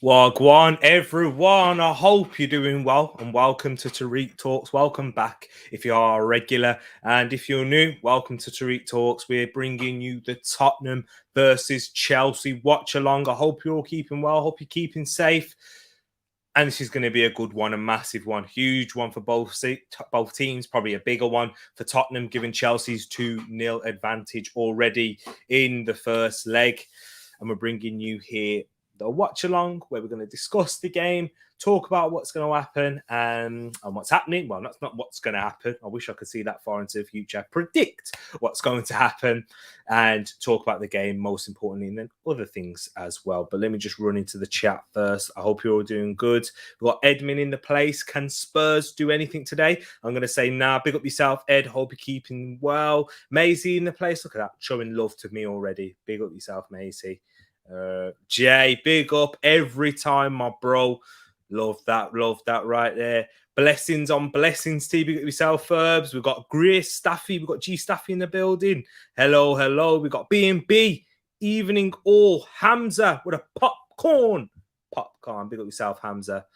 Wagwan, everyone. I hope you're doing well and welcome to Tereak Talks. Welcome back if you are a regular. And if you're new, welcome to Tereak Talks. We're bringing you the Tottenham versus Chelsea watch-along. I hope you're all keeping well. I hope you're keeping safe. And this is going to be a good one, a massive one, huge one for both teams, probably a bigger one for Tottenham, given Chelsea's 2-0 advantage already in the first leg. And we're bringing you here the watch along where we're going to discuss the game, talk about what's going to happen and what's happening. Well, that's not what's going to happen. I wish I could see that far into the future. Predict what's going to happen and talk about the game, most importantly, and then other things as well. But let me just run into the chat first. I hope you're all doing good. We've got Edmund in the place. Can Spurs do anything today? I'm going to say, nah, big up yourself, Ed. Hope you're keeping well. Maisie in the place. Look at that, showing love to me already. Big up yourself, Maisie. Jay, big up every time, my bro. Love that right there. Blessings on blessings to you. Big up yourself, Ferbs. We've got Grace Staffy. We've got G Staffy in the building. Hello. We've got B&B. Evening all. Hamza with a popcorn. Big up yourself, Hamza.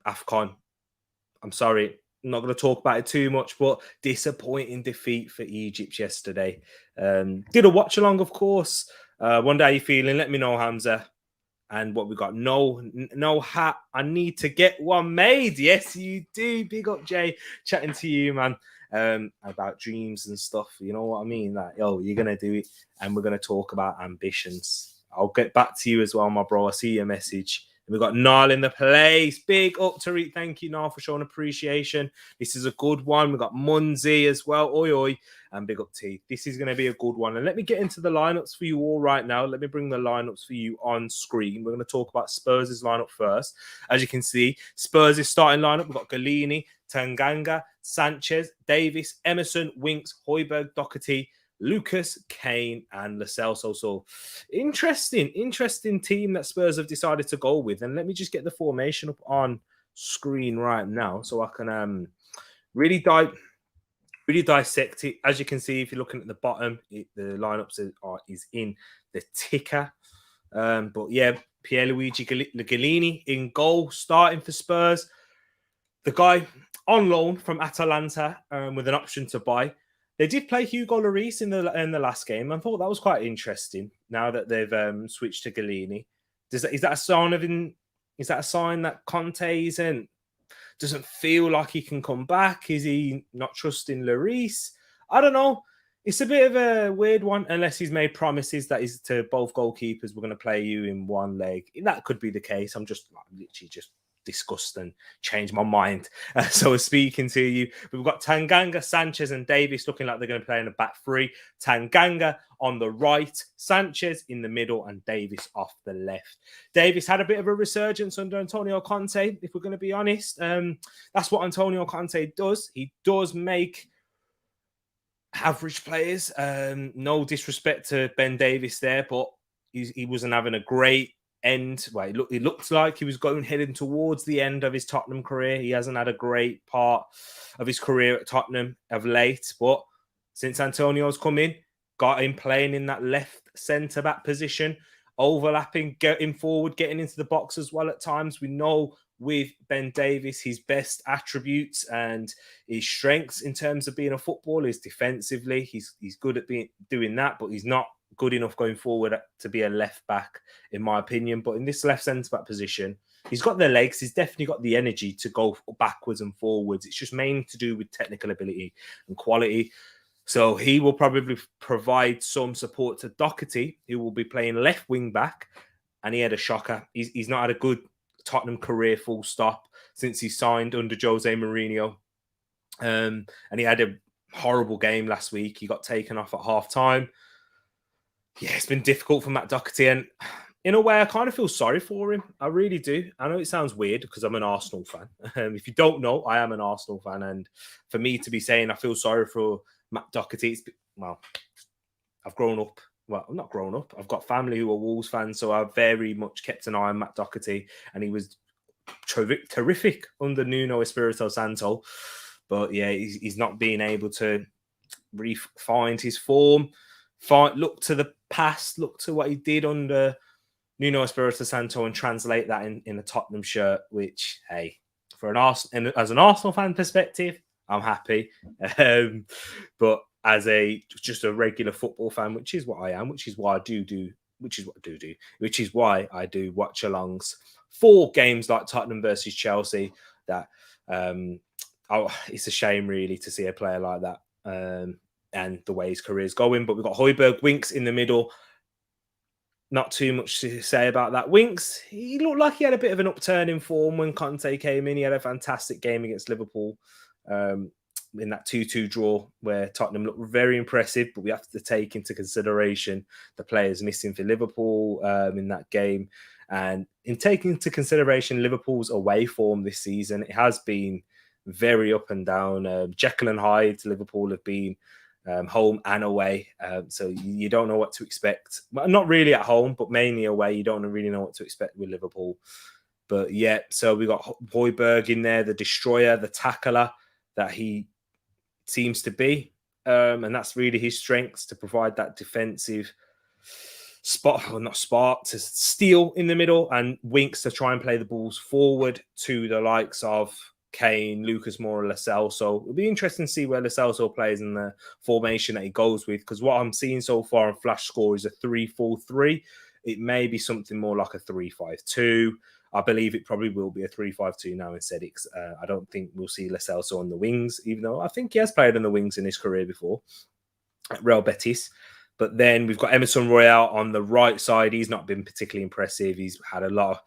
AFCON. I'm sorry. I'm not going to talk about it too much, but disappointing defeat for Egypt yesterday. Did a watch along, of course. Wonder how you're feeling. Let me know, Hamza. And what we got? No hat. I need to get one made. Yes, you do. Big up, Jay. Chatting to you, man. About dreams and stuff. You know what I mean? Like, you're gonna do it, and we're gonna talk about ambitions. I'll get back to you as well, my bro. I see your message. We've got Niall in the place. Big up, Tereak. Thank you, Niall, for showing appreciation. This is a good one. We've got Munzi as well. Oi. And big up T. This is going to be a good one. And let me get into the lineups for you all right now. Let me bring the lineups for you on screen. We're going to talk about Spurs' lineup first. As you can see, Spurs' starting lineup. We've got Galini, Tanganga, Sanchez, Davis, Emerson, Winks, Højbjerg, Doherty, Lucas, Kane, and Lo Celso. So interesting team that Spurs have decided to go with. And let me just get the formation up on screen right now so I can really dissect it. As you can see, if you're looking at the bottom, the lineups is in the ticker. But yeah, Pierluigi Galini in goal, starting for Spurs. The guy on loan from Atalanta with an option to buy. They did play Hugo Lloris in the last game. I thought that was quite interesting. Now that they've switched to Galini, is that a sign that Conte doesn't feel like he can come back? Is he not trusting Lloris? I don't know. It's a bit of a weird one, unless he's made promises that is to both goalkeepers, we're going to play you in one leg. That could be the case. I'm literally just discussed and changed my mind. So we're speaking to you. We've got Tanganga, Sanchez, and Davis looking like they're going to play in a back three. Tanganga on the right, Sanchez in the middle, and Davis off the left. Davis had a bit of a resurgence under Antonio Conte, if we're going to be honest. That's what Antonio Conte does. He does make average players. No disrespect to Ben Davis there, but he wasn't having a great end. Well, it looked like he was heading towards the end of his Tottenham career. He hasn't had a great part of his career at Tottenham of late, but since Antonio's come in, got him playing in that left centre-back position, overlapping, getting forward, getting into the box as well at times. We know with Ben Davis, his best attributes and his strengths in terms of being a footballer is defensively. He's good at doing that, but he's not good enough going forward to be a left back, in my opinion. But in this left centre back position, he's got the legs. He's definitely got the energy to go backwards and forwards. It's just mainly to do with technical ability and quality. So he will probably provide some support to Doherty, who will be playing left wing back. And he had a shocker. He's not had a good Tottenham career, full stop, since he signed under Jose Mourinho. And he had a horrible game last week. He got taken off at half time. Yeah, it's been difficult for Matt Doherty, and in a way, I kind of feel sorry for him. I really do. I know it sounds weird because I'm an Arsenal fan. If you don't know, I am an Arsenal fan, and for me to be saying I feel sorry for Matt Doherty, I've grown up. Well, I'm not grown up. I've got family who are Wolves fans, so I've very much kept an eye on Matt Doherty, and he was terrific under Nuno Espirito Santo. But yeah, he's not being able to find his form. Look to the past, look to what he did under Nuno Espirito Santo and translate that in a Tottenham shirt, which, hey, for an Arsenal, and as an Arsenal fan perspective, I'm happy. But as just a regular football fan, which is what I am, which is why I do watch-alongs for games like Tottenham versus Chelsea. That it's a shame really to see a player like that and the way his career is going. But we've got Højbjerg, Winks in the middle. Not too much to say about that. Winks, he looked like he had a bit of an upturn in form when Conte came in. He had a fantastic game against Liverpool in that 2-2 draw where Tottenham looked very impressive, but we have to take into consideration the players missing for Liverpool in that game. And in taking into consideration Liverpool's away form this season, it has been very up and down. Jekyll and Hyde, Liverpool have been home and away. So you don't know what to expect. Well, not really at home, but mainly away. You don't really know what to expect with Liverpool. But yeah, so we got Højbjerg in there, the destroyer, the tackler that he seems to be. And that's really his strengths, to provide that defensive spark to steal in the middle, and Winks to try and play the balls forward to the likes of Kane, Lucas Moura, Lo Celso. It'll be interesting to see where Lo Celso plays in the formation that he goes with, because what I'm seeing so far on Flash Score is a 3-4-3. It may be something more like a 3-5-2. I believe it probably will be a 3-5-2 now instead. I don't think we'll see Lo Celso on the wings, even though I think he has played on the wings in his career before at Real Betis. But then we've got Emerson Royale on the right side. He's not been particularly impressive. He's had a lot of...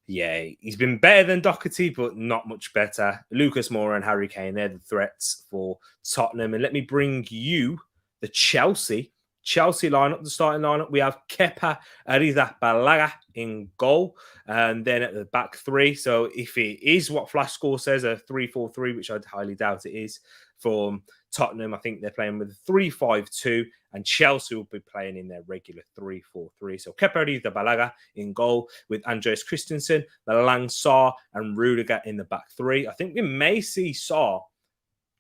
Yeah, he's been better than Doherty, but not much better. Lucas Moura and Harry Kane, they're the threats for Tottenham. And let me bring you the Chelsea lineup, the starting lineup. We have Kepa Arrizabalaga in goal, and then at the back three. So if it is what Flash Score says, a 3-4-3, which I highly doubt it is, from Tottenham, I think they're playing with a 3-5-2, and Chelsea will be playing in their regular 3-4-3. So Kepa Arrizabalaga in goal with Andreas Christensen, Malang Sarr, and Rudiger in the back three. I think we may see Sarr.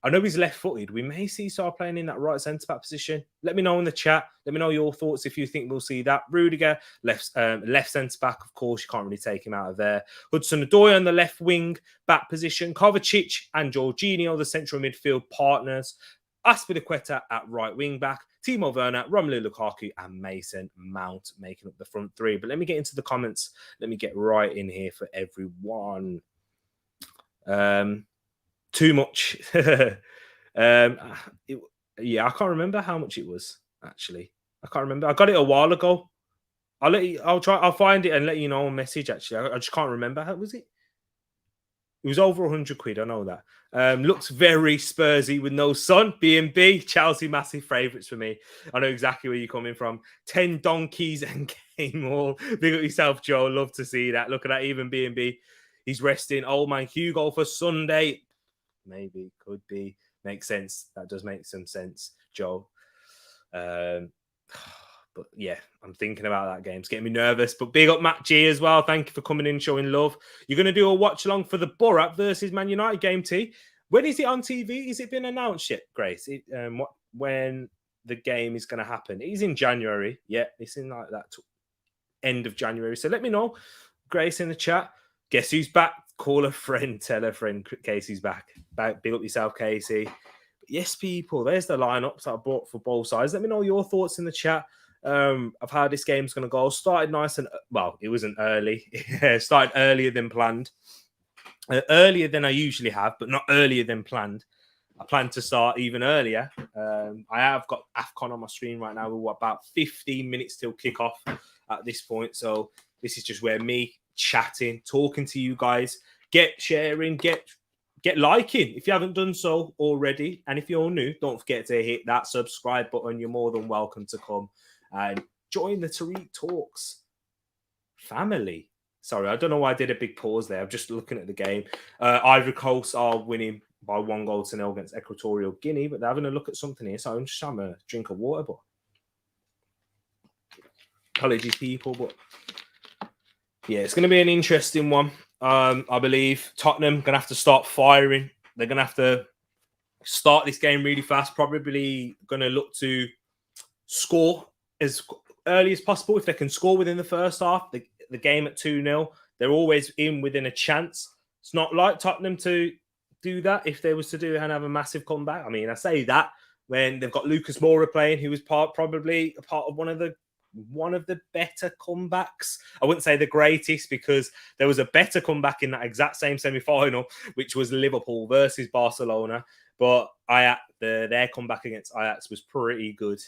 I know he's left-footed. We may see Sarr playing in that right centre-back position. Let me know in the chat. Let me know your thoughts if you think we'll see that. Rudiger, left centre-back, of course. You can't really take him out of there. Hudson-Odoi on the left wing back position. Kovacic and Jorginho, the central midfield partners. Azpilicueta at right wing back. Timo Werner, Romelu Lukaku, and Mason Mount making up the front three. But let me get into the comments. Let me get right in here for everyone. Too much. Yeah, I can't remember how much it was, actually. I can't remember. I got it a while ago. I'll find it and let you know on message, actually. I just can't remember. How was it? It was over 100 quid, I know that. Looks very Spursy with no sun. B&B, Chelsea, massive favourites for me. I know exactly where you're coming from. 10 donkeys and game all. Big up yourself, Joe. Love to see that. Look at that, even B&B. He's resting. Old man Hugo for Sunday. Maybe, could be. Makes sense. That does make some sense, Joe. But yeah, I'm thinking about that game. It's getting me nervous. But big up Matt G as well. Thank you for coming in, showing love. You're going to do a watch along for the Borough versus Man United game, T. When is it on TV? Is it been announced yet, Grace? When the game is going to happen? It is in January. Yeah, it's in like that end of January. So let me know, Grace, in the chat. Guess who's back? Call a friend, tell a friend Casey's back. Big up yourself, Casey. But yes, people, there's the lineups that I brought for both sides. Let me know your thoughts in the chat of how this game's going to go. Started nice and, well, it wasn't early. Started earlier than planned. Earlier than I usually have, but not earlier than planned. I plan to start even earlier. I have got AFCON on my screen right now. We're about 15 minutes till kickoff at this point. So this is just where me chatting, talking to you guys, get sharing, get liking if you haven't done so already. And if you're new, don't forget to hit that subscribe button. You're more than welcome to come and join the Tereak Talks family. Sorry, I don't know why I did a big pause there. I'm just looking at the game. Ivory Coast are winning by 1-0 against Equatorial Guinea, but they're having a look at something here. So I'm just having a drink of water, but apologies, people, but yeah, it's going to be an interesting one. I believe Tottenham going to have to start firing. They're going to have to start this game really fast. Probably going to look to score as early as possible. If they can score within the first half, the game at 2-0. They're always in within a chance. It's not like Tottenham to do that if they was to do and have a massive comeback. I mean, I say that when they've got Lucas Moura playing, who was probably a part of one of the better comebacks. I wouldn't say the greatest, because there was a better comeback in that exact same semi-final, which was Liverpool versus Barcelona. But their comeback against Ajax was pretty good.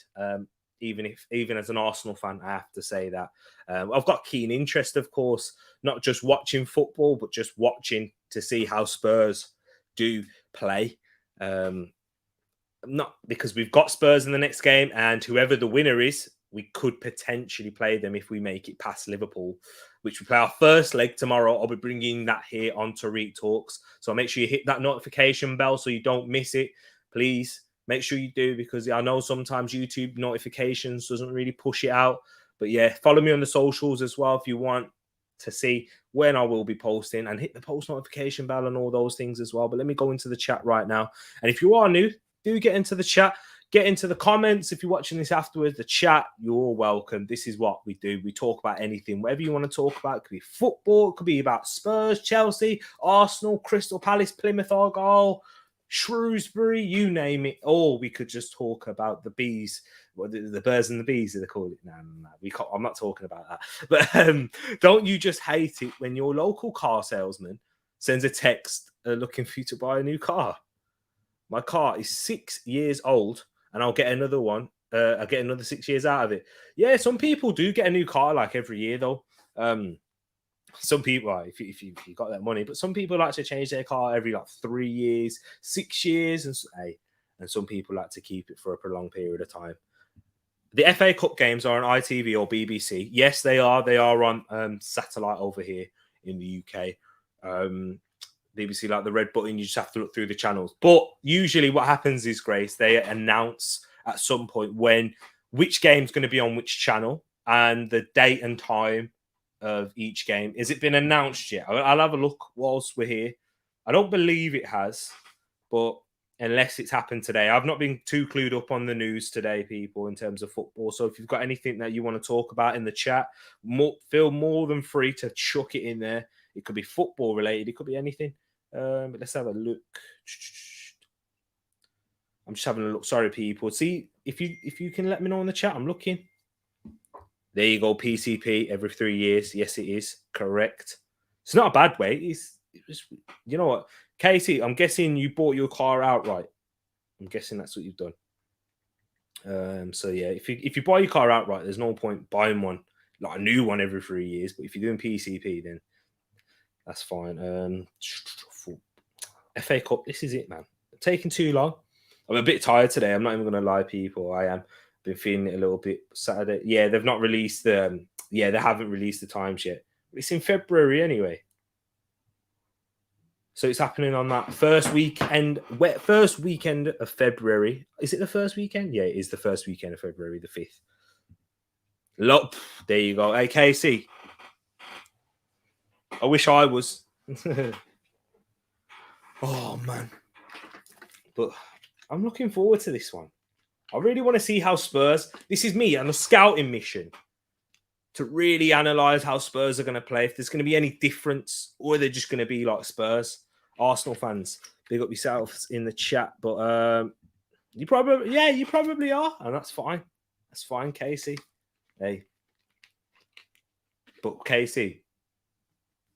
Even as an Arsenal fan, I have to say that. I've got keen interest, of course, not just watching football, but just watching to see how Spurs do play. Not because we've got Spurs in the next game, and whoever the winner is, we could potentially play them if we make it past Liverpool, which we play our first leg tomorrow. I'll be bringing that here on Tereak Talks. So make sure you hit that notification bell so you don't miss it. Please make sure you do, because I know sometimes YouTube notifications doesn't really push it out. But yeah, follow me on the socials as well if you want to see when I will be posting, and hit the post notification bell and all those things as well. But let me go into the chat right now. And if you are new, do get into the chat. Get into the comments. If you're watching this afterwards, the chat, you're welcome. This is what we do. We talk about anything, whatever you want to talk about. It could be football. It could be about Spurs, Chelsea, Arsenal, Crystal Palace, Plymouth Argyle, Shrewsbury, you name it. Or we could just talk about the bees, the birds and the bees, as they call it. No, we can't, I'm not talking about that. But don't you just hate it when your local car salesman sends a text looking for you to buy a new car? My car is 6 years old, and I'll get another one. I'll get another 6 years out of it. Yeah, some people do get a new car like every year, though. Some people, if you got that money, but some people like to change their car every 3 years, 6 years, and some people like to keep it for a prolonged period of time. The FA Cup games are on ITV or BBC. Yes, they are. They are on satellite over here in the UK. BBC, like the red button, you just have to look through the channels. But usually what happens is, Grace, they announce at some point which game's going to be on which channel and the date and time of each game. Has it been announced yet? I'll have a look whilst we're here. I don't believe it has, but unless it's happened today. I've not been too clued up on the news today, people, in terms of football. So if you've got anything that you want to talk about in the chat, feel more than free to chuck it in there. It could be football related. It could be anything. But let's have a look. I'm just having a look. Sorry, people. See, if you can let me know in the chat, I'm looking. There you go. PCP every 3 years. Yes, it is correct. It's not a bad way. It's you know what, Casey. I'm guessing you bought your car outright. I'm guessing that's what you've done. So yeah, if you buy your car outright, there's no point buying one, like a new one, every 3 years. But if you're doing PCP, then that's fine. FA Cup, this is it, man. Taking too long. I'm a bit tired today. I'm not even going to lie, people. I am. Been feeling it a little bit. Saturday. Yeah, they've not released the. They haven't released the times yet. It's in February anyway. So it's happening on that first weekend of February. Is it the first weekend? Yeah, it is the first weekend of February, the 5th. Look, there you go. Hey, KC. I wish I was. Oh, man. But I'm looking forward to this one. I really want to see how Spurs... This is me on a scouting mission to really analyse how Spurs are going to play. If there's going to be any difference, or they're just going to be like Spurs. Arsenal fans, big up yourselves in the chat. But you probably are. And that's fine. That's fine, Casey. Hey. But Casey,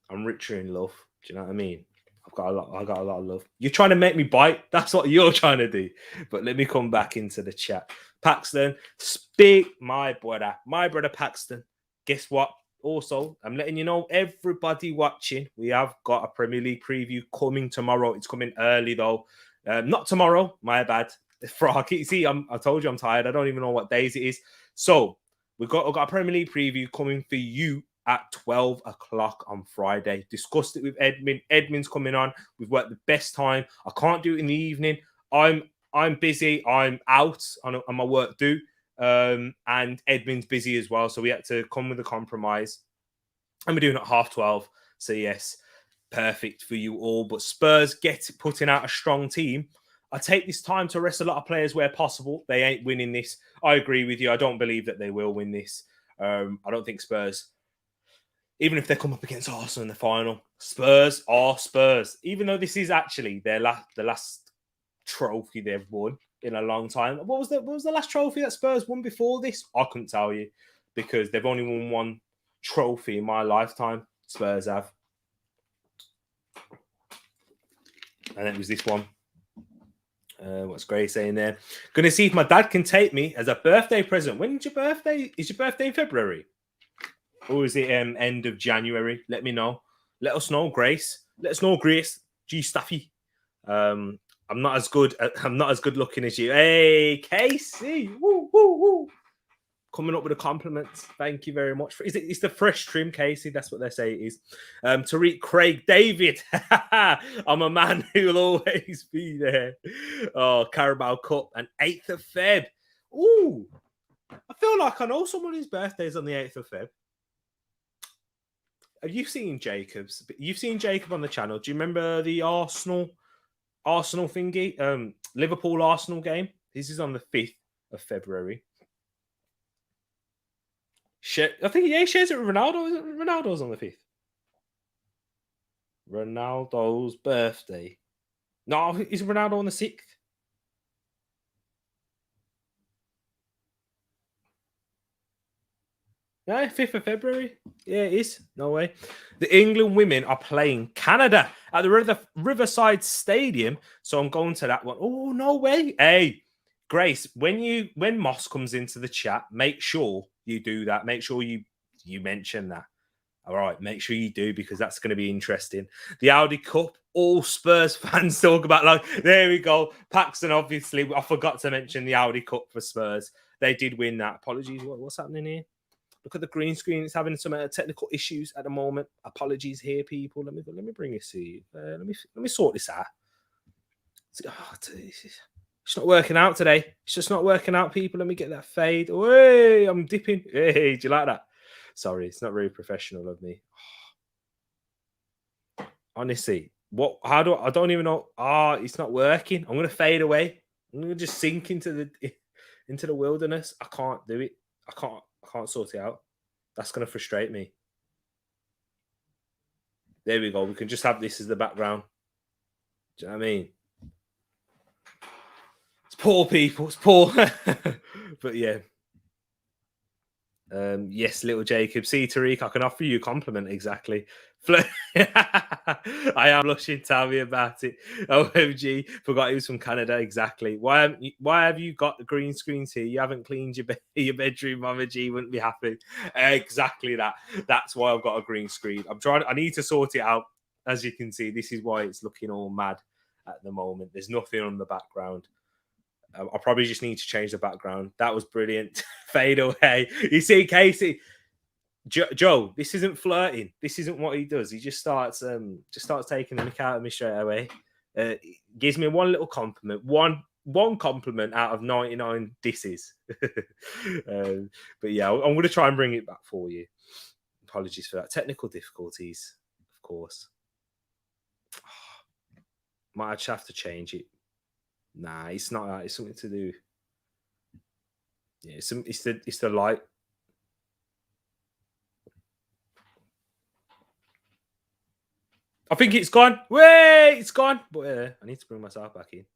I'm richer in love. Do you know what I mean? I got a lot of love. You're trying to make me bite. That's what you're trying to do. But let me come back into the chat. Paxton, speak, my brother Paxton. Guess what? Also, I'm letting you know, everybody watching, we have got a Premier League preview coming tomorrow. It's coming early though. Not tomorrow, my bad. See, I told you I'm tired. I don't even know what days it is. So we've got a Premier League preview coming for you at 12 o'clock on Friday. Discussed it with Edmund. Edmund's coming on. We've worked the best time. I can't do it in the evening. I'm busy. I'm out on my work do. And Edmund's busy as well. So we had to come with a compromise. And we're doing it at 12:30. So yes, perfect for you all. But Spurs putting out a strong team. I take this time to rest a lot of players where possible. They ain't winning this. I agree with you. I don't believe that they will win this. I don't think Spurs... even if they come up against Arsenal in the final, Spurs are Spurs. Even though this is actually the last trophy they've won in a long time. What was the last trophy that Spurs won before this? I couldn't tell you because they've only won one trophy in my lifetime. Spurs have, and it was this one. What's Gray saying there? Going to see if my dad can take me as a birthday present. When's your birthday? Is your birthday in February? Or is it end of January? Let me know. Let us know, Grace. Let us know, Grace. G Staffy. I'm not as good. I'm not as good looking as you. Hey, Casey. Woo, woo, woo. Coming up with the compliments. Thank you very much. It's the fresh trim, Casey. That's what they say it is. Tereak Craig David. I'm a man who'll always be there. Oh, Carabao Cup and 8th of Feb. Ooh. I feel like I know someone whose birthday is on the 8th of Feb. Have you seen Jacob's? You've seen Jacob on the channel. Do you remember the Arsenal thingy? Liverpool Arsenal game. This is on the 5th of February. I think he shares it with Ronaldo. Ronaldo's on the 5th. Ronaldo's birthday. No, is Ronaldo on the 6th? No, 5th of February. Yeah, it is. No way. The England women are playing Canada at the Riverside Stadium. So I'm going to that one. Oh, no way. Hey, Grace, when Moss comes into the chat, make sure you do that. Make sure you mention that. All right, make sure you do because that's going to be interesting. The Audi Cup, all Spurs fans talk about. Like, there we go. Paxton, obviously, I forgot to mention the Audi Cup for Spurs. They did win that. Apologies. What's happening here? Look at the green screen. It's having some technical issues at the moment. Apologies here, people. Let me bring this to you. Let me sort this out. It's not working out today. It's just not working out, people. Let me get that fade. Hey, I'm dipping. Hey, do you like that? Sorry, it's not very professional of me. Honestly, I don't even know. It's not working. I'm gonna fade away. I'm gonna just sink into the wilderness. I can't do it. I can't sort it out. That's gonna frustrate me. There we go. We can just have this as the background. Do you know what I mean? It's poor people. It's poor. But yeah. Yes, little Jacob. See, Tereak, I can offer you a compliment. Exactly. I am blushing. Tell me about it. OMG, forgot he was from Canada. Exactly. Why have you got the green screens here? You haven't cleaned your bedroom, Mama G. Wouldn't be happy. Exactly that. That's why I've got a green screen. I need to sort it out. As you can see, this is why it's looking all mad at the moment. There's nothing on the background. I probably just need to change the background. That was brilliant. Fade away. You see, Casey, Joe, this isn't flirting. This isn't what he does. He just starts taking the mick out of me straight away. Gives me one little compliment. One compliment out of 99 disses. But yeah, I'm going to try and bring it back for you. Apologies for that. Technical difficulties, of course. Might just have to change it. Nah, it's not that. It's something to do. Yeah, it's the light. I think it's gone. Wait, it's gone. But I need to bring myself back in.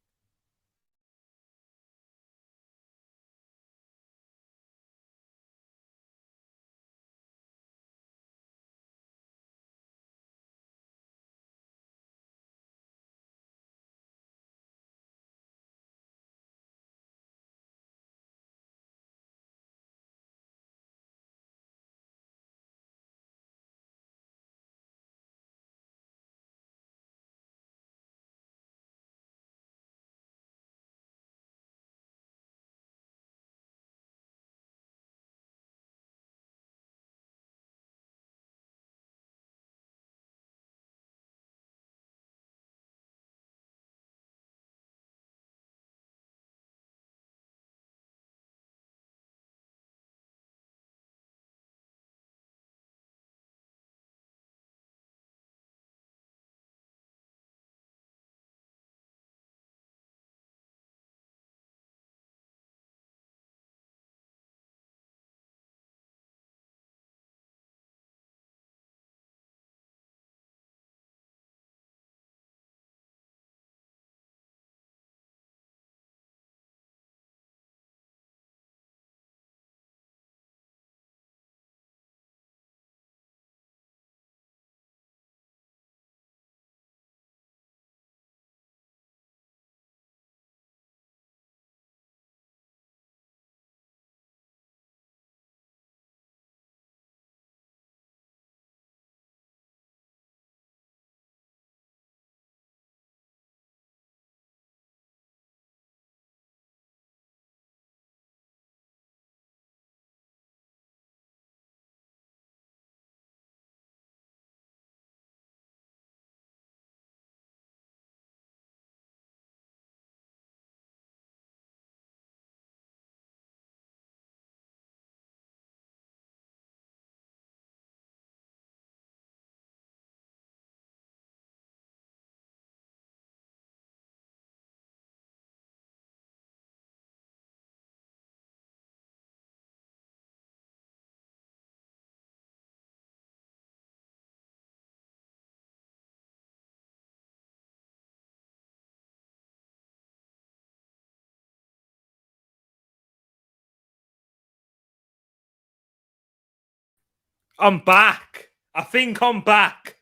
I'm back. I think I'm back.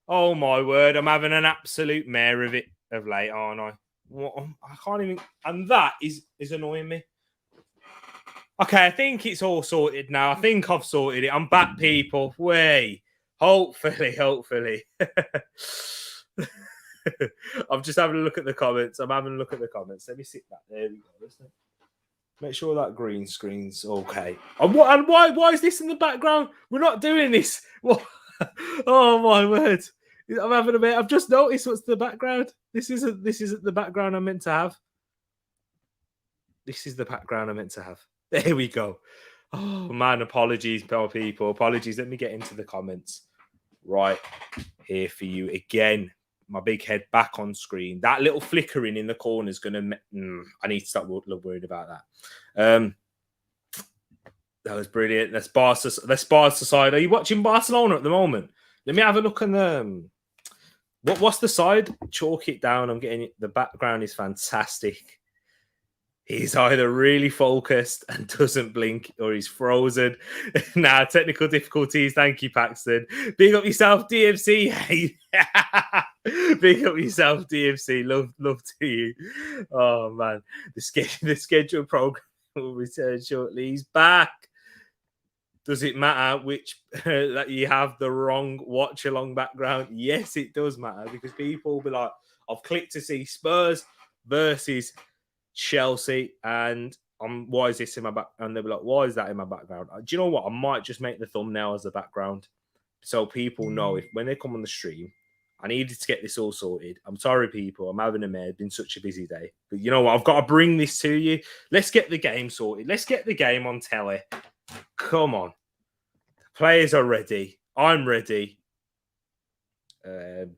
Oh my word, I'm having an absolute mare of it of late, aren't I? What? I can't even. And that is annoying me. Okay, I think it's all sorted now. I think I've sorted it. I'm back, people. Way. Hopefully. I'm just having a look at the comments. I'm having a look at the comments. Let me sit back. There we go. Make sure that green screen's okay. And why is this in the background? We're not doing this. What? Oh my word. I'm having a bit. I've just noticed what's the background. This isn't the background I'm meant to have. This is the background I'm meant to have. There we go. Oh man, apologies, people. Apologies. Let me get into the comments. Right here for you again. My big head back on screen. That little flickering in the corner is gonna. I need to stop worried about that. That was brilliant. That's Barca side. Are you watching Barcelona at the moment? Let me have a look on the. What's the side? Chalk it down. I'm getting it. The background is fantastic. He's either really focused and doesn't blink or he's frozen. Nah, technical difficulties. Thank you, Paxton. Big up yourself, DMC. Big up yourself, DMC. Love to you. Oh, man. The scheduled program will return shortly. He's back. Does it matter which that you have the wrong watch-along background? Yes, it does matter because people will be like, I've clicked to see Spurs versus Chelsea, and why is this in my back? And they'll be like, why is that in my background? Do you know what? I might just make the thumbnail as the background so people know if when they come on the stream, I needed to get this all sorted. I'm sorry, people. I'm having a mare. It's been such a busy day. But you know what? I've got to bring this to you. Let's get the game sorted. Let's get the game on telly. Come on. The players are ready. I'm ready. The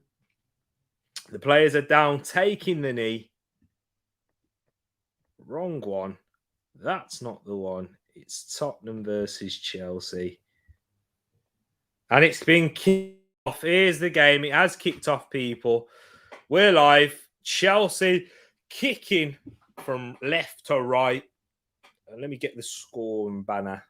players are down, taking the knee. Wrong one. That's not the one. It's Tottenham versus Chelsea. And it's been kicked off. Here's the game. It has kicked off, people. We're live. Chelsea kicking from left to right. Let me get the score and banner.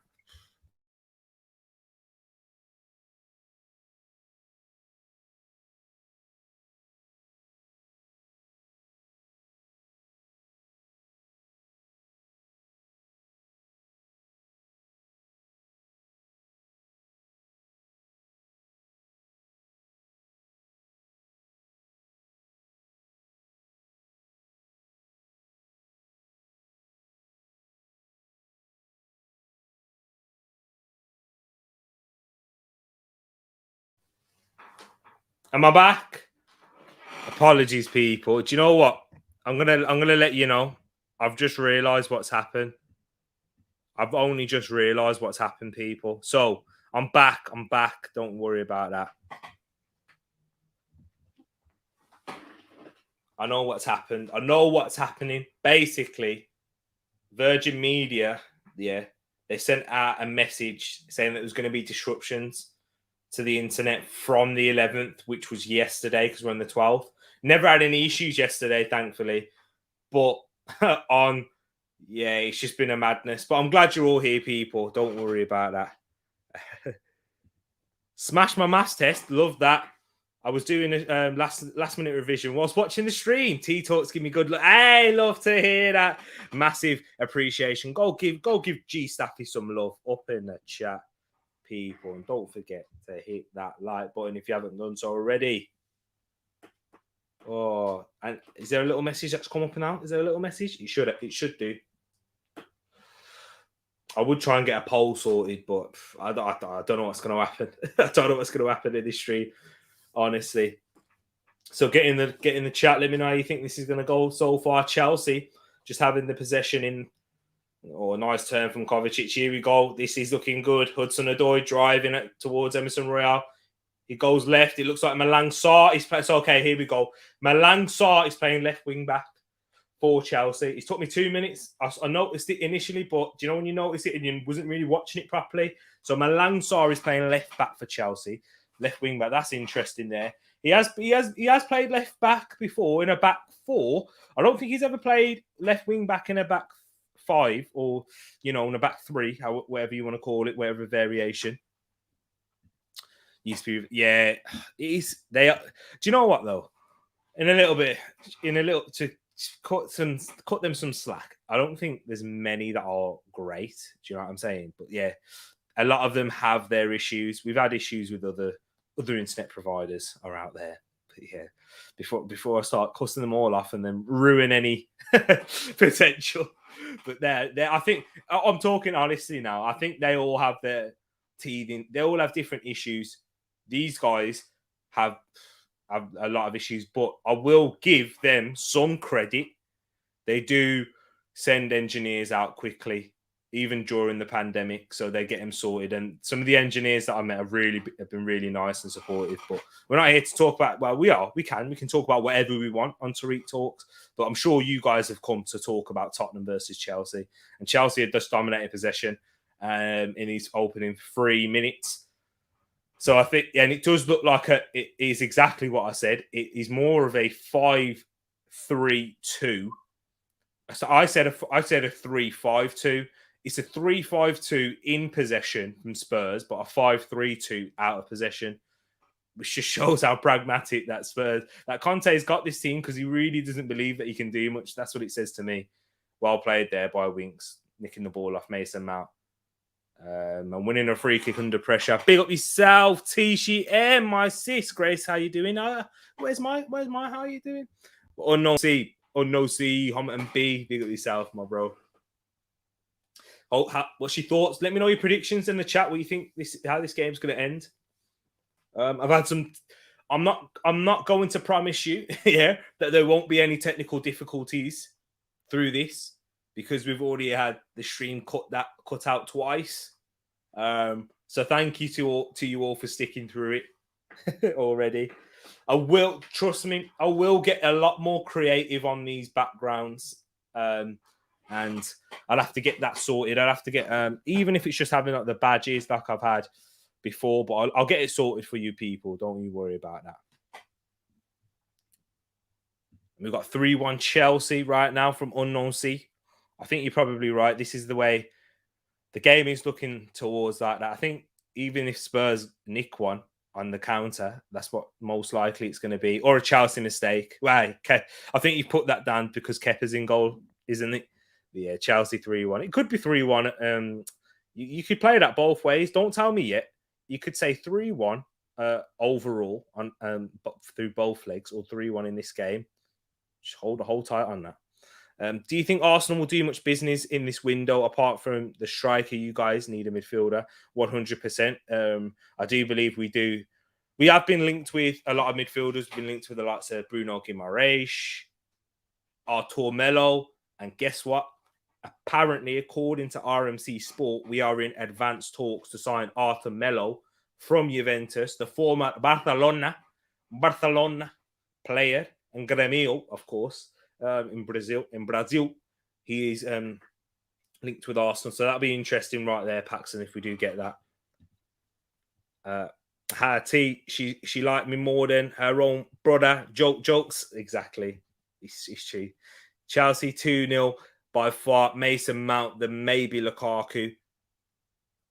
Am I back? Apologies, people. Do you know what? I'm gonna let you know. I've just realised what's happened. I've only just realised what's happened, people. So I'm back. I'm back. Don't worry about that. I know what's happened. I know what's happening. Basically, Virgin Media, they sent out a message saying that there's going to be disruptions to the internet from the 11th, which was yesterday because we're on the 12th. Never had any issues yesterday, thankfully. But it's just been a madness. But I'm glad you're all here, people. Don't worry about that. Smash my maths test. Love that. I was doing a last minute revision whilst watching the stream. T Talks give me good look. Hey, love to hear that. Massive appreciation. Go give G Staffy some love up in the chat, people. And don't forget to hit that like button if you haven't done so already. Oh, and is there a little message that's come up now? Is there a little message? It should do. I would try and get a poll sorted, but I don't know what's going to happen. I don't know what's going to happen in this stream, honestly. So get in the chat. Let me know how you think this is going to go so far. Chelsea just having the possession in. Oh, a nice turn from Kovacic. Here we go. This is looking good. Hudson-Odoi driving it towards Emerson Royale. He goes left. It looks like Malang Sarr is playing. Okay, here we go. Malang Sarr is playing left wing back for Chelsea. It took me 2 minutes. I noticed it initially, but do you know when you notice it and you wasn't really watching it properly? So Malang Sarr is playing left back for Chelsea, left wing back. That's interesting there. He has played left back before in a back four. I don't think he's ever played left wing back in a back five or in a back three, whatever you want to call it, whatever variation. Used to be, yeah, it is. They are. Do you know what though? To cut them some slack. I don't think there's many that are great. Do you know what I'm saying? But yeah, a lot of them have their issues. We've had issues with other internet providers are out there. But yeah, before I start cussing them all off and then ruin any potential. But I think I'm talking honestly now. I think they all have their teething. They all have different issues. These guys have a lot of issues, but I will give them some credit. They do send engineers out quickly, even during the pandemic, so they get them sorted. And some of the engineers that I met have been really nice and supportive. But we're not here to talk about. Well, we can talk about whatever we want on Tereak Talks. But I'm sure you guys have come to talk about Tottenham versus Chelsea, and Chelsea had just dominated possession in his opening 3 minutes. So I think, and it does look like it is exactly what I said. It is more of a 5-3-2. So I said a 3-5-2. It's a 3-5-2 in possession from Spurs, but a 5-3-2 out of possession, which just shows how pragmatic that Conte's got this team, because he really doesn't believe that he can do much. That's what it says to me. Well played there by Winks, nicking the ball off Mason Mount. And winning a free kick under pressure. Big up yourself, Tishi M, my sis. Grace, how you doing? Where's my how you doing? Unknown C, Homerton B. Big up yourself, my bro. What's your thoughts? Let me know your predictions in the chat. What you think how this game's going to end? I've had some. I'm not going to promise you, that there won't be any technical difficulties through this, because we've already had the stream cut out twice. So thank you to you all for sticking through it already. Trust me, I will get a lot more creative on these backgrounds. And I'll have to get that sorted. I'll have to get, even if it's just having like the badges like I've had before, but I'll get it sorted for you people. Don't you worry about that. We've got 3-1 Chelsea right now from Unknown C. I think you're probably right. This is the way the game is looking towards that. I think even if Spurs nick one on the counter, that's what most likely it's going to be. Or a Chelsea mistake. Well, I think you put that down because Kepa's in goal, isn't it? But yeah, Chelsea 3-1. It could be 3-1. You could play that both ways. Don't tell me yet. You could say 3-1 overall on through both legs, or 3-1 in this game. Just hold tight on that. Do you think Arsenal will do much business in this window apart from the striker? You guys need a midfielder, 100%. I do believe we do. We have been linked with a lot of midfielders. We've been linked with the likes of Bruno Guimaraes, Artur Melo, and guess what? Apparently, according to RMC Sport, we are in advanced talks to sign Artur Melo from Juventus, the former Barcelona player, and Grêmio, of course. In Brazil, he is linked with Arsenal, so that'll be interesting right there, Paxton, if we do get that. T, she liked me more than her own brother. Jokes, exactly. It's true. Chelsea 2-0 by far. Mason Mount, then maybe Lukaku.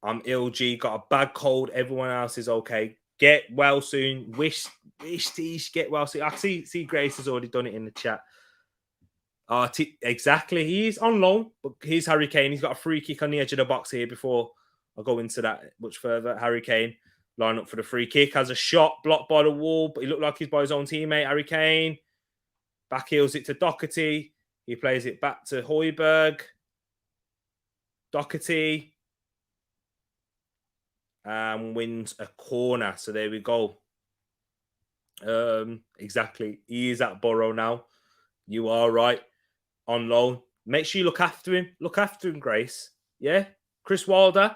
I'm ill, G. Got a bad cold. Everyone else is okay. Get well soon. Wish Tish get well soon. I see Grace has already done it in the chat. Exactly. He's on loan, but here's Harry Kane. He's got a free kick on the edge of the box here before I go into that much further. Harry Kane line up for the free kick. Has a shot blocked by the wall, but he looked like he's by his own teammate, Harry Kane. Back heels it to Doherty. He plays it back to Højbjerg. Doherty. And wins a corner. So there we go. Exactly. He is at Borough now. You are right. On loan. Make sure you look after him. Look after him, Grace. Yeah? Chris Wilder.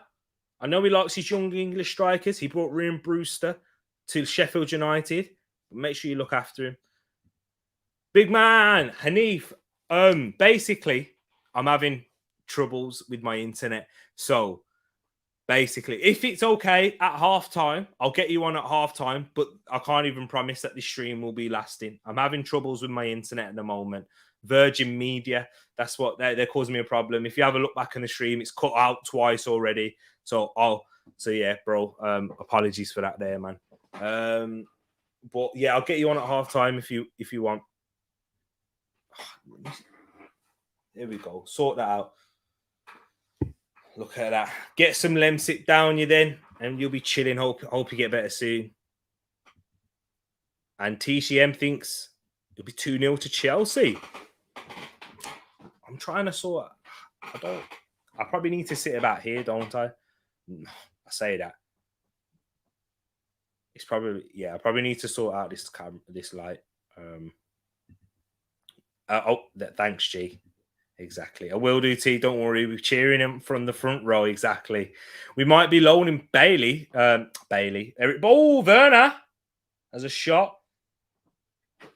I know he likes his young English strikers. He brought Ryan Brewster to Sheffield United. But make sure you look after him. Big man, Hanif. Basically, I'm having troubles with my internet. So, basically, if it's okay at halftime, I'll get you on at halftime. But I can't even promise that this stream will be lasting. I'm having troubles with my internet at the moment. Virgin Media, that's what they're causing me a problem. If you have a look back in the stream, it's cut out twice already. So yeah, bro. Apologies for that there, man. But yeah, I'll get you on at half time if you want. Here we go. Sort that out. Look at that. Get some Lemsip down you then, and you'll be chilling. Hope you get better soon. And TCM thinks it'll be 2-0 to Chelsea. I'm trying to sort. I probably need to sit about here, don't I? I say that. It's probably, I probably need to sort out this light. Thanks, G. Exactly. I will do, T. Don't worry. We're cheering him from the front row. Exactly. We might be loaning Bailey. Eric. Oh, Werner has a shot.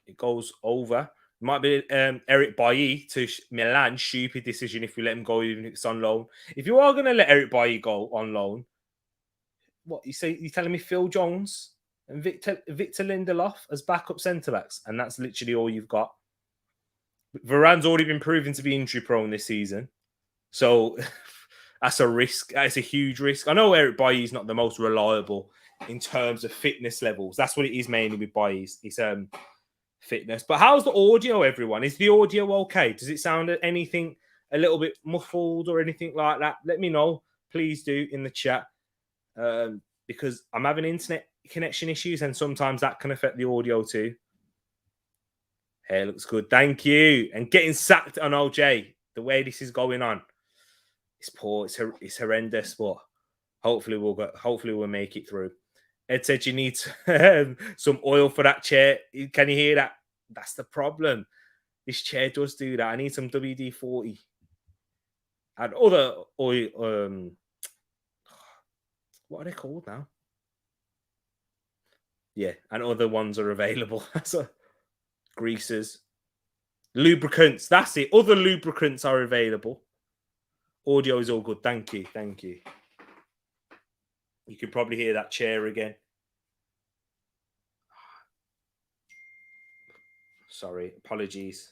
It goes over. It might be Eric Bailly to Milan. Stupid decision if we let him go, even if it's on loan. If you are going to let Eric Bailly go on loan, what you say? You're telling me Phil Jones and Victor Lindelof as backup centre backs, and that's literally all you've got. Varane's already been proven to be injury prone this season, so that's a risk. That's a huge risk. I know Eric Bailly's not the most reliable in terms of fitness levels. That's what it is mainly with Bailly's. It's fitness. But how's the audio, everyone? Is the audio okay? Does it sound anything a little bit muffled or anything like that? Let me know, please do, in the chat. Because I'm having internet connection issues and sometimes that can affect the audio too. Hair looks good. Thank you. And getting sacked on OJ, the way this is going on, it's poor. It's horrendous, but hopefully we'll make it through. Ed said you need some oil for that chair. Can you hear that? That's the problem. This chair does do that. I need some WD-40 and other oil. What are they called now? Yeah, and other ones are available. So, greases, lubricants. That's it. Other lubricants are available. Audio is all good. Thank you. Thank you. You can probably hear that chair again. Sorry, apologies.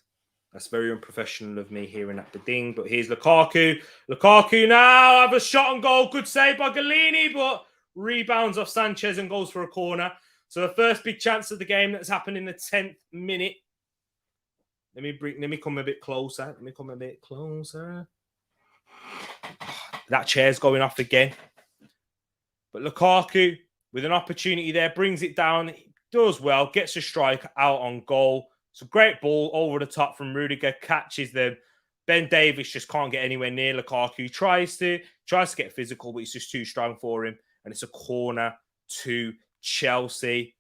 That's very unprofessional of me hearing that ding. But here's Lukaku. Lukaku now have a shot on goal. Good save by Galini, but rebounds off Sanchez and goes for a corner. So the first big chance of the game that's happened in the 10th minute. Let me come a bit closer. That chair's going off again. But Lukaku, with an opportunity there, brings it down. He does well, gets a strike out on goal. It's a great ball over the top from Rudiger, catches them. Ben Davies just can't get anywhere near Lukaku. Tries to get physical, but he's just too strong for him. And it's a corner to Chelsea.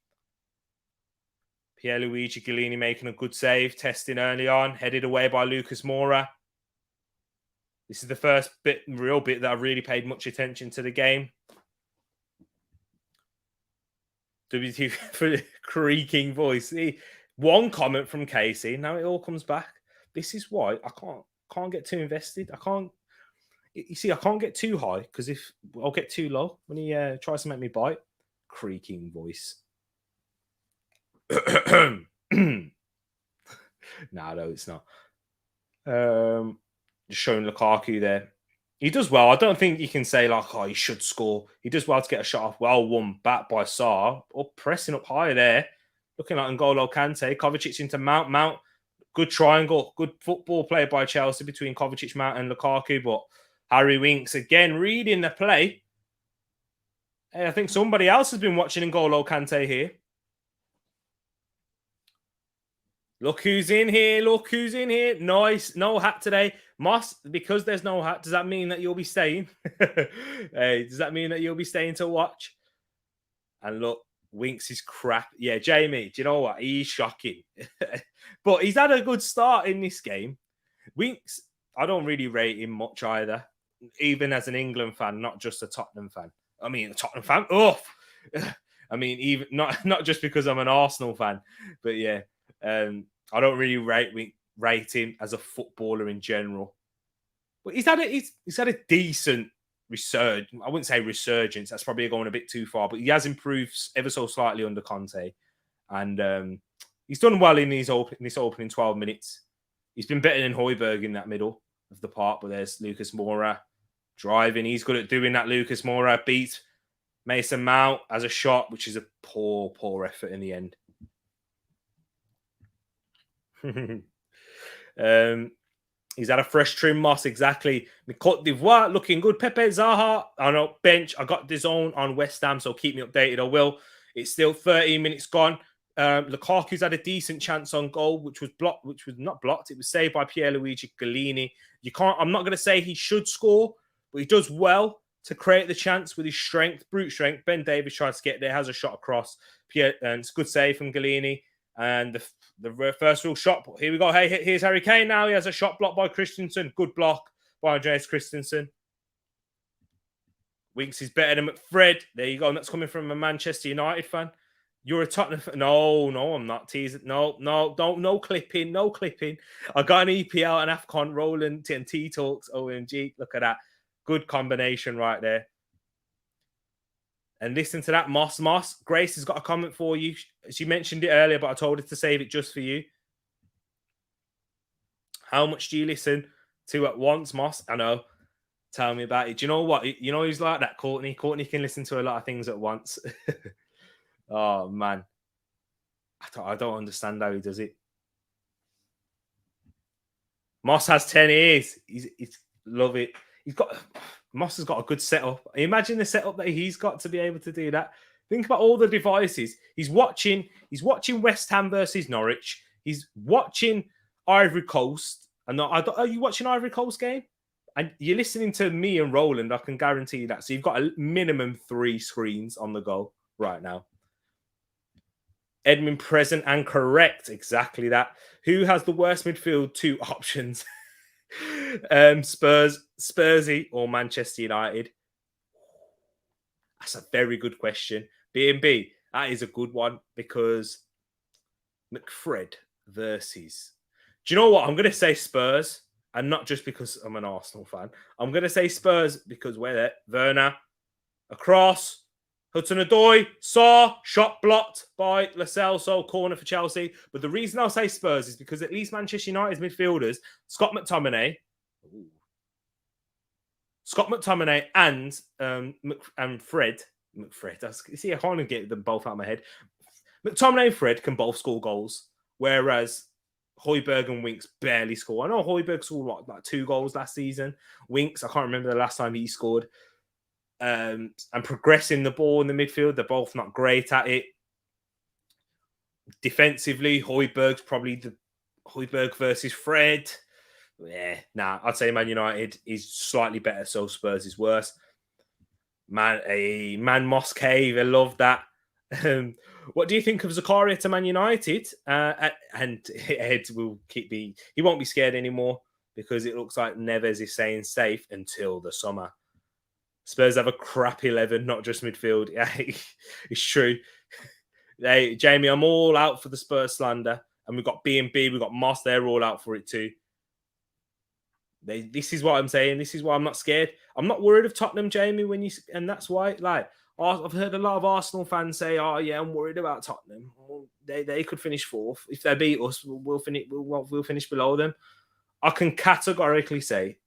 Pierluigi Galini making a good save, testing early on, headed away by Lucas Moura. This is the first real bit that I've really paid much attention to the game. WT for the creaking voice. One comment from Casey. Now it all comes back. This is why I can't get too invested. I can't get too high because if I'll get too low when he tries to make me bite. Creaking voice. No, it's not. Just showing Lukaku there. He does well. I don't think you can say he should score. He does well to get a shot off. Well, won back by Sarr. Pressing up higher there. Looking like N'Golo Kante. Kovacic into Mount. Mount, good triangle. Good football play by Chelsea between Kovacic, Mount and Lukaku. But Harry Winks again reading the play. Hey, I think somebody else has been watching N'Golo Kante here. Look who's in here. Nice. No hat today. Moss, because there's no hat, does that mean that you'll be staying? Hey, does that mean that you'll be staying to watch? And look, Winks is crap. Yeah, Jamie, do you know what? He's shocking. But he's had a good start in this game. Winks, I don't really rate him much either. Even as an England fan, not just a Tottenham fan. I mean, a Tottenham fan? Oh! I mean, even not just because I'm an Arsenal fan. But yeah, I don't really rate him as a footballer in general. But he's had a decent resurgence. I wouldn't say resurgence. That's probably going a bit too far. But he has improved ever so slightly under Conte. And he's done well in this opening 12 minutes. He's been better than Højbjerg in that middle of the park. But there's Lucas Moura driving. He's good at doing that. Lucas Moura beats Mason Mount has a shot, which is a poor effort in the end. He's had a fresh trim, Moss, exactly. Cote d'Ivoire looking good. Pepe Zaha on a bench. I got this on West Ham, so keep me updated. I will. It's still 13 minutes gone. Lukaku's had a decent chance on goal, which was not blocked. It was saved by Pierluigi Galini. I'm not going to say he should score, but he does well to create the chance with his strength, brute strength. Ben Davies tries to get there, has a shot across. And it's a good save from Galini. And the first real shot. Here we go. Hey, here's Harry Kane now. He has a shot blocked by Christensen. Good block by Andreas Christensen. Winks is better than McFred. There you go. And that's coming from a Manchester United fan. You're a Tottenham fan. No, I'm not teasing. No, don't. No clipping. I got an EPL and AFCON rolling TNT talks. OMG. Look at that. Good combination right there. And listen to that, Moss. Grace has got a comment for you. She mentioned it earlier, but I told her to save it just for you. How much do you listen to at once, Moss? I know. Tell me about it. Do you know what? You know who's like that? Courtney. Courtney can listen to a lot of things at once. Oh, man. I don't understand how he does it. Moss has 10 ears. He's love it. Moss has got a good setup. Imagine the setup that he's got to be able to do that. Think about all the devices. He's watching West Ham versus Norwich. He's watching Ivory Coast. Are you watching Ivory Coast game? And you're listening to me and Roland. I can guarantee you that. So you've got a minimum 3 screens on the go right now. Edmund present and correct. Exactly that. Who has the worst midfield 2 options? Spursy or Manchester United? That's a very good question. B&B, that is a good one because McFred versus... Do you know what? I'm going to say Spurs, and not just because I'm an Arsenal fan. I'm going to say Spurs because we're there. Werner, across, Hudson-Odoi, shot blocked by Lascelles, so corner for Chelsea. But the reason I'll say Spurs is because at least Manchester United's midfielders, Scott McTominay and Fred. See, I can't get them both out of my head. McTominay and Fred can both score goals, whereas Højbjerg and Winks barely score. I know Højbjerg scored like 2 goals last season. Winks, I can't remember the last time he scored. And progressing the ball in the midfield, they're both not great at it. Defensively, Højbjerg's probably the Højbjerg versus Fred. Yeah, I'd say Man United is slightly better, so Spurs is worse. Man Moss Cave, I love that. What do you think of Zakaria to Man United? And Ed he won't be scared anymore because it looks like Neves is saying safe until the summer. Spurs have a crap 11, not just midfield. Yeah, it's true. Hey, Jamie, I'm all out for the Spurs slander. And we've got B&B, we've got Moss, they're all out for it too. This is what I'm saying. This is why I'm not scared. I'm not worried of Tottenham, Jamie, and that's why, I've heard a lot of Arsenal fans say, "Oh yeah, I'm worried about Tottenham. Well, they could finish 4th if they beat us. We'll finish below them." I can categorically say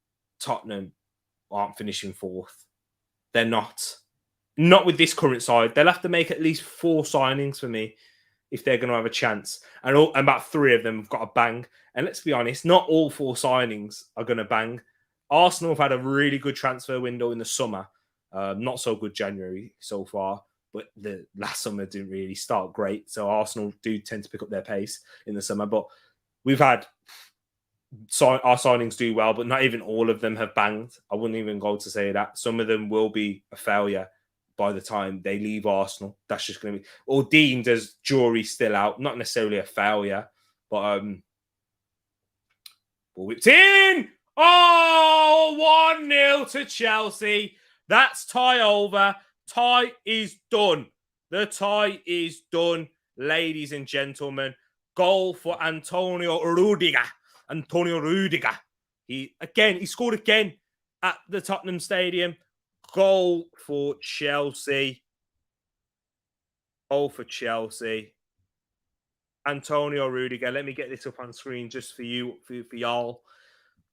Tottenham aren't finishing 4th. They're not with this current side. They'll have to make at least 4 signings for me if they're going to have a chance, and about 3 of them have got a bang. And let's be honest, not all 4 signings are going to bang. Arsenal have had a really good transfer window in the summer. Not so good January so far, but the last summer didn't really start great. So Arsenal do tend to pick up their pace in the summer. But we've had our signings do well, but not even all of them have banged. I wouldn't even go to say that. Some of them will be a failure by the time they leave Arsenal. That's just going to be... Or deemed as jury still out. Not necessarily a failure, but... Ball whipped in! Oh, 1-0 to Chelsea. That's tie over. Tie is done. The tie is done, ladies and gentlemen. Goal for Antonio Rudiger. He scored again at the Tottenham Stadium. Goal for Chelsea. Antonio Rudiger. Let me get this up on screen just for you, for y'all.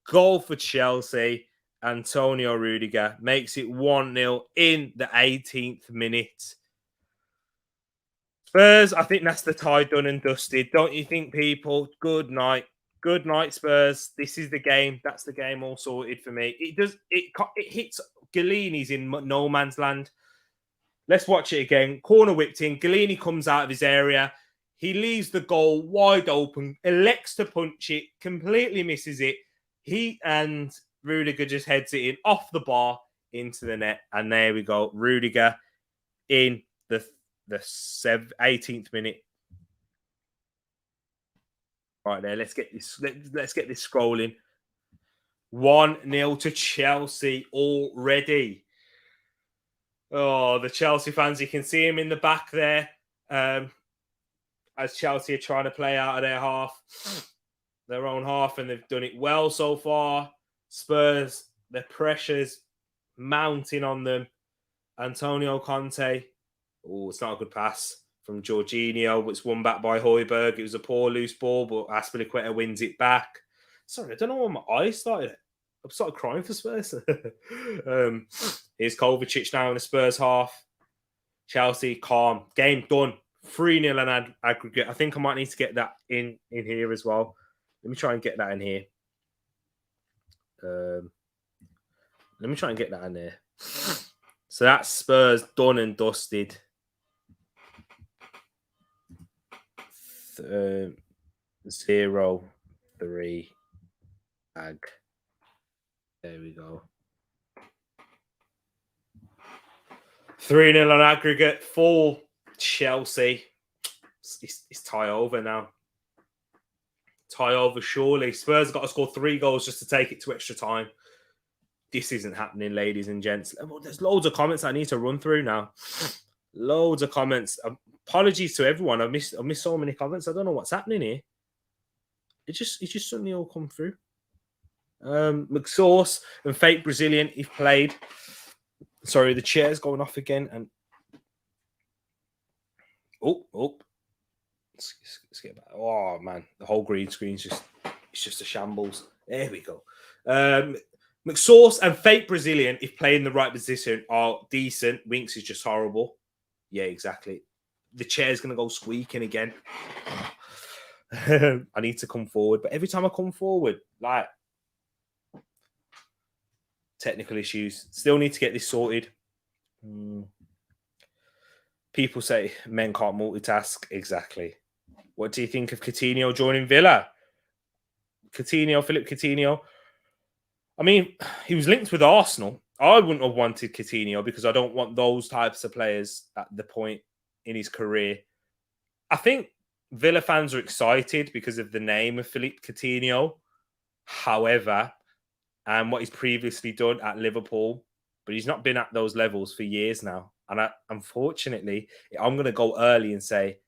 Goal for Chelsea. Antonio Rudiger makes it 1-0 in the 18th minute. Spurs, I think that's the tie done and dusted. Don't you think, people? Good night. Good night, Spurs. This is the game. That's the game all sorted for me. It hits Galini's in no man's land. Let's watch it again. Corner whipped in. Galini comes out of his area. He leaves the goal wide open, elects to punch it, completely misses it. He and Rudiger just heads it in off the bar into the net. And there we go. Rudiger in the 18th minute. Right there. Let's get this scrolling. 1-0 to Chelsea already. Oh, the Chelsea fans, you can see him in the back there. As Chelsea are trying to play out of their own half, and they've done it well so far. Spurs, the pressure's mounting on them. Antonio Conte. Oh, it's not a good pass from Jorginho, but it's won back by Højbjerg. It was a poor loose ball, but Aspilicueta wins it back. Sorry, I don't know why my eyes started. I started crying for Spurs. Here's Kovacic now in the Spurs half. Chelsea, calm. Game done. 3-0 and aggregate. I think I might need to get that in here as well. Let me try and get that in here. Let me try and get that in there. So that's Spurs done and dusted. 0-3 ag. There we go. 3-0 on aggregate for Chelsea. It's tie over now. Tie over, surely. Spurs got to score 3 goals just to take it to extra time. This isn't happening, ladies and gents. There's loads of comments I need to run through now. Loads of comments. Apologies to everyone. I've missed so many comments. I don't know what's happening here. It just suddenly all come through. McSauce and fake Brazilian, if played. Sorry, the chair's going off again. And let's get back. Oh man, the whole green screen's just a shambles. There we go. McSauce and fake Brazilian, if playing in the right position, are decent. Winks is just horrible. Yeah, exactly. The chair's gonna go squeaking again. I need to come forward, but every time I come forward, like, technical issues. Still need to get this sorted. People say men can't multitask. Exactly. What do you think of Coutinho joining Villa? Philip Coutinho. I mean, he was linked with Arsenal. I wouldn't have wanted Coutinho because I don't want those types of players at the point in his career. I think Villa fans are excited because of the name of Philippe Coutinho. However, and what he's previously done at Liverpool, but he's not been at those levels for years now. And unfortunately, I'm going to go early and say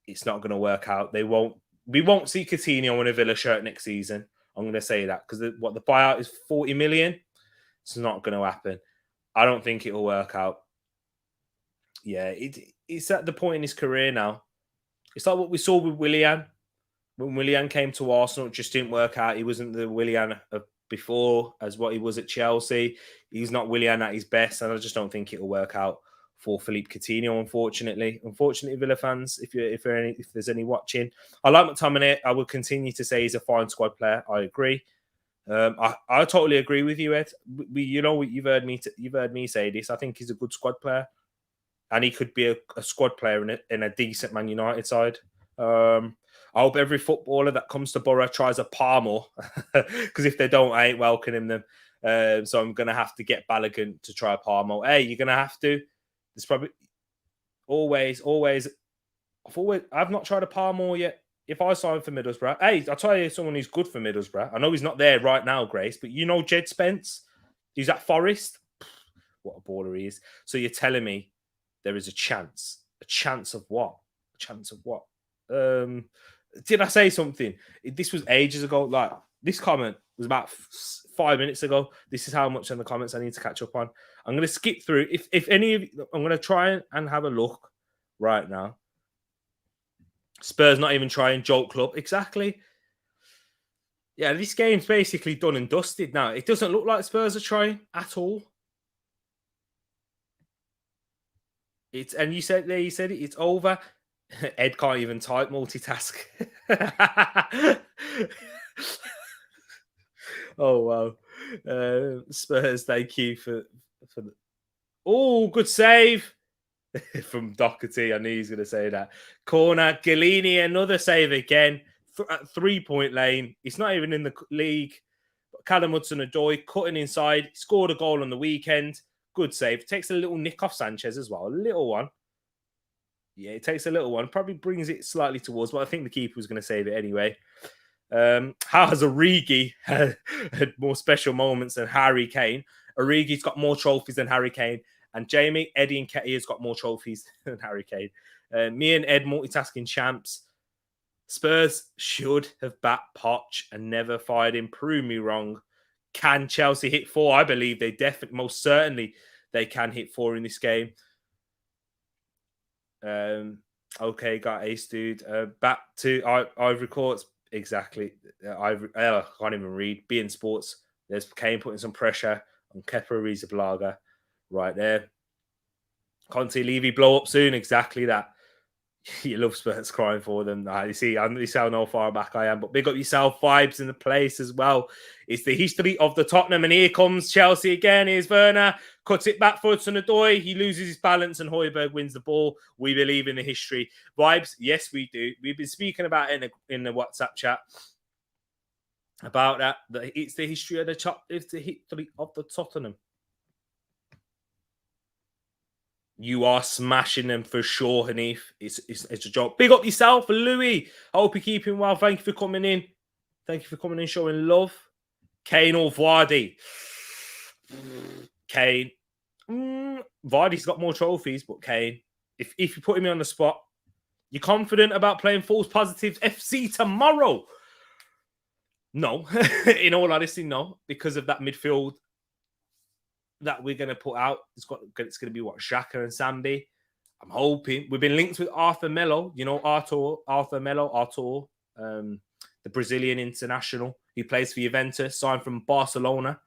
it's not going to work out. We won't see Coutinho in a Villa shirt next season. I'm going to say that because the buyout is 40 million. It's not going to happen. I don't think it'll work out. Yeah, it's at the point in his career now. It's like what we saw with Willian. When Willian came to Arsenal, it just didn't work out. He wasn't the Willian of before as what he was at Chelsea. He's not Willian at his best, and I just don't think it'll work out for Philippe Coutinho, unfortunately. Unfortunately, Villa fans, if there's any watching, I like McTominay. I will continue to say he's a fine squad player. I agree. I totally agree with you, Ed. You've heard me say this. I think he's a good squad player, and he could be a squad player in a decent Man United side. I hope every footballer that comes to Borough tries a Palmer, because if they don't, I ain't welcoming them. So I'm going to have to get Balogun to try a Palmer. Hey, you're going to have to. There's probably always. I've not tried a Palmer yet. If I sign for Middlesbrough, hey, I'll tell you someone who's good for Middlesbrough. I know he's not there right now, Grace, but you know Jed Spence? He's at Forest. What a baller he is. So you're telling me there is a chance. A chance of what? A chance of what? Did I say something? This was ages ago. Like, this comment was about 5 minutes ago. This is how much in the comments I need to catch up on. I'm going to skip through. If any of you, I'm going to try and have a look right now. Spurs not even trying. Joke Club. Exactly. Yeah, this game's basically done and dusted now. It doesn't look like Spurs are trying at all. And you said it, it's over. Ed can't even type multitask. Oh wow. Spurs, thank you for the oh, good save from Doherty. I knew he was going to say that. Corner, Galini, another save again. At 3-point lane. It's not even in the league. Callum Hudson-Odoi cutting inside. Scored a goal on the weekend. Good save. Takes a little nick off Sanchez as well. A little one. Yeah, it takes a little one. Probably brings it slightly towards, but I think the keeper was going to save it anyway. How has Origi had more special moments than Harry Kane? Origi's got more trophies than Harry Kane. And Jamie, Eddie, and Ketty has got more trophies than Harry Kane. Me and Ed, multitasking champs. Spurs should have backed Poch and never fired him. Prove me wrong. Can Chelsea hit 4? I believe they definitely, most certainly, they can hit 4 in this game. Okay, got ace, dude. Back to Ivory Courts. Exactly. I can't even read. Being Sports. There's Kane putting some pressure on Kepa Arrizabalaga right there. Conte Levy blow up soon. Exactly that. You love Spurs crying for them. You see how far back I am, but big up yourself. Vibes in the place as well. It's the history of the Tottenham, and here comes Chelsea again. Here's Werner, cuts it back for Hudson-Odoi. He loses his balance, and Højbjerg wins the ball. We believe in the history. Vibes, yes, we do. We've been speaking about it in the WhatsApp chat about that. It's the history of the Tottenham. You are smashing them for sure, Hanif. It's a job. Big up yourself, Louis. I hope you're keeping well. Thank you for coming in. Thank you for coming in, showing love. Kane or Vardy? Kane. Vardy's got more trophies, but Kane. If you're putting me on the spot, you're confident about playing false positives FC tomorrow? No. In all honesty, no. Because of that midfield that we're going to put out. It's going to be what, Xhaka and Sambi. I'm hoping. We've been linked with Arthur Melo. You know, Arthur Melo, the Brazilian international. He plays for Juventus, signed from Barcelona.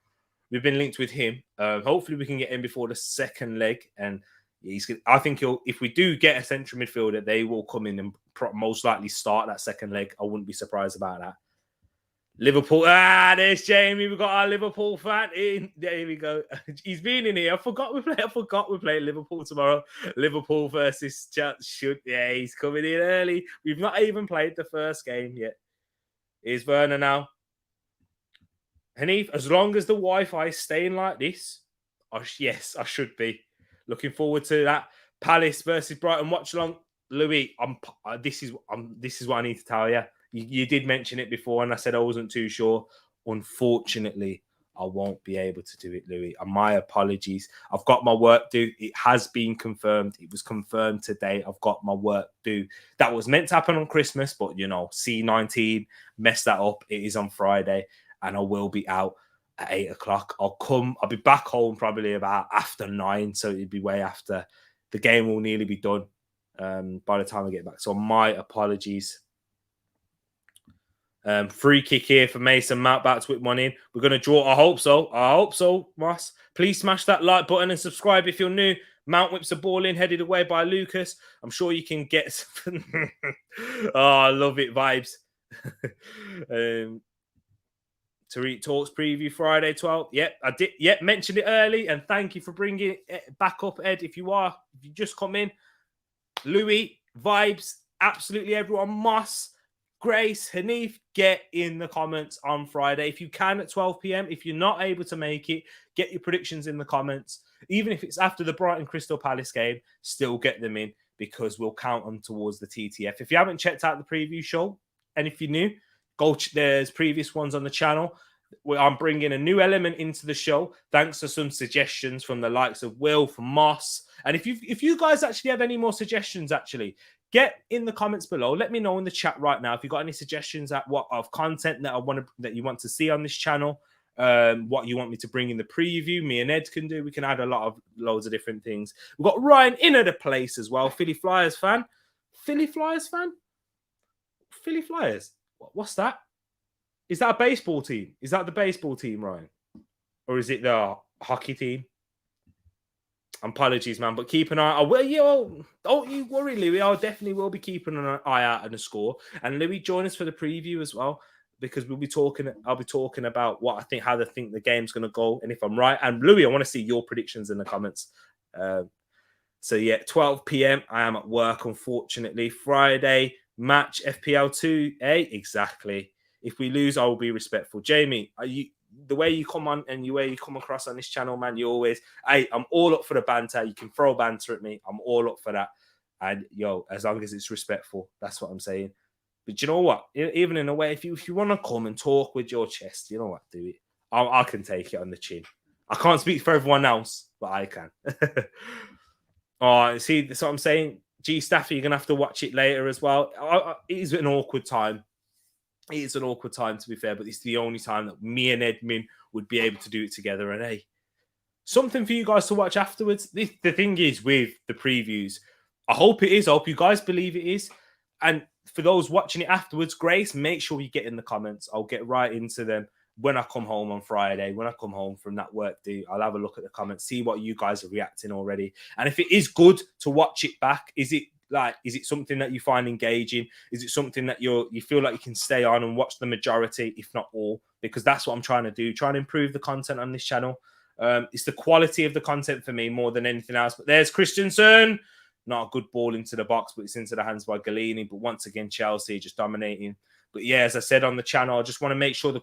We've been linked with him. Hopefully we can get him before the second leg. And I think if we do get a central midfielder, they will come in and most likely start that second leg. I wouldn't be surprised about that. Liverpool. There's Jamie. We've got our Liverpool fan in. There we go. He's been in here. I forgot we're playing Liverpool tomorrow. Liverpool versus Chelsea. Yeah, he's coming in early. We've not even played the first game yet. Here's Werner now. Hanif, as long as the Wi-Fi is staying like this, yes, I should be. Looking forward to that. Palace versus Brighton. Watchalong. Louis, this is what I need to tell you. You did mention it before, and I said I wasn't too sure. Unfortunately, I won't be able to do it, Louis. My apologies. I've got my work due. It has been confirmed. It was confirmed today. I've got my work due. That was meant to happen on Christmas, but, C19 messed that up. It is on Friday, and I will be out at 8 o'clock. I'll be back home probably about after 9, so it'd be way after. The game will nearly be done by the time I get back. So my apologies. Free kick here for Mason Mount, back to whip one in. We're going to draw. I hope so, Moss. Please smash that like button and subscribe if you're new. Mount whips a ball in, headed away by Lucas. I'm sure you can get I love it. Vibes. Tereak Talks preview Friday 12th. Yep, I did. Yep, mentioned it early, and thank you for bringing it back up, Ed. If you just come in. Louis, Vibes, absolutely everyone. Moss, Grace, Hanif, get in the comments on Friday. If you can at 12 p.m. If you're not able to make it, get your predictions in the comments. Even if it's after the Brighton Crystal Palace game, still get them in because we'll count them towards the TTF. If you haven't checked out the preview show, and if you're new, there's previous ones on the channel. I'm bringing a new element into the show thanks to some suggestions from the likes of Will, from Moss. And if you guys actually have any more suggestions, get in the comments below. Let me know in the chat right now if you've got any suggestions of content that you want to see on this channel. What you want me to bring in the preview. Me and Ed can do. We can add loads of different things. We've got Ryan in at the place as well. Philly Flyers fan. Philly Flyers? What's that? Is that a baseball team? Is that the baseball team, Ryan? Or is it the hockey team? Apologies, man, but keep an eye. Don't you worry, Louis. I definitely will be keeping an eye out on the score. And Louis, join us for the preview as well, because I'll be talking about what I think, how they think the game's going to go, and if I'm right. And Louis, I want to see your predictions in the comments. So yeah, 12 p.m. I am at work, unfortunately. Friday match, FPL 2A, exactly. If we lose, I will be respectful. Jamie, are you? The way you come on and the way you come across on this channel, man, you always, I'm all up for the banter. You can throw banter at me. I'm all up for that. And as long as it's respectful, that's what I'm saying. But you know what? Even in a way, if you want to come and talk with your chest, you know what? Do it. I can take it on the chin. I can't speak for everyone else, but I can. See, that's what I'm saying. G Staffy, you're gonna have to watch it later as well. It is an awkward time. It is an awkward time, to be fair, but it's the only time that me and Edmin would be able to do it together. And hey, something for you guys to watch afterwards. The thing is with the previews, I hope it is. I hope you guys believe it is. And for those watching it afterwards, Grace, make sure you get in the comments. I'll get right into them when I come home on Friday. When I come home from that work day, I'll have a look at the comments, see what you guys are reacting already. And if it is good to watch it back, is it something that you find engaging? Is it something that you feel like you can stay on and watch the majority, if not all? Because that's what I'm trying to do, trying to improve the content on this channel. It's the quality of the content for me more than anything else. But there's Christensen. Not a good ball into the box, but it's into the hands by Galini. But once again, Chelsea just dominating. But yeah, as I said on the channel, I just want to make sure the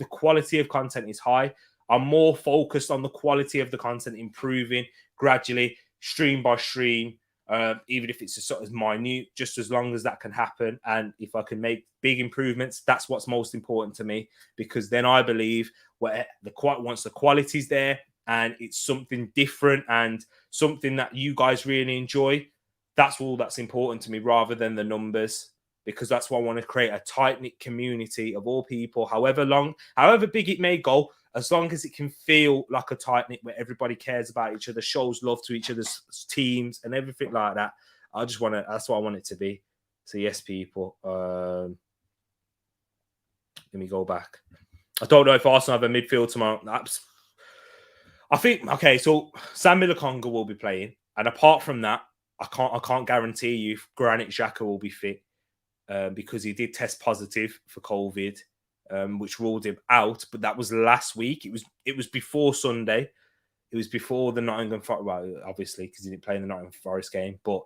quality of content is high. I'm more focused on the quality of the content improving gradually, stream by stream. Even if it's as minute, just as long as that can happen. And if I can make big improvements, that's what's most important to me, because then I believe once the quality's there and it's something different and something that you guys really enjoy, that's all that's important to me rather than the numbers, because that's why I want to create a tight-knit community of all people, however big it may go, as long as it can feel like a tight-knit where everybody cares about each other, shows love to each other's teams and everything like that. That's what I want it to be. So yes, people. Let me go back. I don't know if Arsenal have a midfield tomorrow. I think, okay, so Sammy Lokonga will be playing. And apart from that, I can't guarantee you if Granit Xhaka will be fit, because he did test positive for COVID. Which ruled him out, but that was last week. It was before Sunday. It was before the Nottingham Forest, well, obviously, because he didn't play in the Nottingham Forest game. But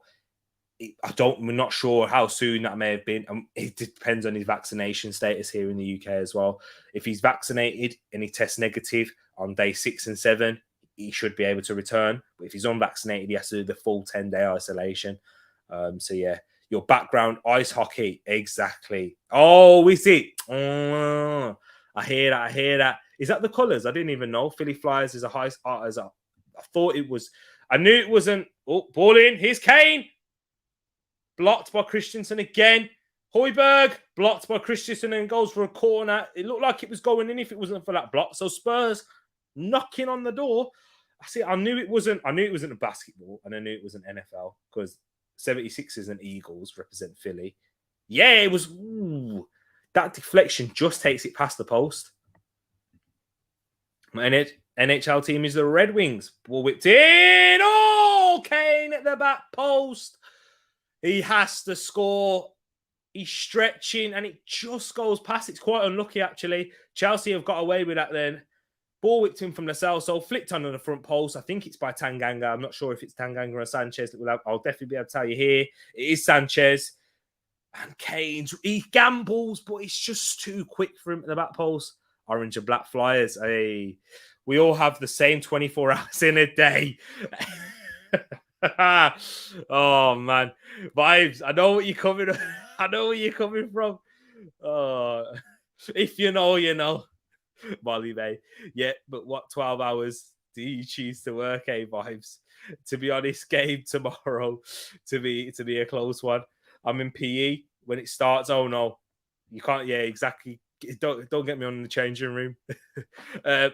we're not sure how soon that may have been. It depends on his vaccination status here in the UK as well. If he's vaccinated and he tests negative on day 6 and 7, he should be able to return. But if he's unvaccinated, he has to do the full 10-day isolation. So yeah. Your background, ice hockey, exactly. Oh, is it? I hear that. Is that the colours? I didn't even know. Philly Flyers is I thought it was. I knew it wasn't. Oh, ball in. Here's Kane. Blocked by Christensen again. Højbjerg blocked by Christensen and goes for a corner. It looked like it was going in if it wasn't for that block. So Spurs knocking on the door. I knew it wasn't a basketball, and I knew it wasn't NFL, because 76ers and Eagles represent Philly. Yeah, it was. Ooh, that deflection just takes it past the post. My NHL team is the Red Wings. Ball whipped in. Oh, Kane at the back post. He has to score. He's stretching, and it just goes past. It's quite unlucky, actually. Chelsea have got away with that then. Ball whipped in from Lascelles, so flicked on the front post. I think it's by Tanganga. I'm not sure if it's Tanganga or Sanchez. I'll definitely be able to tell you here. It is Sanchez. And Kane, he gambles, but it's just too quick for him at the back post. Orange and black Flyers. Hey, we all have the same 24 hours in a day. Oh, man. Vibes, I know what you're coming from. If you know, you know. Molly Bay. Yeah, but what 12 hours do you choose to work, Vibes? To be honest, game tomorrow to be a close one. I'm in PE when it starts. Oh no, you can't. Yeah, exactly. Don't get me on in the changing room.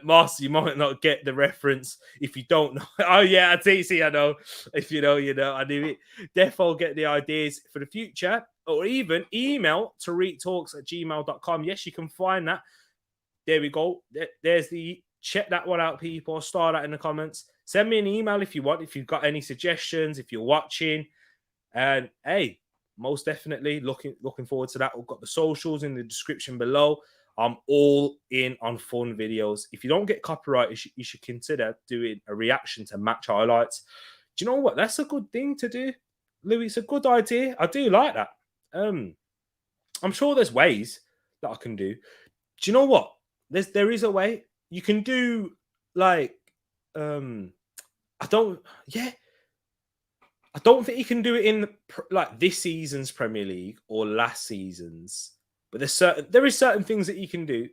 Moss, you might not get the reference if you don't know. Oh yeah, TC, I know. If you know, you know. I knew it. Defo get the ideas for the future. or even email tereaktalks@gmail.com. Yes, you can find that. There we go. There's the check that one out, people. Start that in the comments. Send me an email if you want, if you've got any suggestions, if you're watching. And hey, most definitely looking forward to that. We've got the socials in the description below. I'm all in on fun videos. If you don't get copyright, you should consider doing a reaction to match highlights. Do you know what? That's a good thing to do, Louis. It's a good idea. I do like that. I'm sure there's ways that I can do. Do you know what? There is a way you can do, like, I don't think you can do it in like this season's Premier League or last season's, but there is certain things that you can do.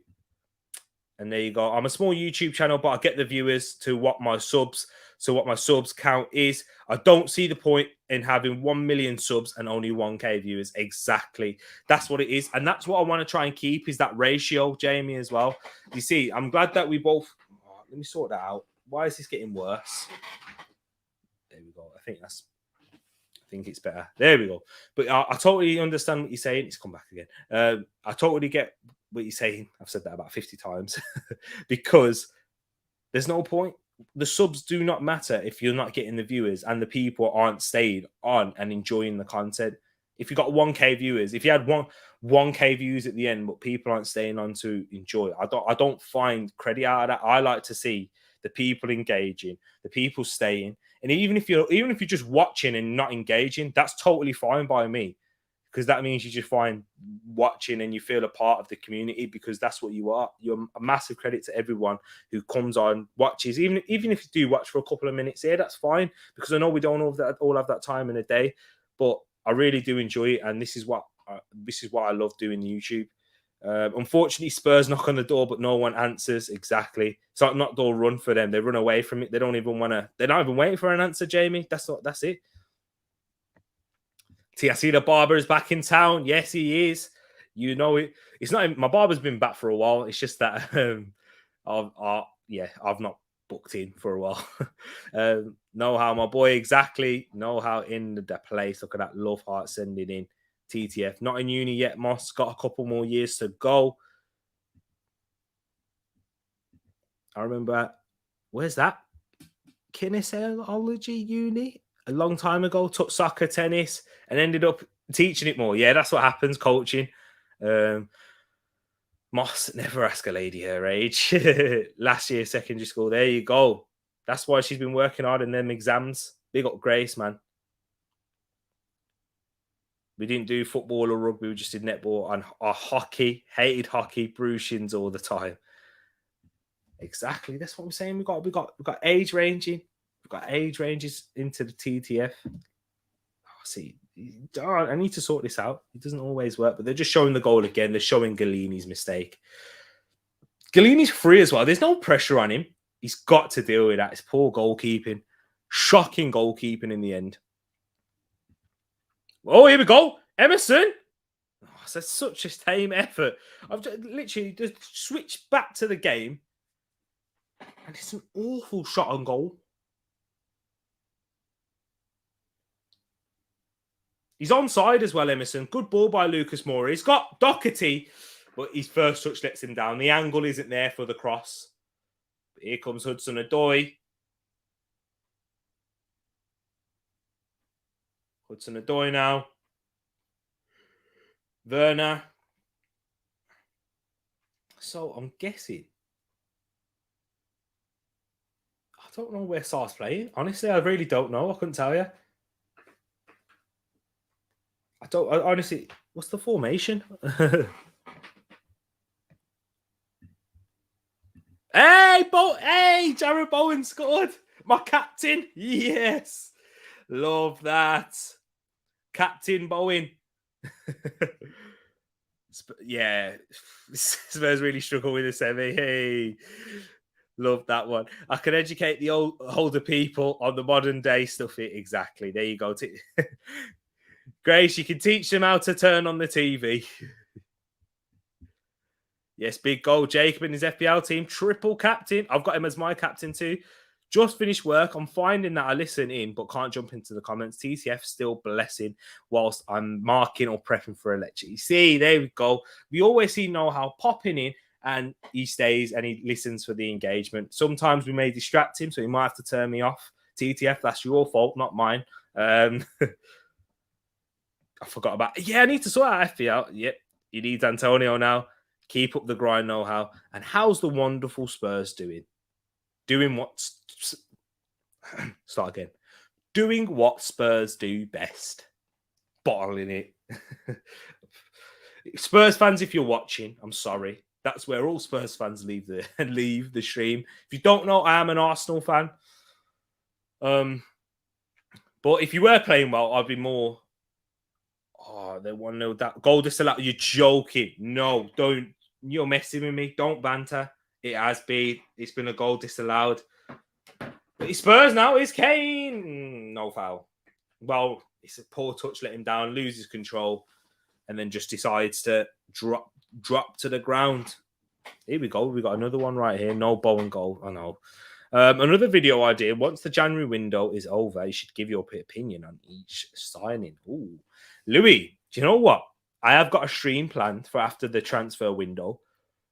And there you go. I'm a small YouTube channel, but I get the viewers to what my subs count is. I don't see the point in having 1 million subs and only 1K viewers. Exactly. That's what it is. And that's what I want to try and keep, is that ratio, Jamie, as well. You see, I'm glad that we both... Oh, let me sort that out. Why is this getting worse? There we go. I think it's better. There we go. But I totally understand what you're saying. It's come back again. I totally get what you're saying. I've said that about 50 times. Because there's no point. The subs do not matter if you're not getting the viewers and the people aren't staying on and enjoying the content. If you got 1K viewers, if you had 1K views at the end, but people aren't staying on to enjoy it, I don't find credit out of that. I like to see the people engaging, the people staying. And even if you're just watching and not engaging, that's totally fine by me, because that means you just find watching and you feel a part of the community, because that's what you are. You're a massive credit to everyone who comes on, watches, even if you do watch for a couple of minutes here, that's fine, because I know we don't all have that time in a day, but I really do enjoy it, and this is what I love doing YouTube. Unfortunately, Spurs knock on the door, but no one answers. Exactly. It's like not door run for them. They run away from it. They don't even want to. They're not even waiting for an answer, Jamie. That's it. See, I see the barber is back in town. Yes, he is. You know it. It's not. My barber's been back for a while. It's just that I've not booked in for a while. Know how my boy exactly. Know how in the place. Look at that love heart sending in. TTF, not in uni yet, Moss. Got a couple more years to go. I remember, where's that? Kinesiology uni? A long time ago, took soccer, tennis, and ended up teaching it more. Yeah, that's what happens, coaching. Moss, never ask a lady her age. Last year, secondary school. There you go. That's why she's been working hard in them exams. Big up Grace, man. We didn't do football or rugby. We just did netball and hockey. Hated hockey. Brushings all the time. Exactly. That's what I'm saying. We got age ranging. We've got age ranges into the TTF. Oh, see, I need to sort this out. It doesn't always work, but they're just showing the goal again. They're showing Galini's mistake. Galini's free as well. There's no pressure on him. He's got to deal with that. It's poor goalkeeping. Shocking goalkeeping in the end. Oh, here we go. Emerson. Oh, that's such a tame effort. I've literally just switched back to the game. And it's an awful shot on goal. He's onside as well, Emerson. Good ball by Lucas Moura. He's got Doherty, but his first touch lets him down. The angle isn't there for the cross. But here comes Hudson-Odoi. Hudson-Odoi now. Werner. So I'm guessing. I don't know where Sar's playing. Honestly, I really don't know. I couldn't tell you. Honestly, what's the formation? Hey, Jared Bowen scored. My captain. Yes. Love that. Captain Bowen. Yeah. Spurs really struggle with the semi. Hey. Love that one. I can educate the older people on the modern day stuff. Exactly. There you go. Grace, you can teach them how to turn on the TV. Yes, big goal. Jacob and his FPL team. Triple captain. I've got him as my captain too. Just finished work. I'm finding that I listen in, but can't jump into the comments. TTF still blessing whilst I'm marking or prepping for a lecture. You see, there we go. We always see Know-How popping in, and he stays and he listens for the engagement. Sometimes we may distract him, so he might have to turn me off. TTF, that's your fault, not mine. I forgot about. Yeah, I need to sort out FP out. Yep, he needs Antonio now. Keep up the grind, Know-How. And how's the wonderful Spurs doing? Doing what? Start again. Doing what Spurs do best. Bottling it. Spurs fans, if you're watching, I'm sorry. That's where all Spurs fans leave the stream. If you don't know, I am an Arsenal fan. But if you were playing well, I'd be more. Oh, they want to know that goal disallowed. You're joking. No, don't. You're messing with me. Don't banter. It has been. It's been a goal disallowed. But it's Spurs now. It's Kane. No foul. Well, it's a poor touch. Let him down. Loses control, and then just decides to drop to the ground. Here we go. We got another one right here. No Bowen goal. I know. Another video idea. Once the January window is over, you should give your opinion on each signing. Ooh. Louis, do you know what? I have got a stream planned for after the transfer window.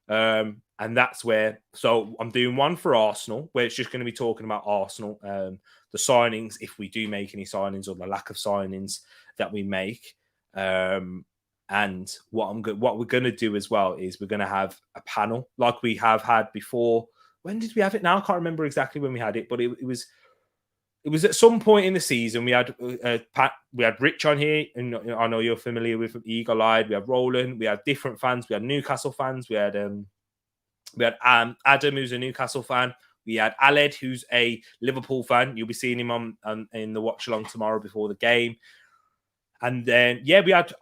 And that's where, so I'm doing one for Arsenal, where it's just going to be talking about Arsenal, the signings, if we do make any signings or the lack of signings that we make. And what we're going to do as well is we're going to have a panel like we have had before. When did we have it now? I can't remember exactly when we had it, but it was at some point in the season. We had Rich on here, and I know you're familiar with Eagle Eyed. We had Roland. We had different fans. We had Newcastle fans. We had Adam, who's a Newcastle fan. We had Aled, who's a Liverpool fan. You'll be seeing him on in the Watchalong tomorrow before the game. And then we had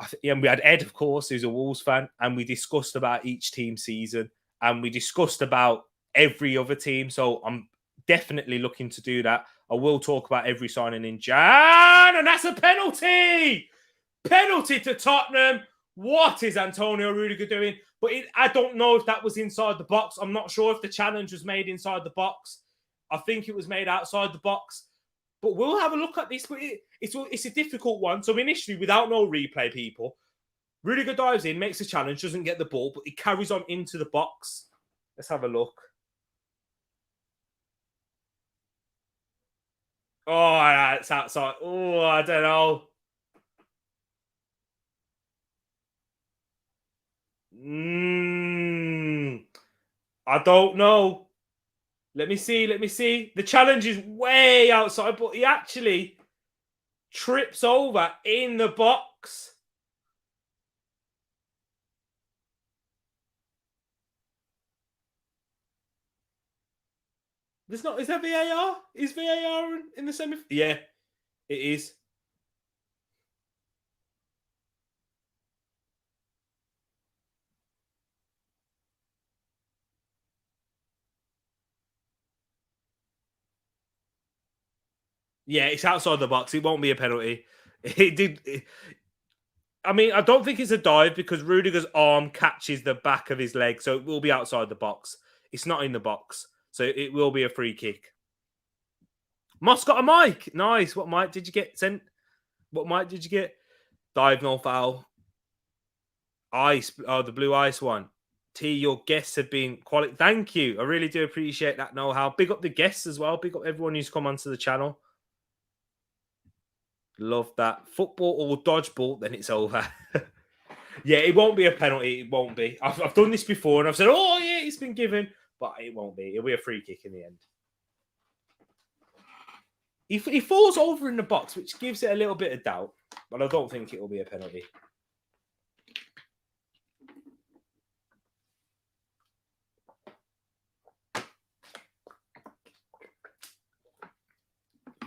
Ed, of course, who's a Wolves fan, and we discussed about each team season, and we discussed about every other team. So I'm definitely looking to do that. I will talk about every signing in Jan, and that's a penalty! Penalty to Tottenham. What is Antonio Rudiger doing? But I don't know if that was inside the box. I'm not sure if the challenge was made inside the box. I think it was made outside the box. But we'll have a look at this. But it's a difficult one. So initially, without no replay, people, Rudiger dives in, makes a challenge, doesn't get the ball, but he carries on into the box. Let's have a look. Oh, it's outside. Oh, I don't know. I don't know. Let me see. The challenge is way outside, but he actually trips over in the box. Is that VAR? Is VAR in the semi? Yeah, it is. Yeah, it's outside the box. It won't be a penalty. I mean, I don't think it's a dive because Rudiger's arm catches the back of his leg, so it will be outside the box. It's not in the box, so it will be a free kick. Moss got a mic. Nice. What mic did you get sent? What mic did you get? Dive, no foul. Ice. Oh, the blue ice one. T, your guests have been quality. Thank you. I really do appreciate that know-how. Big up the guests as well. Big up everyone who's come onto the channel. Love that. Football or dodgeball, then it's over. Yeah, it won't be a penalty. It won't be. I've done this before and I've said, oh, yeah, it's been given. But it won't be. It'll be a free kick in the end. He falls over in the box, which gives it a little bit of doubt. But I don't think it will be a penalty.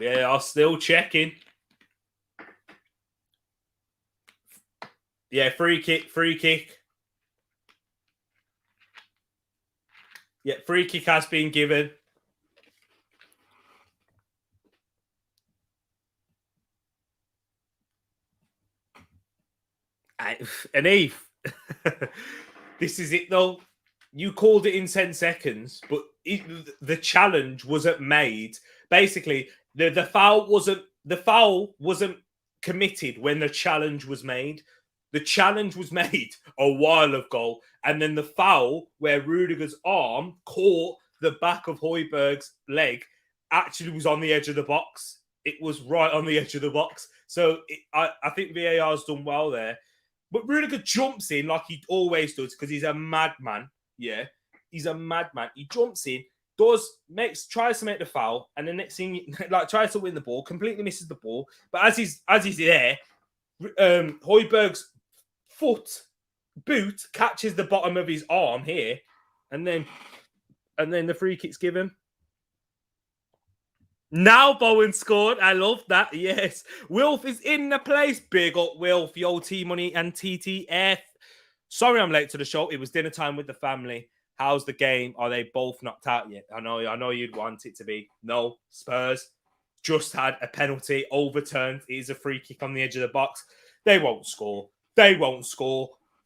Yeah, I'm still checking. Yeah, free kick. Yeah, free kick has been given. And Eve, this is it though. You called it in 10 seconds, but the challenge wasn't made. Basically, the foul wasn't committed when the challenge was made. The challenge was made a while ago, and then the foul where Rudiger's arm caught the back of Højbjerg's leg actually was on the edge of the box. It was right on the edge of the box. So I think VAR's done well there. But Rudiger jumps in like he always does because he's a madman. Yeah, he's a madman. He jumps in, tries to make the foul, and the next thing, like, tries to win the ball, completely misses the ball. But as he's there, Højbjerg's boot catches the bottom of his arm here, and then the free kick's given. Now Bowen scored. I love that. Yes. Wilf is in the place. Big up Wilf, Yo T-Money and TTF. Sorry I'm late to the show. It was dinner time with the family. How's the game? Are they both knocked out yet? I know you'd want it to be. No, Spurs just had a penalty overturned. It is a free kick on the edge of the box. They won't score.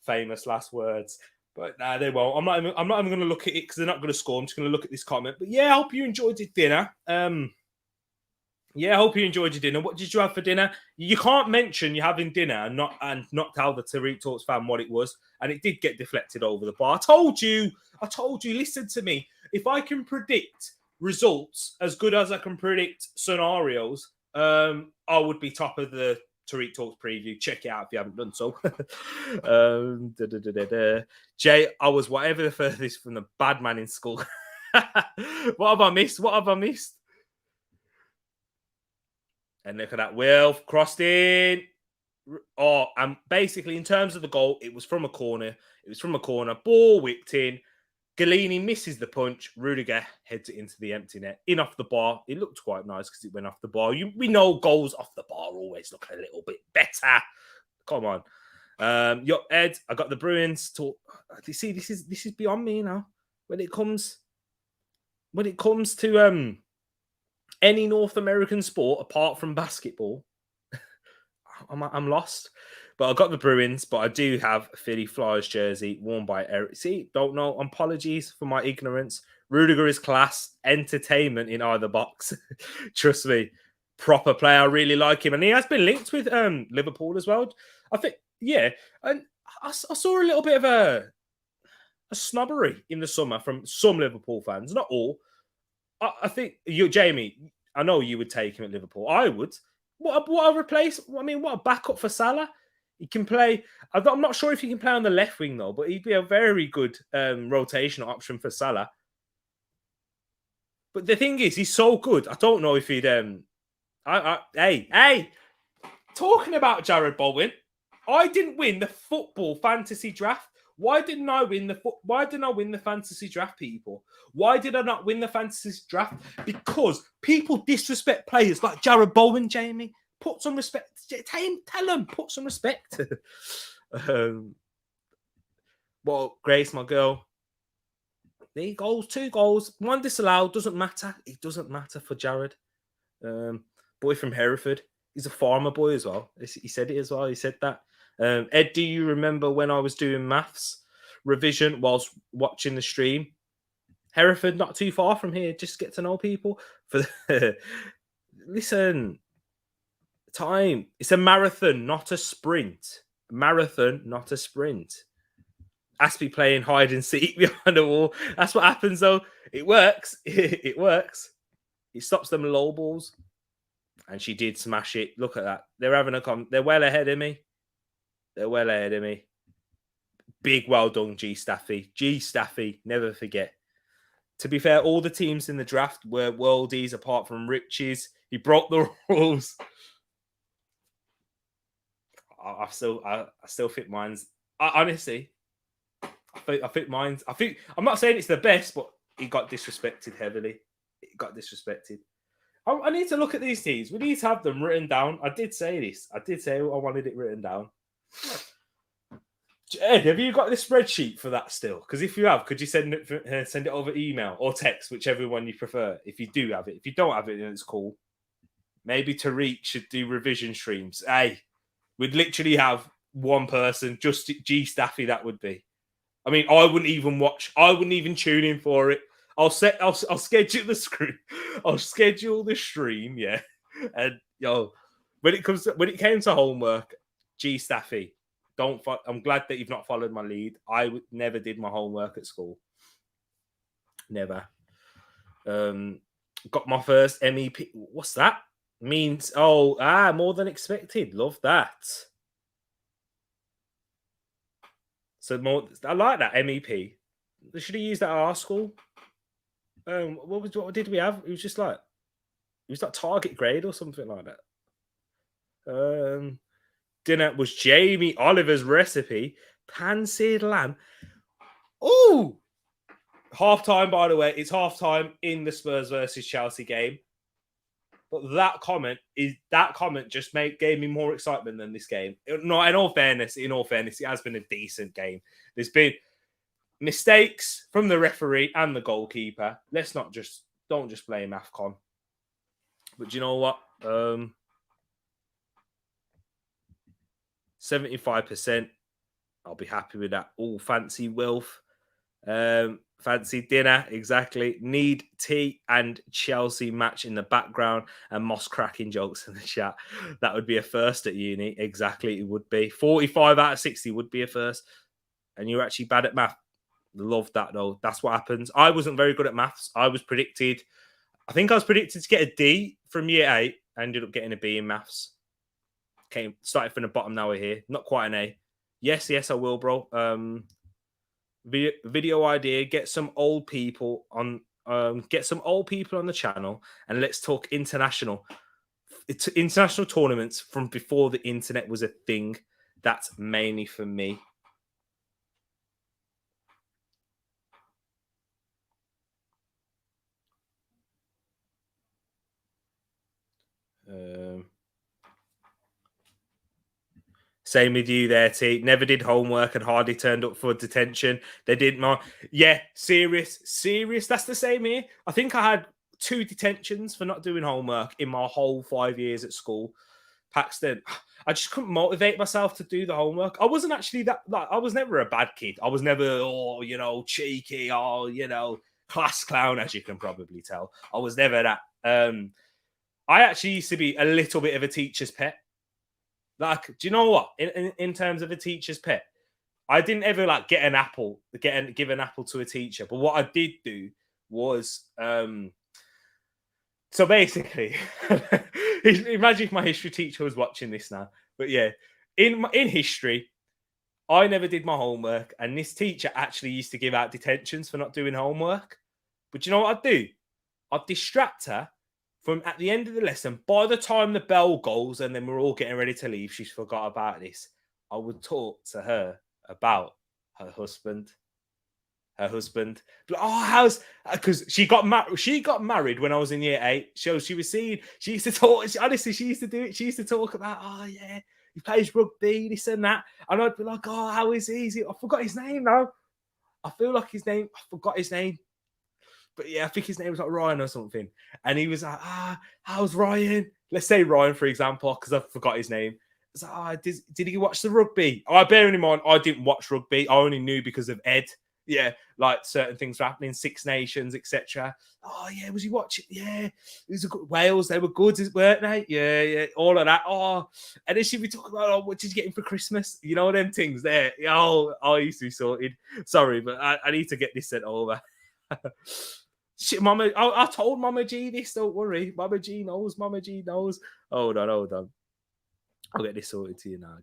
Famous last words. But nah, they won't. I'm not even going to look at it because they're not going to score. I'm just going to look at this comment. But yeah, I hope you enjoyed your dinner. Yeah, I hope you enjoyed your dinner. What did you have for dinner? You can't mention you're having dinner and not tell the Tereak Talks fan what it was. And it did get deflected over the bar. I told you, listen to me. If I can predict results as good as I can predict scenarios, I would be top of the Tereak Talks preview. Check it out if you haven't done so. Jay, I was whatever the furthest from the bad man in school. What have I missed? And look at that. Wilf crossed in. Oh, and basically, in terms of the goal, it was from a corner. Ball whipped in. Galini misses the punch. Rudiger heads it into the empty net. In off the bar. It looked quite nice because it went off the bar. We know goals off the bar always look a little bit better. Come on. Ed, I got the Bruins to. You see, this is beyond me now. When it comes to any North American sport apart from basketball, I'm lost. But I got the Bruins, but I do have a Philly Flyers jersey worn by Eric. See, don't know. Apologies for my ignorance. Rudiger is class, entertainment in either box. Trust me, proper player. I really like him, and he has been linked with Liverpool as well. I think, yeah. And I saw a little bit of a snobbery in the summer from some Liverpool fans, not all. I think you, Jamie. I know you would take him at Liverpool. I would. What a backup for Salah. He can play. I'm not sure if he can play on the left wing though, but he'd be a very good rotational option for Salah. But the thing is, he's so good. I don't know if he'd. Hey, talking about Jared Bowen, I didn't win the football fantasy draft. Why didn't I win the fantasy draft, people? Why did I not win the fantasy draft? Because people disrespect players like Jared Bowen, Jamie. Put some respect. Tell them, put some respect. Well, Grace, my girl. There he goes, 2 goals. 1 disallowed. Doesn't matter. It doesn't matter for Jared. Boy from Hereford. He's a farmer boy as well. He said it as well. He said that. Ed, do you remember when I was doing maths revision whilst watching the stream? Hereford, not too far from here. Just get to know people. Listen, time. It's a marathon, not a sprint. Marathon, not a sprint. Aspie playing hide and seek behind the wall. That's what happens, though. It works. It works. It stops them low balls. And she did smash it. Look at that. They're having they're well ahead of me. Big well done, G Staffy. Never forget. To be fair, all the teams in the draft were worldies apart from Rich's. He broke the rules. I still think mine's. Honestly, I think mine's. I'm not saying it's the best, but he got disrespected heavily. I need to look at these teams. We need to have them written down. I did say this. I wanted it written down. Ed, have you got the spreadsheet for that still? Because if you have, could you send it over email or text, whichever one you prefer? If you do have it, if you don't have it, then it's cool. Maybe Tereak should do revision streams. Hey, we'd literally have one person, just G Staffy. That would be. I mean, I wouldn't even tune in for it. I'll schedule the screen. I'll schedule the stream, yeah. And when it came to homework, G Staffy, I'm glad that you've not followed my lead. I never did my homework at school. Never. Got my first MEP. What's that? Means more than expected. Love that. So more. I like that MEP. They should have used that at our school. What did we have? It was like target grade or something like that. Dinner was Jamie Oliver's recipe, pan-seared lamb. Oh, half time, by the way. It's half time in the Spurs versus Chelsea game. But that comment just gave me more excitement than this game. No, in all fairness, it has been a decent game. There's been mistakes from the referee and the goalkeeper. Don't just blame AFCON. But do you know what? 75%. I'll be happy with that. All fancy Wilf. Fancy dinner, exactly. Need tea and Chelsea match in the background and Moss cracking jokes in the chat. That would be a first at uni. Exactly, it would be. 45 out of 60 would be a first. And you're actually bad at math. Love that, though. That's what happens. I wasn't very good at maths. I was predicted to get a D from year 8. I ended up getting a B in maths. Started from the bottom, now we're here. Not quite an A. Yes, I will, bro. Video idea. Get some old people on the channel, and let's talk international tournaments from before the internet was a thing. That's mainly for me. Same with you there, T. Never did homework and hardly turned up for detention. They did more. Yeah, serious. That's the same here. I think I had 2 detentions for not doing homework in my whole 5 years at school. Paxton, I just couldn't motivate myself to do the homework. I wasn't actually I was never a bad kid. I was never, cheeky or, class clown, as you can probably tell. I was never that. I actually used to be a little bit of a teacher's pet. Like, do you know what? In terms of a teacher's pet, I didn't ever give an apple to a teacher. But what I did do was, so basically, imagine if my history teacher was watching this now. But yeah, in history, I never did my homework, and this teacher actually used to give out detentions for not doing homework. But you know what I'd do? I'd distract her from at the end of the lesson. By the time the bell goes and then we're all getting ready to leave, she's forgot about this. I would talk to her about her husband. But, because she got married. She got married when I was in year 8. So she was seeing. She used to talk. Honestly, she used to do it. She used to talk about, he plays rugby, this and that. And I'd be like, how is he? I forgot his name now. I forgot his name. But yeah, I think his name was like Ryan or something. And he was like, how's Ryan? Let's say Ryan, for example, because I forgot his name. It's like, did he watch the rugby? Bearing in mind, I didn't watch rugby. I only knew because of Ed. Yeah, like certain things were happening, Six Nations, etc. Oh, yeah, was he watching? Yeah, it was Wales. They were good, weren't they? Yeah, all of that. Oh, and then she'd be talking about, what did you get him for Christmas? You know, them things there. I used to be sorted. Sorry, but I need to get this sent over. Shit, Mama, I told Mama G this, don't worry. Mama G knows. Hold on. I'll get this sorted to you now.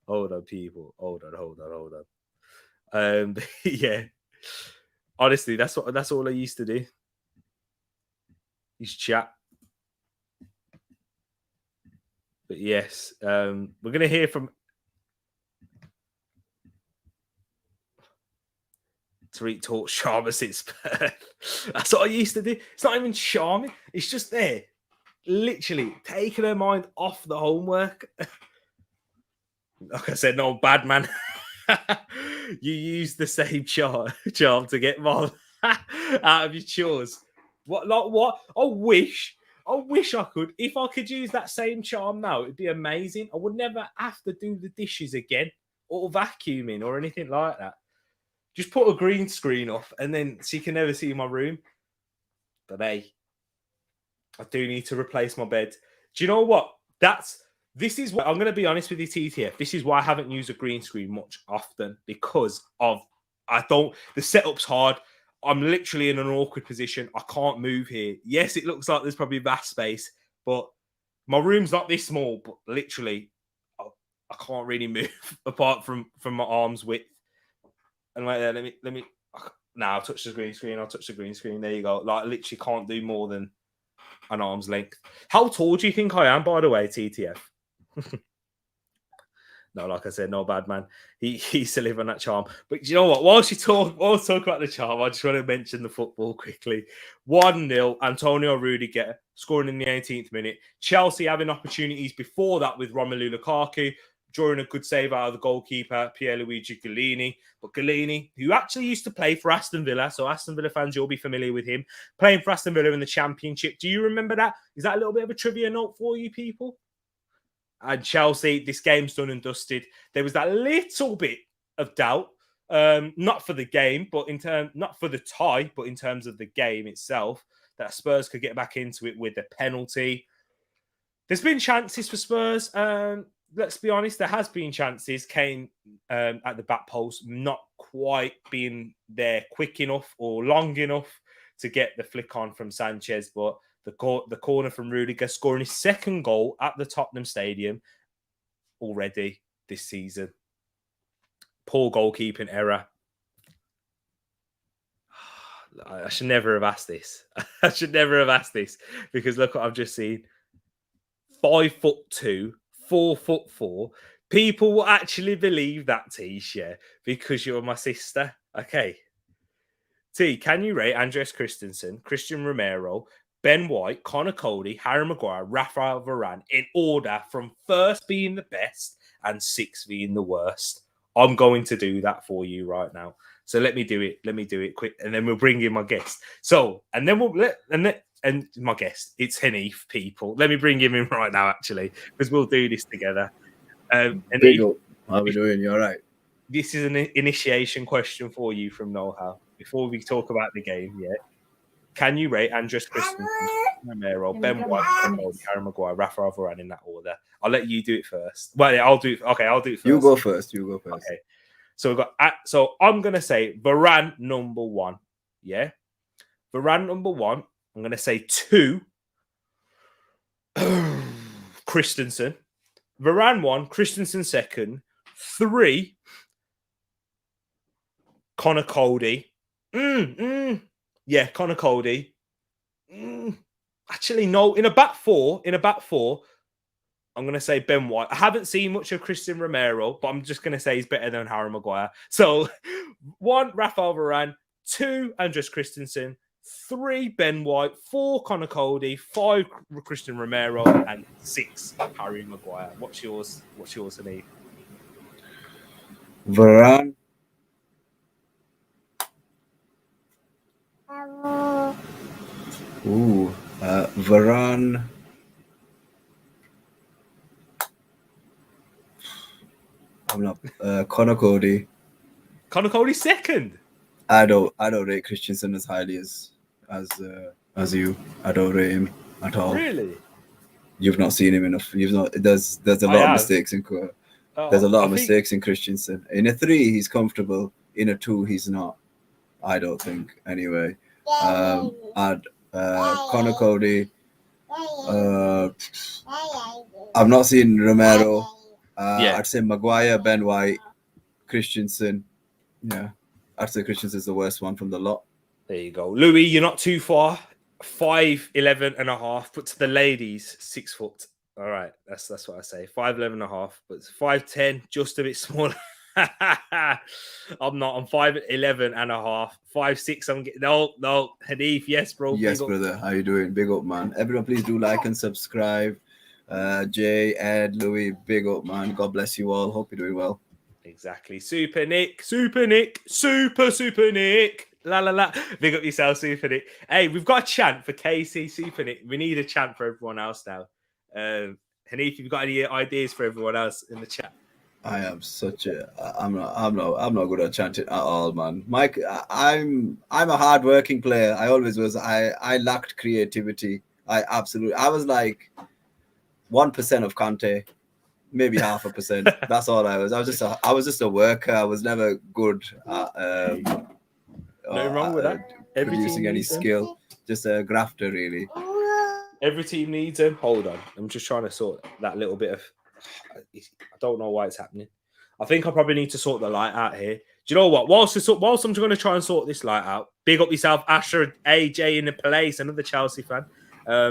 Hold on, people. Hold on. Yeah. Honestly, that's all I used to do. Is chat. But yes, we're gonna hear from Tereak Talks charmer since birth. That's what I used to do. It's not even charming. It's just there, literally taking her mind off the homework. Like I said, no, bad man. You use the same charm to get mom out of your chores. What? I wish I could. If I could use that same charm now, it'd be amazing. I would never have to do the dishes again or vacuuming or anything like that. just put a green screen off, and then she can never see my room. But hey, I do need to replace my bed. Do you know what? This is what I'm going to be honest with you, TTF. This is why I haven't used a green screen much often, because of the setup's hard. I'm literally in an awkward position. I can't move here. Yes, it looks like there's probably vast space, but my room's not this small. But literally, I can't really move apart from my arm's width. And like that, let me. Now I'll touch the green screen. I'll touch the green screen. There you go. Like, I literally can't do more than an arm's length. How tall do you think I am, by the way, TTF? No, like I said, no bad man. He's to live on that charm. But you know what? Whilst we talk about the charm, I just want to mention the football quickly. 1-0, Antonio Rudiger scoring in the 18th minute. Chelsea having opportunities before that with Romelu Lukaku, drawing a good save out of the goalkeeper, Pierluigi Galini. But Galini, who actually used to play for Aston Villa, so Aston Villa fans, you'll be familiar with him, playing for Aston Villa in the Championship. Do you remember that? Is that a little bit of a trivia note for you people? And Chelsea, this game's done and dusted. There was that little bit of doubt, not for the game, but not for the tie, but in terms of the game itself, that Spurs could get back into it with a penalty. There's been chances for Spurs. Let's be honest, there has been chances. Kane at the back post, not quite being there quick enough or long enough to get the flick on from Sanchez, but the corner from Rudiger, scoring his second goal at the Tottenham Stadium already this season. Poor goalkeeping error. I should never have asked this. I should never have asked this, because look what I've just seen. 5'2", 4'4". People will actually believe that, Tisha, because you're my sister. Okay. T, can you rate Andres Christensen, Christian Romero, Ben White, Connor Cody, Harry Maguire, Rafael Varane in order from first being the best and sixth being the worst? I'm going to do that for you right now. So let me do it. Let me do it quick, and then we'll bring in my guest. So, and then and my guest, it's Hanif, people. Let me bring him in right now, actually, because we'll do this together. Big up. How are we doing? You all right? This is an initiation question for you from Know-How. Before we talk about the game, yeah. Can you rate Andres Christensen, Romero, Ben White, Harry Maguire, Rafael Varane in that order? I'll let you do it first. Well, yeah, I'll do it. Okay, I'll do it first. You go first. Okay. So we've got. So I'm gonna say Varane number 1. Yeah, Varane number 1. I'm gonna say 2. Christensen. Varane 1. Christensen 2nd. 3. Connor Cody. Yeah, Connor Cody. Actually, no. In a back four, I'm going to say Ben White. I haven't seen much of Christian Romero, but I'm just going to say he's better than Harry Maguire. So, 1, Rafael Varane. 2, Andres Christensen. 3, Ben White. 4, Connor Cody. 5, Christian Romero. And 6, Harry Maguire. What's yours, Hanif? Varane. Varane. I'm not. Connor Cody. Connor Cody 2nd. I don't rate Christensen as highly as you. I don't rate him at all. Really? You've not seen him enough. There's a lot of mistakes in mistakes in Christensen. In a 3, he's comfortable. In a 2, he's not. I don't think. Anyway, I'd Connor Cody. I've not seen Romero. I'd say Maguire, Ben White, Christensen. Yeah, I'd say Christensen's the worst one from the lot. There you go. Louis, you're not too far. 5'11 and a half, but to the ladies, 6 foot. All right, that's what I say. 5'11 and a half, but 5'10, just a bit smaller. I'm not. I'm 5'11 and a half. 5'6. I'm getting no. Hanif, yes, bro. Yes, brother. How you doing? Big up, man. Everyone, please do like and subscribe. Jay, Ed, Louis, big up, man. God bless you all. Hope you're doing well. Exactly. Super Nick. Super Nick. La la la. Big up yourself, Super Nick. Hey, we've got a chant for Casey, Super Nick. We need a chant for everyone else now. Hanif, if you've got any ideas for everyone else in the chat. I am such a. I'm not good at chanting at all, man. Mike, I'm a hard-working player. I always was. I lacked creativity. I was like 1% of Conte, maybe 0.5%. That's all I was. I was just a worker. I was never good at nothing wrong with that. Producing any skill. Just a grafter, really. Every team needs him. Hold on, I'm just trying to sort that little bit of. I don't know why it's happening. I think I probably need to sort the light out here. Do you know what? Whilst I'm going to try and sort this light out, big up yourself, Asher, AJ in the place, another Chelsea fan.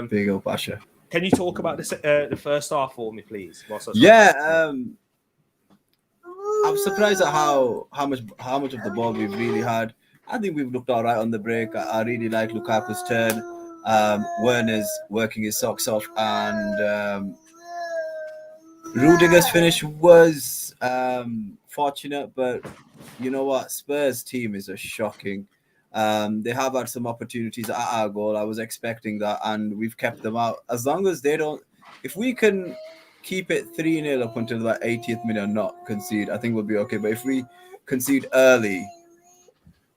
Big up, Asher. Can you talk about the first half for me, please? Yeah, I'm surprised at how much of the ball we've really had. I think we've looked all right on the break. I really like Lukaku's turn. Werner's working his socks off, and Rudiger's finish was fortunate, but you know what? Spurs team is a shocking. They have had some opportunities at our goal. I was expecting that, and we've kept them out. As long as they don't, if we can keep it 3-0 up until the 80th minute and not concede, I think we'll be okay. But if we concede early,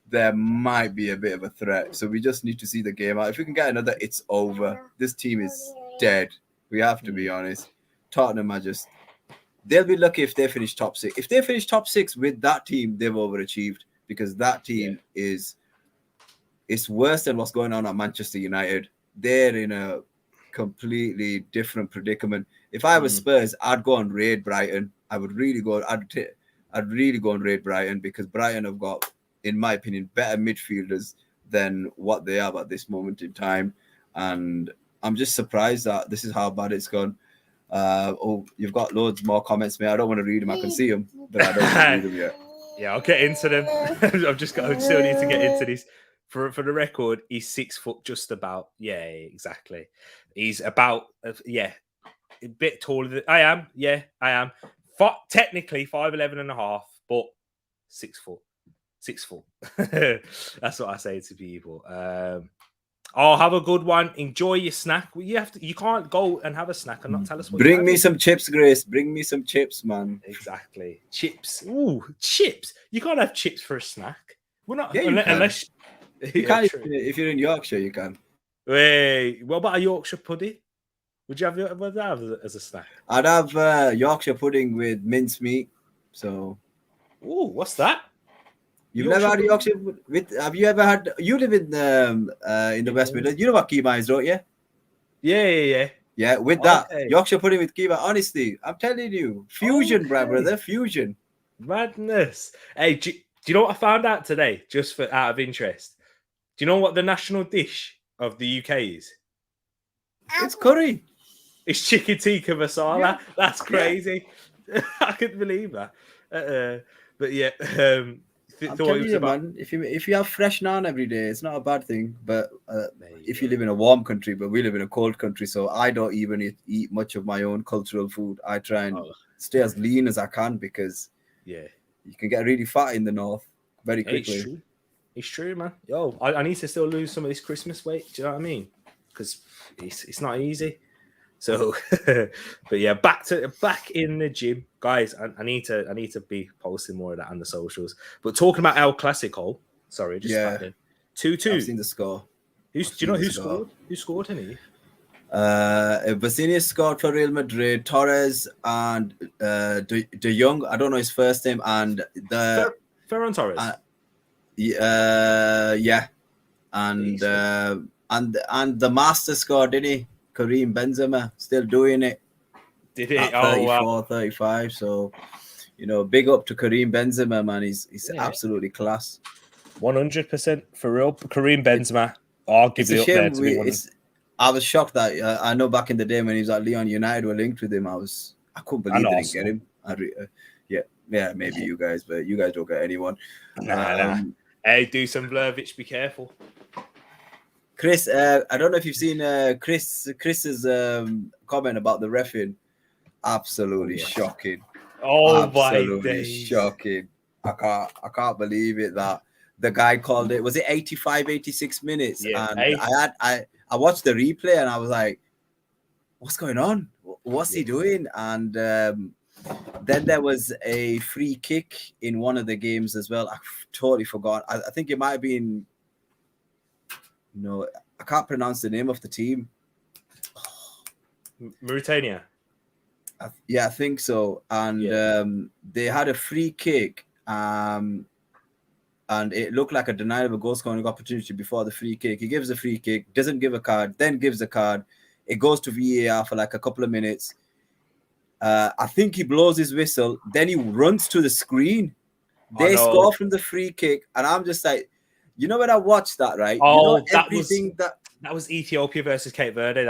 there might be a bit of a threat. So we just need to see the game out. If we can get another, it's over. This team is dead. We have to be honest. Tottenham are just, they'll be lucky if they finish top 6. If they finish top 6 with that team, they've overachieved, because that team is, it's worse than what's going on at Manchester United. They're in a completely different predicament. If I was Spurs, I'd go and raid Brighton. I'd really go and raid Brighton, because Brighton have got, in my opinion, better midfielders than what they have at this moment in time. And I'm just surprised that this is how bad it's gone. You've got loads more comments, mate. I don't want to read them. I can see them, but I don't want to read them yet. Yeah, I'll get into them. I still need to get into this. For the record, he's 6 foot just about. Yeah, exactly. He's about, a bit taller than I am. Yeah, I am. Technically 5'11.5", but 6 foot. 6 foot. That's what I say to people. Have a good one. Enjoy your snack. Well, you can't go and have a snack and not tell us what. Bring me some chips, Grace. Bring me some chips, man. Exactly. Chips. Ooh, chips. You can't have chips for a snack. We're not. Yeah, unless you can. If you're in Yorkshire, you can. Wait, what about a Yorkshire pudding? Would you have as a snack? I'd have Yorkshire pudding with mincemeat. So. Ooh, what's that? You've never had Yorkshire with? Have you ever had? You live in the West Midlands. You know what keema is, don't you? Yeah. Yeah, with that Yorkshire pudding with keema. Honestly, I'm telling you, fusion, brother, fusion. Madness. Hey, do you know what I found out today? Just out of interest, do you know what the national dish of the UK is? It's curry. It's chicken tikka masala. Yeah. That's crazy. Yeah. I couldn't believe that. But yeah. I'm telling you, man, if you have fresh naan every day, it's not a bad thing. But if you live in a warm country, but we live in a cold country, so I don't even eat much of my own cultural food. I try and stay as lean as I can, because you can get really fat in the north very quickly. It's true, man. Yo, I need to still lose some of this Christmas weight. Do you know what I mean? Because it's not easy. So, but yeah, back in the gym, guys. I need to be posting more of that on the socials. But talking about El Clasico, sorry, just 2-2. I've seen the score. Do you know who scored? Who scored, Henny? Vecino scored for Real Madrid. Torres and De Jong. I don't know his first name, and the Ferran Torres. And the master scored, didn't he? Karim Benzema, still doing it. Did he? At 34, 35. So, big up to Karim Benzema, man. He's absolutely class. 100% for real. Karim Benzema, arguably up there to be one. I was shocked that I know back in the day when he was at Leon United were linked with him. I couldn't believe they didn't get him. Maybe you guys, but you guys don't get anyone. Nah. Hey, do some Vlahovic, be careful. Chris, I don't know if you've seen Chris's comment about the reffing. Absolutely shocking. Absolutely shocking. I can't believe it that the guy called it. Was it 85, 86 minutes? Yeah, and I watched the replay and I was like, what's going on? What's he doing? And Then there was a free kick in one of the games as well. I totally forgot. I think it might have been. No, I can't pronounce the name of the team. Mauritania. Yeah, I think so. And they had a free kick. And it looked like a deniable goal scoring opportunity before the free kick. He gives a free kick, doesn't give a card, then gives a card. It goes to VAR for like a couple of minutes. I think he blows his whistle. Then he runs to the screen. They score from the free kick. And I'm just like, you know, when I watched that, right? Oh, you know, everything that was Ethiopia versus Cape Verde.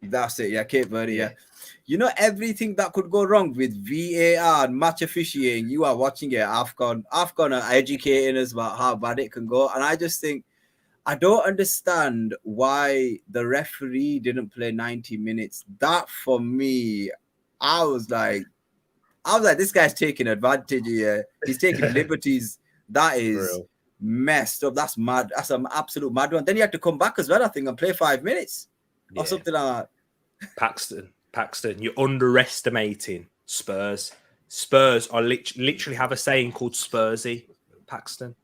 That's it. Yeah, Cape Verde. Yeah. You know, everything that could go wrong with VAR and match officiating, you are watching it. AFCON are educating us about how bad it can go. And I just think, I don't understand why the referee didn't play 90 minutes. That, for me, I was like, this guy's taking advantage here. He's taking liberties. That is messed up. That's mad. That's an absolute mad one. Then he had to come back as well, I think, and play 5 minutes or something like that. Paxton, you're underestimating Spurs. Spurs are literally have a saying called Spursy. Paxton.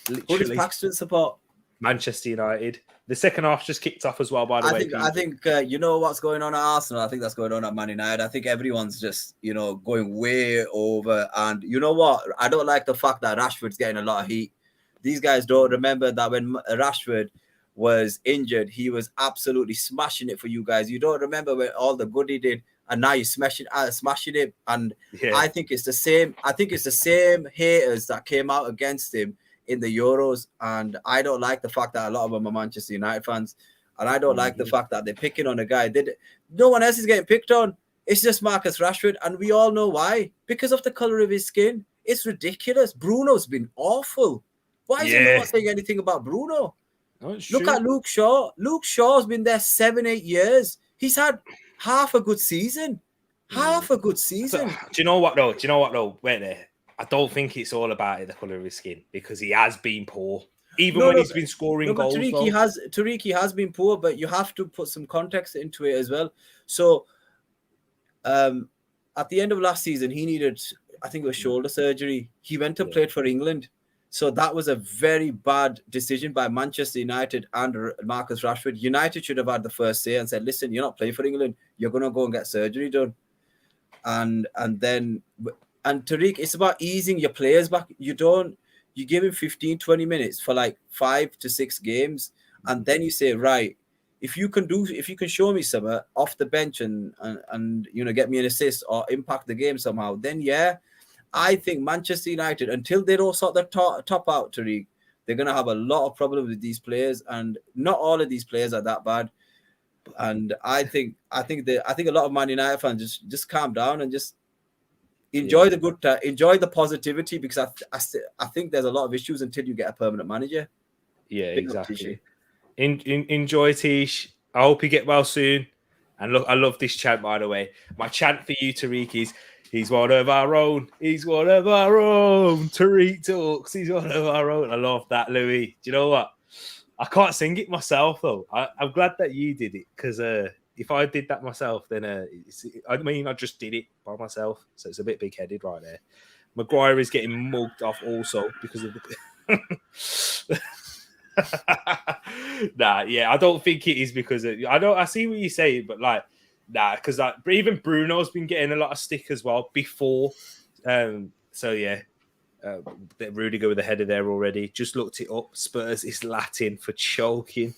Who does Paxton support? Manchester United. The second half just kicked off as well, by the way. I think you know what's going on at Arsenal. I think that's going on at Man United. I think everyone's just, you know, going way over. And you know what? I don't like the fact that Rashford's getting a lot of heat. These guys don't remember that when Rashford was injured, he was absolutely smashing it for you guys. You don't remember when all the good he did, and now you're smashing it. And I think it's the same. I think it's the same haters that came out against him in the Euros, and I don't like the fact that a lot of them are Manchester United fans, and I don't like the fact that they're picking on a guy. No one else is getting picked on. It's just Marcus Rashford, and we all know why. Because of the color of his skin. It's ridiculous. Bruno's been awful. Why is no one saying anything about Bruno? Look at Luke Shaw. Luke Shaw's been there 7-8 years. He's had half a good season. Half a good season. So, do you know what though? Wait there. I don't think it's all about the colour of his skin, because he has been poor. Even when he's been scoring goals. Tereak has been poor, but you have to put some context into it as well. So at the end of last season, he needed, I think it was shoulder surgery. He went to play for England. So that was a very bad decision by Manchester United and Marcus Rashford. United should have had the first say and said, listen, you're not playing for England. You're going to go and get surgery done. And Tereak, it's about easing your players back. You give him 15, 20 minutes for like 5 to 6 games. And then you say, right, if you can show me something off the bench and you know, get me an assist or impact the game somehow, then I think Manchester United, until they don't sort their top out, Tereak, they're going to have a lot of problems with these players, and not all of these players are that bad. And I think a lot of Man United fans just calm down and just enjoy the good, enjoy the positivity, because I think there's a lot of issues until you get a permanent manager. Yeah, exactly. Enjoy, Tish. I hope you get well soon. And look, I love this chant, by the way. My chant for you, Tereak, is he's one of our own. He's one of our own. Tereak Talks. He's one of our own. I love that, Louis. Do you know what? I can't sing it myself, though. I'm glad that you did it, because if I did that myself, then I just did it by myself. So it's a bit big-headed right there. Maguire is getting mugged off also because of the... I don't think it is because of... I see what you say, but because even Bruno's been getting a lot of stick as well before. Rudiger with the header there already. Just looked it up. Spurs is Latin for choking.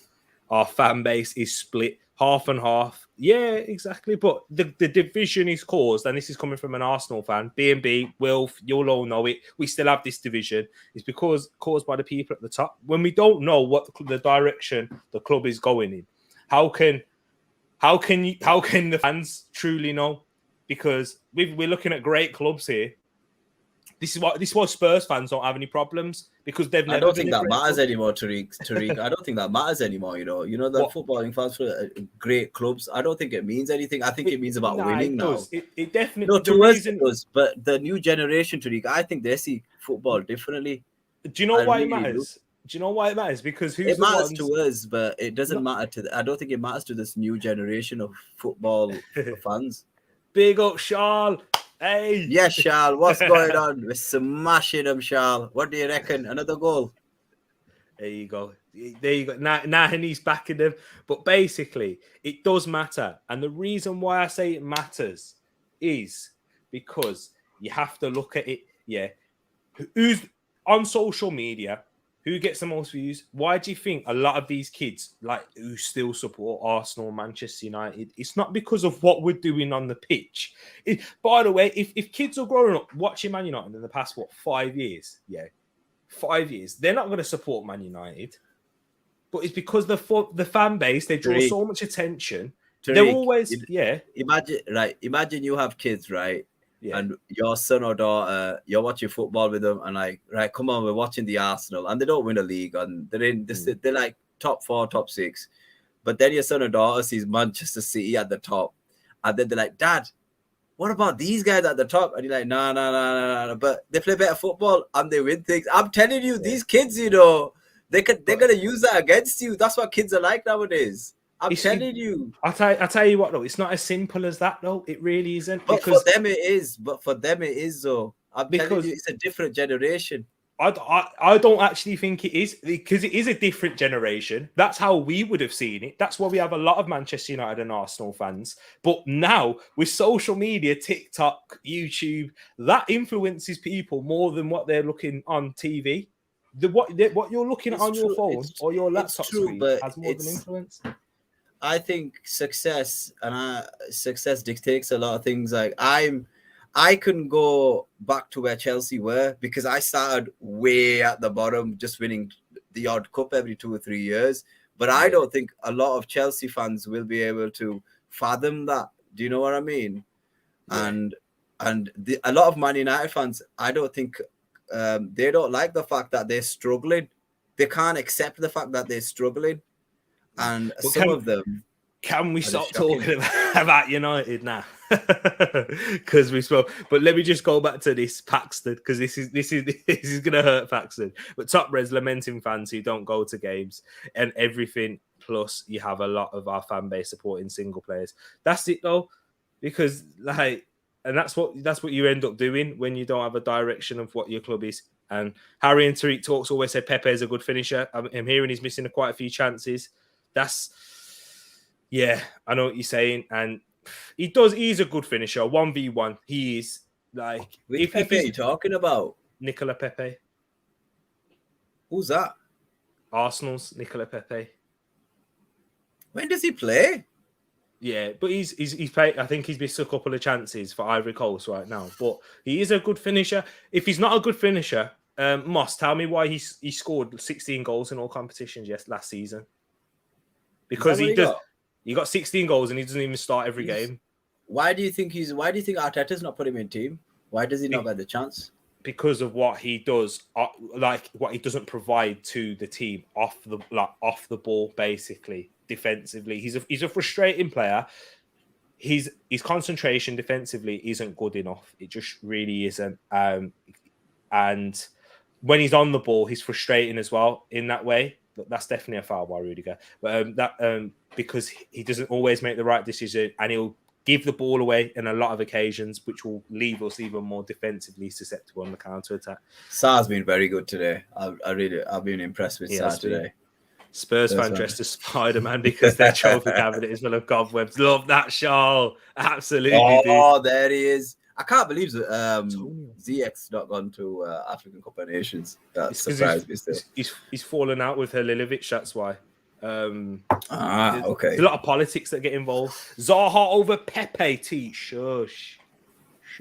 Our fan base is split half and half. Yeah, exactly. But the division is caused, and this is coming from an Arsenal fan. B&B, Wilf, you'll all know it. We still have this division. It's because caused by the people at the top. When we don't know what the direction the club is going in, how can the fans truly know? Because we're looking at great clubs here. This is why Spurs fans don't have any problems, because they've never... I don't think that matters anymore, Tereak. I don't think that matters anymore, you know. You know, the footballing fans for great clubs, I don't think it means anything. I think it means about winning now. It definitely... No, to us it does, but the new generation, Tereak, I think they see football differently. Do you know why it matters? Do you know why it matters? Because it matters to us, but it doesn't matter I don't think it matters to this new generation of football fans. Big up, Charles. Hey. Yes, Charles. What's going on? We're smashing them, Charles. What do you reckon? Another goal? There you go. There you go. Now he's backing them. But basically, it does matter. And the reason why I say it matters is because you have to look at it. Yeah. Who's on social media? Who gets the most views? Why do you think a lot of these kids, like, who still support Arsenal, Manchester United, it's not because of what we're doing on the pitch. By the way, if kids are growing up watching Man United in the past, 5 years? Yeah, 5 years. They're not going to support Man United. But it's because the fan base, they draw so much attention. Tereak, they're always, Imagine you have kids, right? Yeah. And your son or daughter, you're watching football with them, and like, right, come on, we're watching the Arsenal, and they don't win a league, and they're like top 4, top 6. But then your son or daughter sees Manchester City at the top, and then they're like, Dad, what about these guys at the top? And you're like, no. But they play better football and they win things. I'm telling you, these kids, they're gonna use that against you. That's what kids are like nowadays. I'm telling you. I tell you what, though, it's not as simple as that, though. It really isn't. But for them it is. Though. I'm telling you, it's a different generation. I don't actually think it is, because it is a different generation. That's how we would have seen it. That's why we have a lot of Manchester United and Arsenal fans. But now with social media, TikTok, YouTube, that influences people more than what they're looking on TV. What you're looking at on your phone or your laptop screen has more of an influence. I think success dictates a lot of things. Like I couldn't go back to where Chelsea were because I started way at the bottom, just winning the odd cup every 2 or 3 years. But I don't think a lot of Chelsea fans will be able to fathom that. Do you know what I mean? Yeah. And a lot of Man United fans, I don't think they don't like the fact that they're struggling. They can't accept the fact that they're struggling. And some of them. Can we stop talking about United now? Because we spoke. But let me just go back to this Paxton, because this is gonna hurt Paxton. But Top Res lamenting fans who don't go to games and everything. Plus, you have a lot of our fan base supporting single players. That's it though, because and that's what you end up doing when you don't have a direction of what your club is. And Harry and Tereak Talks always say Pepe is a good finisher. I'm hearing he's missing quite a few chances. Yeah, I know what you're saying, and he's a good finisher. 1v1, he is. Like, which Pepe are you talking about? Nicola Pepe. Who's that? Arsenal's Nicola Pepe. When does he play? Yeah, but he's played. I think he's missed a couple of chances for Ivory Coast right now. But he is a good finisher. If he's not a good finisher, Moss, tell me why he scored 16 goals in all competitions last season. Because he does. He got 16 goals and he doesn't even start every game. Why do you think Arteta's not put him in team? Why does he not get the chance? Because of what he does, like what he doesn't provide to the team off the ball, basically defensively. He's a frustrating player. His concentration defensively isn't good enough. It just really isn't. And when he's on the ball, he's frustrating as well in that way. That's definitely a foul by Rudiger. But because he doesn't always make the right decision, and he'll give the ball away in a lot of occasions, which will leave us even more defensively susceptible on the counter attack. Sar's been very good today. I've been impressed with Sar today. Spurs fan dressed as Spider-Man because their trophy cabinet is full of cobwebs. Love that, Charles. Absolutely. Oh, there he is. I can't believe ZX not gone to African Cup of Nations. That surprised me still. He's fallen out with Halilovic, that's why. Okay. There's a lot of politics that get involved. Zaha over Pepe, Shush.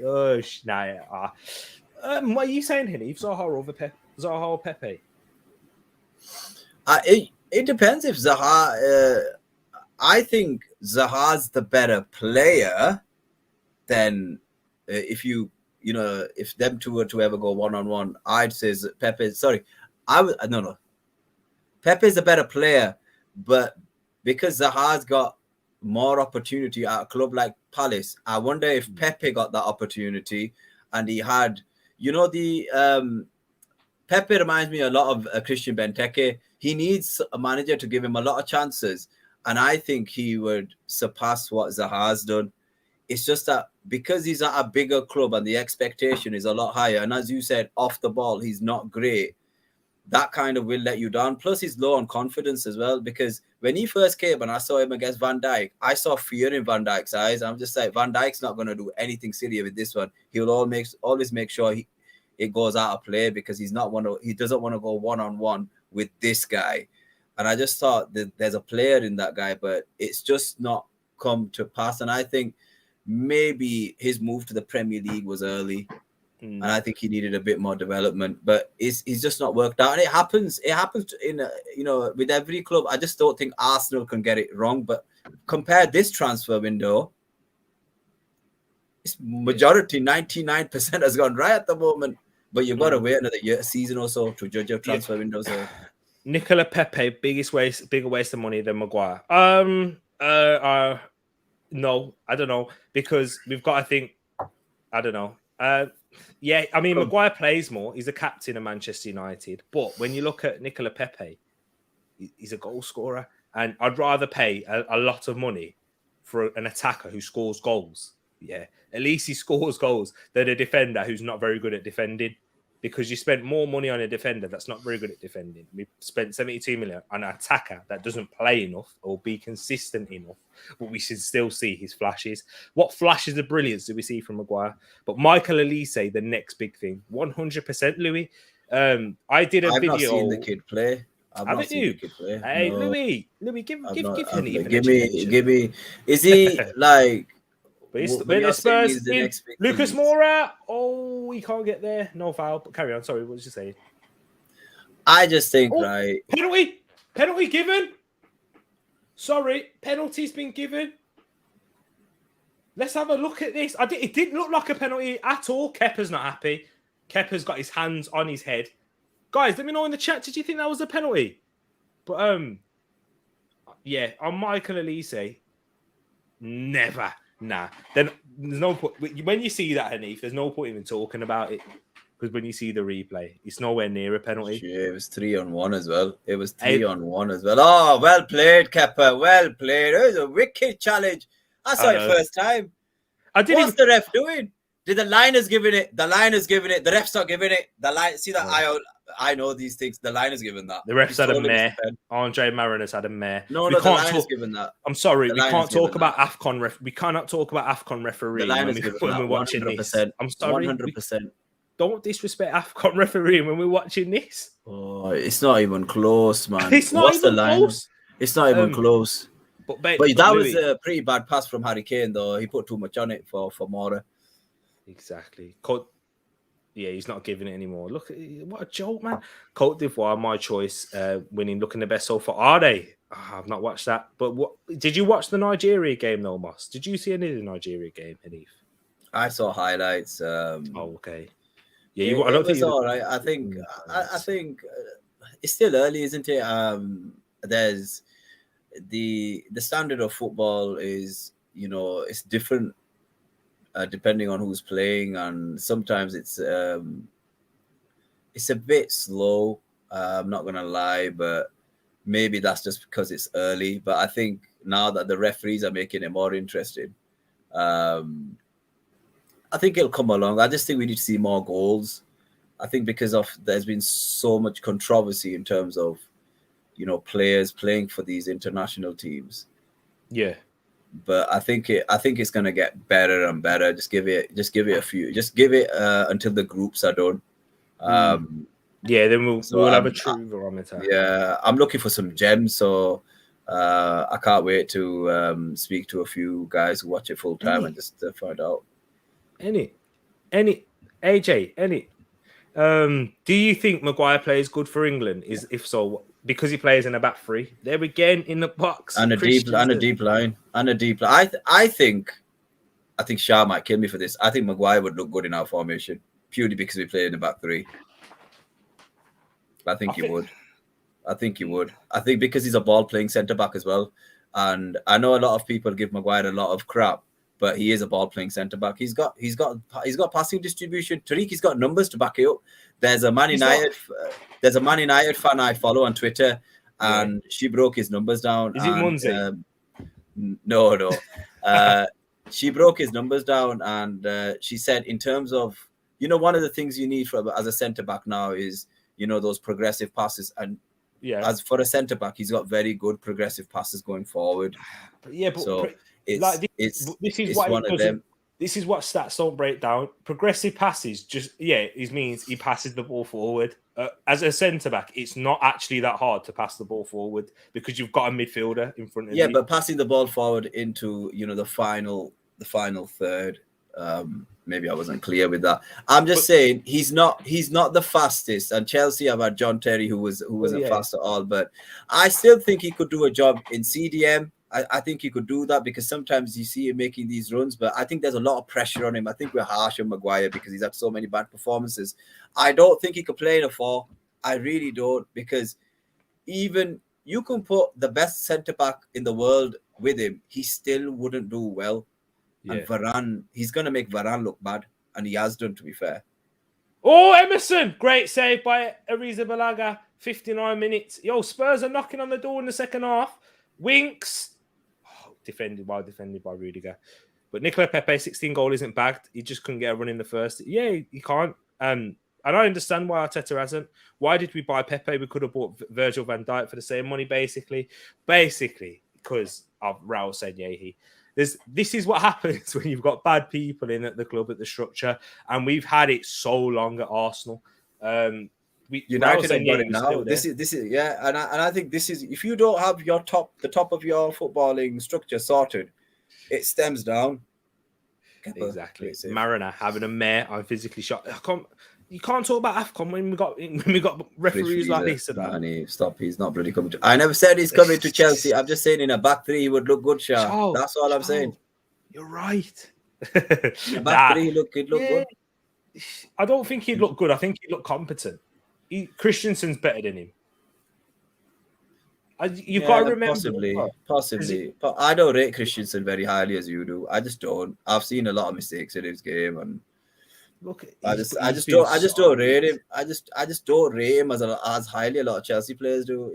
Nah, yeah. What are you saying, Hilly? Zaha or Pepe? It depends if Zaha... I think Zaha's the better player than... if them two were to ever go one-on-one, I'd say Pepe's a better player, but because Zaha's got more opportunity at a club like Palace, I wonder if Pepe got that opportunity and he had, Pepe reminds me a lot of Christian Benteke. He needs a manager to give him a lot of chances, and I think he would surpass what Zaha's done. it's just that because he's at a bigger club and the expectation is a lot higher, and as you said, off the ball, he's not great. That kind of will let you down. Plus, he's low on confidence as well, because when he first came and I saw him against Van Dijk, I saw fear in Van Dijk's eyes. I'm just like, Van Dijk's not going to do anything silly with this one. He'll always make sure it goes out of play, because he doesn't want to go one-on-one with this guy. And I just thought that there's a player in that guy, but it's just not come to pass. And I think maybe his move to the Premier League was early. And I think he needed a bit more development, but he's just not worked out. And it happens in with every club. I just don't think Arsenal can get it wrong. But compare this transfer window, it's majority 99% has gone right at the moment. But you've got to wait another season or so to judge your transfer window. So Nicola Pepe, bigger waste of money than Maguire. No, I don't know, because we've got to think. I don't know. Yeah, I mean, Maguire plays more. He's a captain of Manchester United. But when you look at Nicola Pepe, he's a goal scorer. And I'd rather pay a lot of money for an attacker who scores goals. Yeah, at least he scores goals than a defender who's not very good at defending. Because you spent more money on a defender that's not very good at defending. We spent 72 million on an attacker that doesn't play enough or be consistent enough, but we should still see his flashes. What flashes of brilliance do we see from Maguire? But Michael Elise, the next big thing, 100%, Louis. I did a video. I've not seen the kid play. Haven't you? Hey, no. Louis, give me. Is he like? But the Spurs in Lucas Moura. Oh, he can't get there. No foul. But carry on. Sorry, what was you saying? I just think right. Penalty given. Sorry, penalty's been given. Let's have a look at this. It didn't look like a penalty at all. Kepa's not happy. Kepa's got his hands on his head. Guys, let me know in the chat. Did you think that was a penalty? But yeah, on Michael Elise, never. Nah, then there's no point. When you see that, Hanif, there's no point even talking about it, because when you see the replay, it's nowhere near a penalty. Yeah, it was 3-on-1 as well. Oh, well played, Kepa. Well played. It was a wicked challenge. I saw it first time. What's the ref doing? Did the liner's giving it? The liner's giving it. The ref's not giving it. The line. See that? I know these things. The liner's given that. The ref's had a mare. Andre Mariner's had a mare. No, the liner's given that. I'm sorry, we can't talk about AFCON ref. We cannot talk about AFCON refereeing when we're watching 100%, this. I'm sorry. 100%. Don't disrespect AFCON refereeing when we're watching this. Oh, it's not even close, man. It's not even close. It's not even close. But that was a pretty bad pass from Harry Kane, though. He put too much on it for Moura. Exactly. Yeah, he's not giving it anymore. Look, what a joke, man. Côte d'Ivoire, my choice, winning, looking the best so far. Are they? Oh, I've not watched that. But did you watch the Nigeria game, though, Moss? Did you see any of the Nigeria game, Hanif? I saw highlights. Okay. Yeah, I don't think it's all right. I think it's still early, isn't it? There's the standard of football is, it's different. Depending on who's playing, and sometimes it's a bit slow. I'm not gonna lie, but maybe that's just because it's early. But I think now that the referees are making it more interesting, I think it'll come along. I just think we need to see more goals. I think because there's been so much controversy in terms of players playing for these international teams. Yeah. But I think it's gonna get better and better. Just give it a few. Just give it until the groups are done. Yeah, then we'll have a true barometer. Yeah, I'm looking for some gems. So I can't wait to speak to a few guys who watch it full time and just find out. Any AJ. Do you think Maguire plays good for England? If so, because he plays in a back three, there again in the box and a deep line. I think Shah might kill me for this. I think Maguire would look good in our formation purely because we play in the back three. I think he would. I think because he's a ball playing centre back as well, and I know a lot of people give Maguire a lot of crap, but he is a ball playing centre back. He's got passing distribution. Tereak, he's got numbers to back it up. There's a Man United fan I follow on Twitter, and she broke his numbers down. Is it Munzi? No. she broke his numbers down, and she said in terms of, one of the things you need as a centre back now is, those progressive passes. And as for a centre back, he's got very good progressive passes going forward. But so this is what one of them. This is what stats don't break down. Progressive passes it means he passes the ball forward. As a centre back, it's not actually that hard to pass the ball forward because you've got a midfielder in front of you. Yeah, but passing the ball forward into the final third. Maybe I wasn't clear with that. I'm just saying he's not the fastest. And Chelsea have had John Terry who wasn't fast at all. But I still think he could do a job in CDM. I think he could do that because sometimes you see him making these runs, but I think there's a lot of pressure on him. I think we're harsh on Maguire because he's had so many bad performances. I don't think he could play in a 4. I really don't, because even you can put the best centre back in the world with him, he still wouldn't do well. Yeah. And Varane, he's going to make Varane look bad, and he has done, to be fair. Oh, Emerson! Great save by Arrizabalaga. 59 minutes. Yo, Spurs are knocking on the door in the second half. Winks. Oh, defended by Rudiger. But Nicola Pepe, 16 goal isn't bagged. He just couldn't get a run in the first. Yeah, he can't. And I understand why Arteta hasn't. Why did we buy Pepe? We could have bought Virgil van Dijk for the same money, basically. Basically, because of Raul Sanyehi. This is what happens when you've got bad people in at the club, at the structure, and we've had it so long at Arsenal. United have got it now. This is and I think this is, if you don't have the top of your footballing structure sorted, it stems down. Exactly. Mariner having a mare. I'm physically shocked. You can't talk about AFCON when we got referees like this. Stop. He's not bloody coming to. I never said he's coming to Chelsea. I'm just saying in a back 3 he would look good, Shah. That's all I'm saying. You're right. Back 3 he'd look good. I don't think he'd look good. I think he'd look competent. Christensen's better than him. You've got to remember. Possibly. But I don't rate Christensen very highly as you do. I just don't. I've seen a lot of mistakes in his game, and look, I just don't rate him. I just don't rate him as highly a lot of Chelsea players do.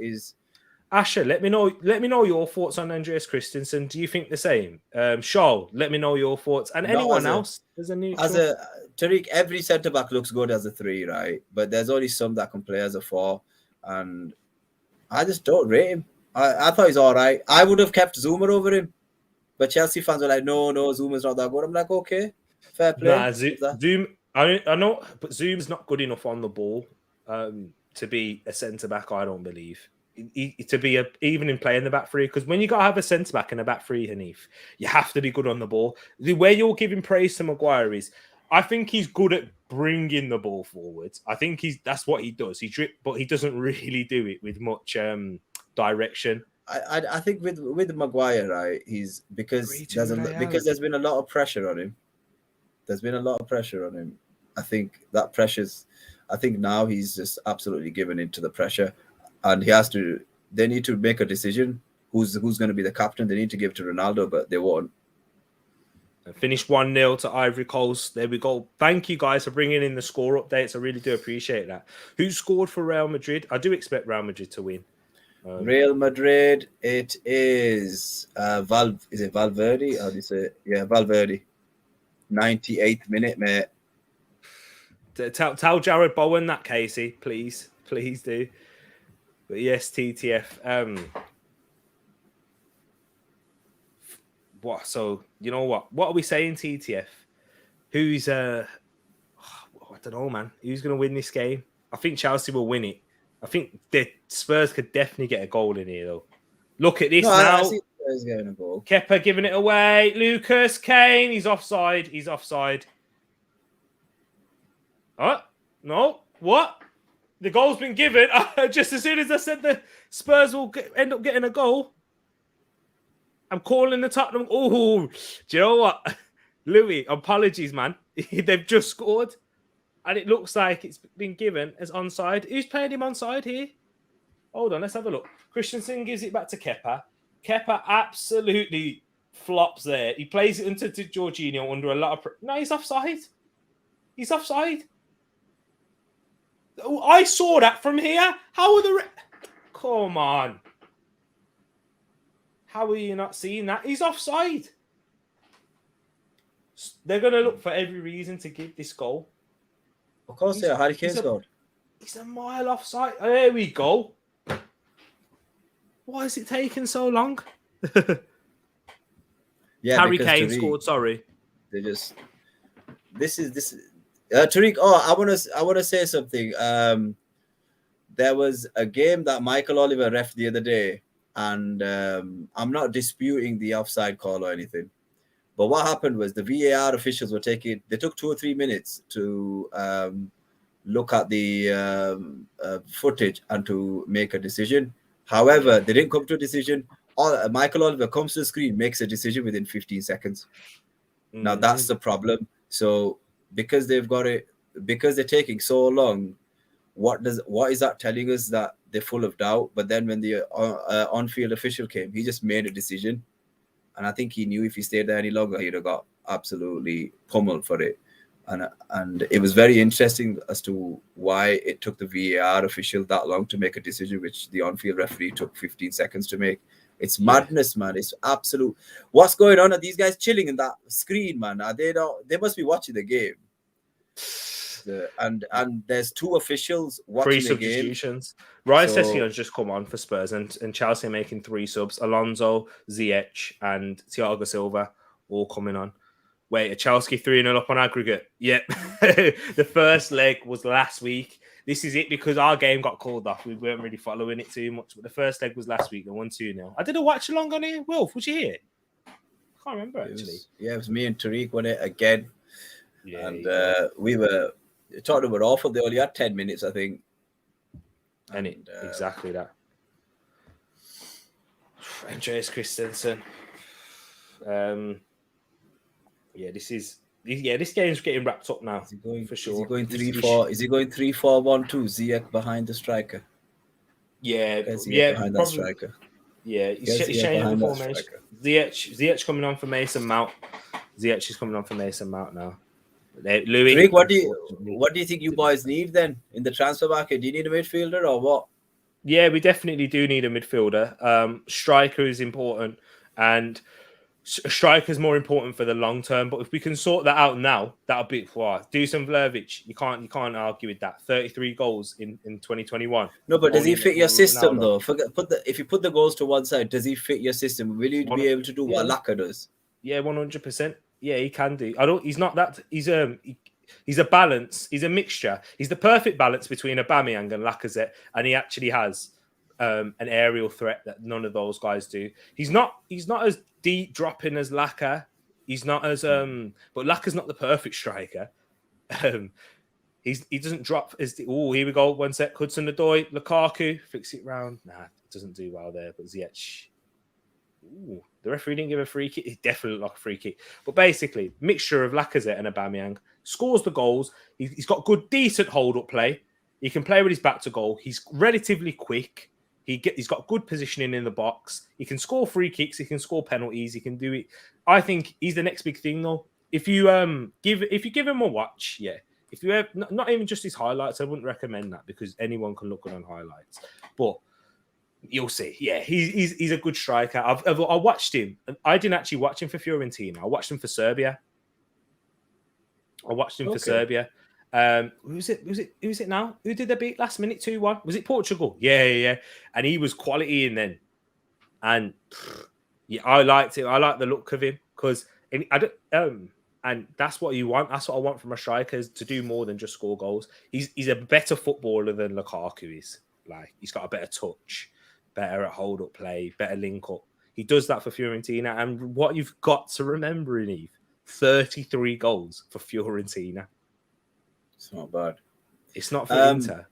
Asher, let me know your thoughts on Andreas Christensen. Do you think the same? Shaw, let me know your thoughts. And anyone else? Tereak, every centre back looks good as a 3, right? But there's only some that can play as a 4, and I just don't rate him. I thought he's all right. I would have kept Zuma over him, but Chelsea fans were like, no, Zuma's not that good. I'm like, okay, fair play. Nah, Zoom. I know, but Zoom's not good enough on the ball to be a centre back. I don't believe. To be even in playing the back 3, because when you got to have a centre back in a back 3, Hanif, you have to be good on the ball. The way you're giving praise to Maguire is, I think he's good at bringing the ball forward. I think that's what he does. But he doesn't really do it with much direction. I think with Maguire, right, because there's been a lot of pressure on him. There's been a lot of pressure on him. I think now he's just absolutely given into the pressure. And they need to make a decision who's going to be the captain. They need to give to Ronaldo, but they won't. And finished 1-0 to Ivory Coast. There we go. Thank you guys for bringing in the score updates. I really do appreciate that. Who scored for Real Madrid? I do expect Real Madrid to win. Real Madrid, it is is it Valverde? How do you say it? Yeah, Valverde. 98th minute, mate. Tell Jared Bowen that, Casey. Please do. But yes, TTF. What? So you know what? What are we saying, TTF? Who's I don't know, man. Who's going to win this game? I think Chelsea will win it. I think the Spurs could definitely get a goal in here, though. Look at this now. I see Spurs getting a goal. Kepa giving it away. Lucas Kane. He's offside. No. What? The goal's been given. Just as soon as I said the Spurs will end up getting a goal, I'm calling the Tottenham. Oh, do you know what? Louis, apologies, man. They've just scored. And it looks like it's been given as onside. Who's playing him onside here? Hold on, let's have a look. Christensen gives it back to Kepa. Kepa absolutely flops there. He plays it into Jorginho under a lot of... No, he's offside. Oh, I saw that from here. How are the... Come on. How are you not seeing that? He's offside. They're going to look for every reason to give this goal. Of course, Harry Kane scored. It's a mile offside. There we go. Why is it taking so long? Harry Kane scored. Sorry, they just. This is Tereak. Oh, I want to say something. There was a game that Michael Oliver ref the other day, and I'm not disputing the offside call or anything, but what happened was the VAR officials they took 2 or 3 minutes to look at the footage and to make a decision. However, they didn't come to a decision. Michael Oliver comes to the screen, makes a decision within 15 seconds. Now that's the problem. So because they're taking so long, what is that telling us? That they're full of doubt? But then when the on-field official came, he just made a decision, and I think he knew if he stayed there any longer, he'd have got absolutely pummeled for it. And it was very interesting as to why it took the VAR official that long to make a decision, which the on-field referee took 15 seconds to make. It's madness, man. It's absolute. What's going on? Are these guys chilling in that screen, man? Are they not? They must be watching the game. And there's 2 officials watching the game. Substitutions. Ryan Session's just come on for Spurs, and Chelsea are making 3 subs. Alonso, Ziyech, and Thiago Silva all coming on. Wait, Chelsea 3-0 up on aggregate. Yep. The first leg was last week. This is it because our game got called off. We weren't really following it too much, but the first leg was last week. They won 2-0. I did a watch-along on here. Wilf, was you here? I can't remember, actually. It was me and Tereak won it again. Yeah, and we were... Tottenham were awful. They only had 10 minutes, I think. Exactly that. Andreas Christensen. This game's getting wrapped up now. For sure. Is he going 3-4? Is he going 3-4-1-2? Ziyech behind the striker. Behind that striker. Yeah, he's changing the formation. Ziyech coming on for Mason Mount. Ziyech is coming on for Mason Mount now. Louis, Rick, what do you think you boys need then in the transfer market? Do you need a midfielder or what? Yeah, we definitely do need a midfielder. Striker is important, and striker is more important for the long term. But if we can sort that out now, that'll be Dusan Vlahovic. You can't argue with that. 33 goals in 2021. No, but does he fit your system though? If you put the goals to one side, does he fit your system? Will you be able to do what Laka does? Yeah, 100%. Yeah, he can do. He's not that. He's a balance. He's a mixture. He's the perfect balance between Aubameyang and Lacazette, and he actually has an aerial threat that none of those guys do. He's not as deep dropping as Laka. He's not as but Laka's not the perfect striker. He doesn't drop as here we go. 1 sec. Hudson-Odoi, Lukaku, fix it round. Nah, it doesn't do well there. But Ziyech. The referee didn't give a free kick. It definitely looked like a free kick. But basically, mixture of Lacazette and Aubameyang. Scores the goals. He's got good, decent hold-up play. He can play with his back to goal. He's relatively quick. He's got good positioning in the box. He can score free kicks. He can score penalties. He can do it. I think he's the next big thing, though. If you give him a watch, yeah. If you have not even just his highlights, I wouldn't recommend that because anyone can look good on highlights. But you'll see. Yeah, he's a good striker. I watched him. I didn't actually watch him for Fiorentina. I watched him for Serbia. For Serbia. Who was it now? Who did they beat last minute 2-1? Was it Portugal? Yeah. And he was quality in then. And yeah, I liked it. I like the look of him because and that's what you want. That's what I want from a striker, is to do more than just score goals. He's a better footballer than Lukaku is. Like, he's got a better touch, better at hold-up play, better link-up. He does that for Fiorentina. And what you've got to remember, Eve, 33 goals for Fiorentina. It's not bad. It's not for Inter.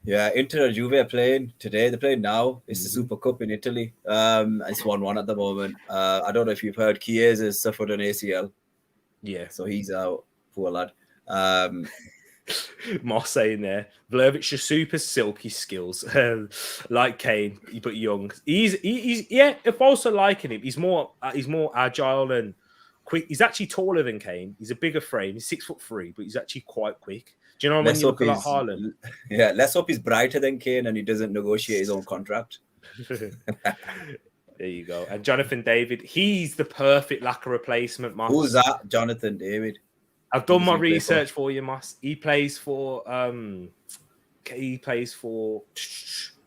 Yeah, Inter and Juve are playing today. They're playing now. It's the Super Cup in Italy. It's 1-1 at the moment. I don't know if you've heard, Chiesa has suffered an ACL. Yeah. So he's out. Poor lad. Moss saying there, Vlahovic just super silky skills, like Kane, but young. He's if also liking him, he's more agile and quick. He's actually taller than Kane. He's a bigger frame. He's 6'3", but he's actually quite quick. Do you know when you look at Haaland? Yeah, let's hope he's brighter than Kane and he doesn't negotiate his own contract. There you go. And Jonathan David, he's the perfect Laka replacement, Moss. Who's that? Jonathan David. I've done my research for you, Moss. He plays for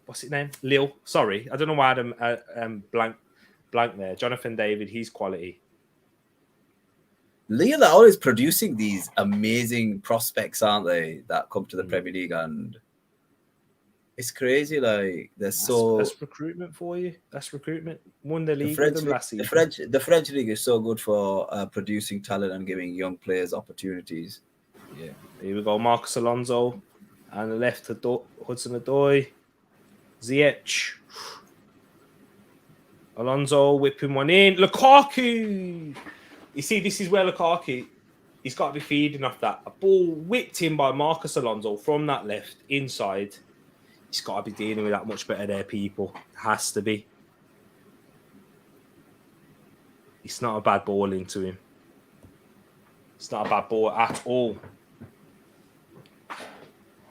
what's his name? Lille. Sorry, I don't know why I'm blank there. Jonathan David, he's quality. Lille are always producing these amazing prospects, aren't they? That come to the Premier League, and it's crazy. Like that's recruitment for you. That's recruitment. Won the league with them last season. The French league is so good for producing talent and giving young players opportunities. Yeah, here we go. Marcus Alonso, and the left Hudson-Odoi, Ziyech, Alonso whipping one in. Lukaku. You see, this is where Lukaku, he's got to be feeding off that. A ball whipped in by Marcus Alonso from that left inside. He's got to be dealing with that much better there, people. Has to be. It's not a bad ball into him. It's not a bad ball at all.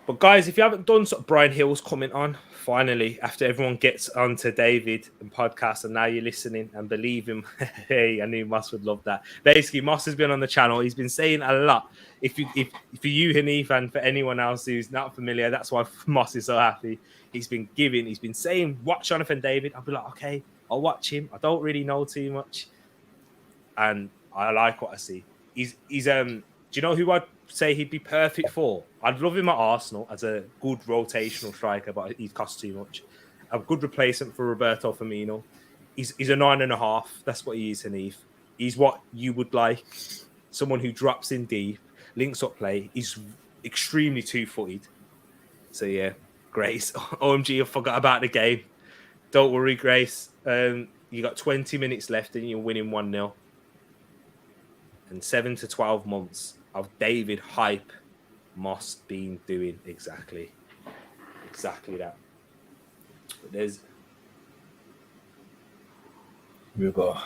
But guys, if you haven't done so, Brian Hill's coming on finally after everyone gets onto David and podcast, and now you're listening and believe him. Hey, I knew Moss would love that. Basically, Moss has been on the channel. He's been saying a lot. If for you, Hanif, and for anyone else who's not familiar, that's why Moss is so happy. He's been saying, watch Jonathan David. I'll be like, okay, I'll watch him. I don't really know too much, and I like what I see. He's do you know who I'd say he'd be perfect for? I'd love him at Arsenal as a good rotational striker, but he costs too much. A good replacement for Roberto Firmino. He's a 9.5. That's what he is, Hanif. He's what you would like. Someone who drops in deep, links up play. He's extremely two-footed. So yeah, Grace. OMG, I forgot about the game. Don't worry, Grace. You got 20 minutes left and you're winning 1-0. And 7 to 12 months of David hype, Moss been doing exactly that. But we've got.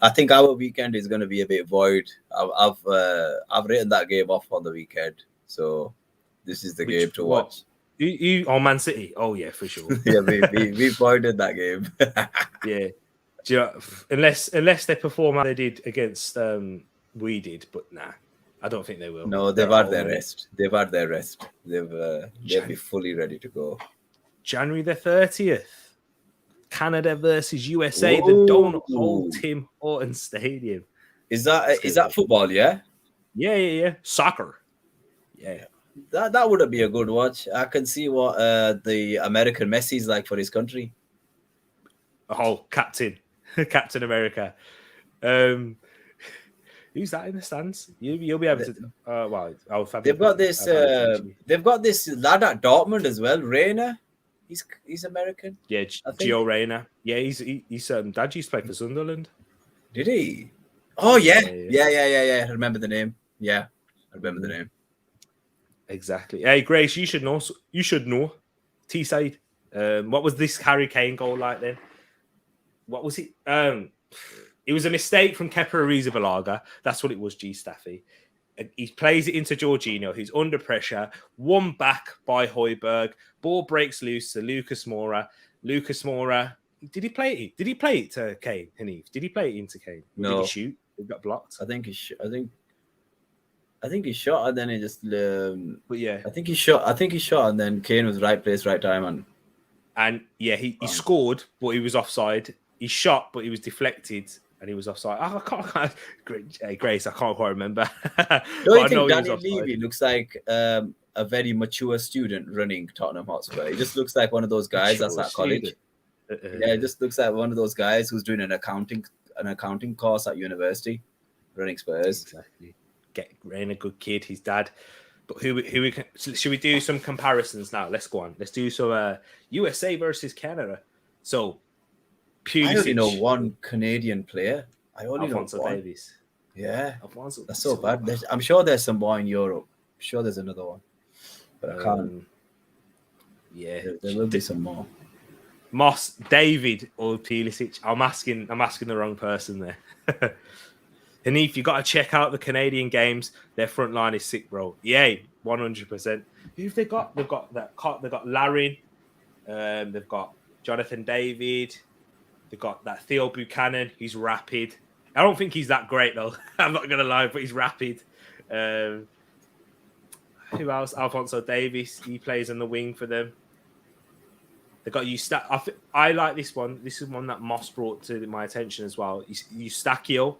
I think our weekend is going to be a bit void. I've written that game off on the weekend, so this is the game to watch. You Man City? Oh yeah, for sure. Yeah, we voided that game. Yeah. Do you know, unless they perform how they did against we did, but nah, I don't think they will. No, they've had their rest. They'll be fully ready to go. January the 30th, Canada versus USA, the Don't Hold Tim Hortons Stadium. Is that football? Yeah. Yeah. Soccer. Yeah. That would be a good watch. I can see what the American Messi's like for his country. Oh, Captain America. Who's that in the stands? You'll be able to. They've got this. They've got this lad at Dortmund as well, Reyna. He's American. Yeah, Gio Reyna. Yeah, he's Dad used to play for Sunderland. Did he? Oh yeah. I remember the name. Yeah, I remember the name. Exactly. Hey, Grace, you should know. T-side. What was this Harry Kane goal like then? What was it? It was a mistake from Kepa Arrizabalaga. That's what it was, G. Staffy. He plays it into Jorginho, who's under pressure. One back by Højbjerg. Ball breaks loose to Lucas Moura. Lucas Moura. Did he play it? Did he play it to Kane? Hanif? Did he play it into Kane? No. Did he shoot? He got blocked. I think he shot and then he just. But yeah, I think he shot and then Kane was right place, right time, and yeah, he scored, but he was offside. He shot, but he was deflected, and he was offside. I can't Grace, I can't quite remember. Don't you think Danny Levy looks like a very mature student running Tottenham Hotspur? He just looks like one of those guys that's at college. Yeah, it just looks like one of those guys who's doing an accounting course at university, running Spurs. Exactly. Rain a good kid, his dad. But should we do some comparisons now? Let's go on. Let's do some USA versus Canada. So Pulisic. I only know one Canadian player. I only Alphonso know one. Davies. Yeah, Alphonso. That's so bad. I'm sure there's some more in Europe. I'm sure there's another one, but I can't. Yeah, there will be some more. Moss, David, or Pulisic. I'm asking the wrong person there. Hanif, you got to check out the Canadian games. Their front line is sick, bro. Yeah, 100%. Who've they got? They've got Larin. They've got Jonathan David. They've got that Theo Buchanan, who's rapid. I don't think he's that great, though. I'm not going to lie, but he's rapid. Who else? Alphonso Davies. He plays on the wing for them. They got I like this one. This is one that Moss brought to my attention as well. Eustáquio.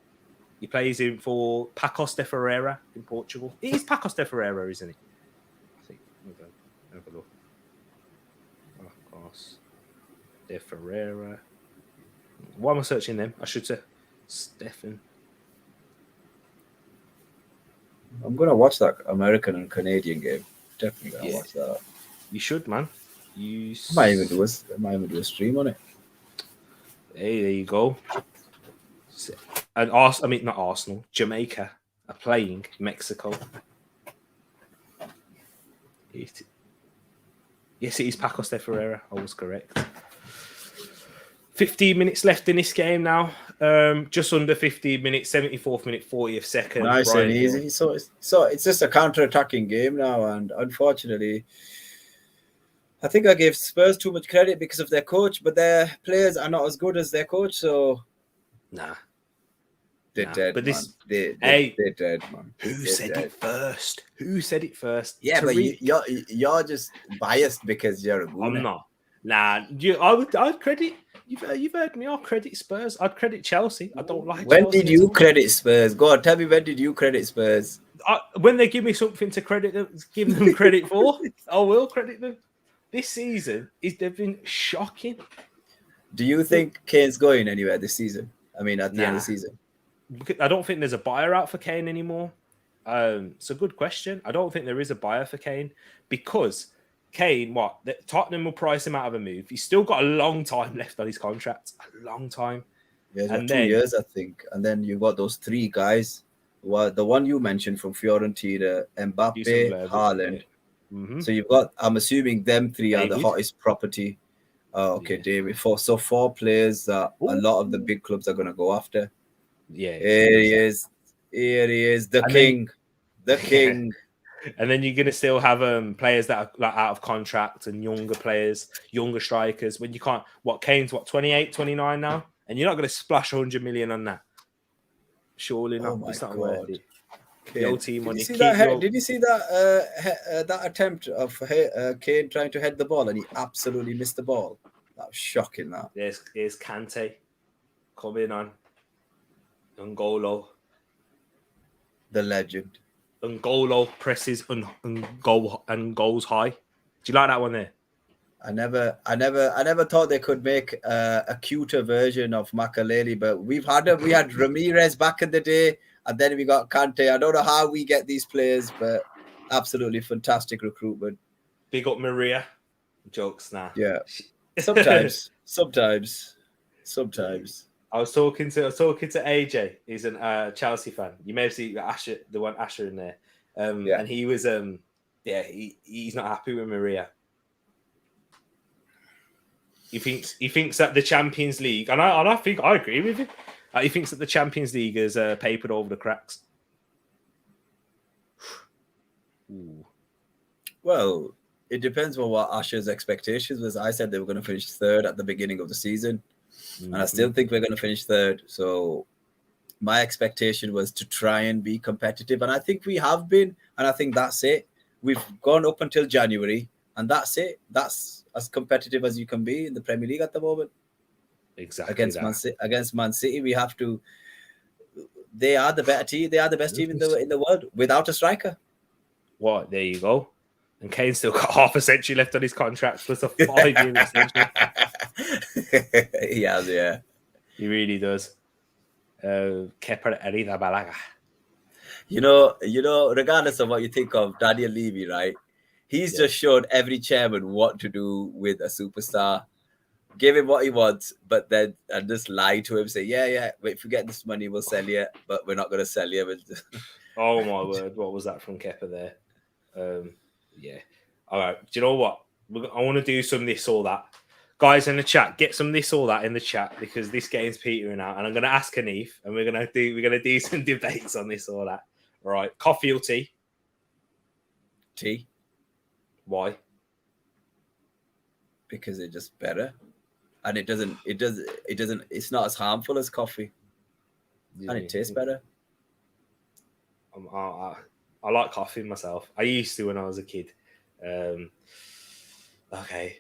He plays in for Pacos de Ferreira in Portugal. It is Pacos de Ferreira, isn't it? I think. Have a look. Pacos de Ferreira. Why am I searching them? I should say Stefan. I'm gonna watch that American and Canadian game. Definitely gonna watch that. You should, man. I might even do a stream on it. Hey, there you go. And not Arsenal. Jamaica are playing Mexico. Yes, it is Pacos de Ferreira. I was correct. 15 minutes left in this game now. Just under 15 minutes, 74th minute, 40th second. Nice and easy. So it's just a counter-attacking game now, and unfortunately, I think I gave Spurs too much credit because of their coach, but their players are not as good as their coach. So they're dead. But they're dead, man. Who said it first? Yeah, Tereak. But you're just biased because you're a gooner. I'm not. Nah, I'd credit. You've heard me. I'll credit Spurs. I'd credit Chelsea. I don't like. When did you credit Spurs? Go on, tell me. When did you credit Spurs? When they give me something to give them credit for, I will credit them. This season they've been shocking. Do you think Kane's going anywhere this season? I mean, at the end of the season, I don't think there's a buyer out for Kane anymore. It's a good question. I don't think there is a buyer for Kane because. Kane, Tottenham will price him out of a move. He's still got a long time left on his contract. A long time. Yeah, and 2 years, I think. And then you've got those three guys. Well, the one you mentioned from Fiorentina, Mbappe, Haaland. Mm-hmm. So you've got, I'm assuming them three are the hottest property. David. So 4 players that a lot of the big clubs are going to go after. Yeah. Here he is. The king. And then you're going to still have players that are like out of contract and younger players, younger strikers. When you can't, Kane's 28, 29 now? And you're not going to splash 100 million on that. Surely not. It's not worth it. Did you see that attempt of Kane trying to head the ball and he absolutely missed the ball? That was shocking, that. Here's Kante coming on. N'Golo. The legend. N'Golo presses and goes high. Do you like that one there? I never thought they could make a cuter version of Makaleli, but we had Ramirez back in the day, and then we got Kante. I don't know how we get these players, but absolutely fantastic recruitment. Big up Maria. Jokes now. Yeah. Sometimes. I was talking to AJ. He's a Chelsea fan. You may have seen Asher in there. And he was he's not happy with Maria. He thinks that the Champions League, and I think I agree with him. He thinks that the Champions League is papered over the cracks. Ooh. Well, it depends on what Asher's expectations was. I said they were going to finish third at the beginning of the season. And I still think we're going to finish third. So my expectation was to try and be competitive. And I think we have been. And I think that's it. We've gone up until January. And that's it. That's as competitive as you can be in the Premier League at the moment. Exactly. Against Man City, we have to. They are the better team. They are the best team in the world without a striker. What? There you go. And Kane's still got half a century left on his contract plus a 5-year extension. He has, yeah. He really does. You know, regardless of what you think of Daniel Levy, right? He's just showed every chairman what to do with a superstar. Give him what he wants, but then and just lie to him. Say, wait, if you get this money, we'll sell you, but we're not going to sell you. Oh my word! What was that from Kepa there? All right. Do you know what? I want to do some this or that. Guys in the chat, get some this or that in the chat because this game's petering out, and I'm going to ask Hanif, and we're going to do some debates on this or that. All right. Coffee or tea? Tea. Why? Because it's just better. and it's not as harmful as coffee, and it tastes better. I like coffee myself. I used to when I was a kid. Okay.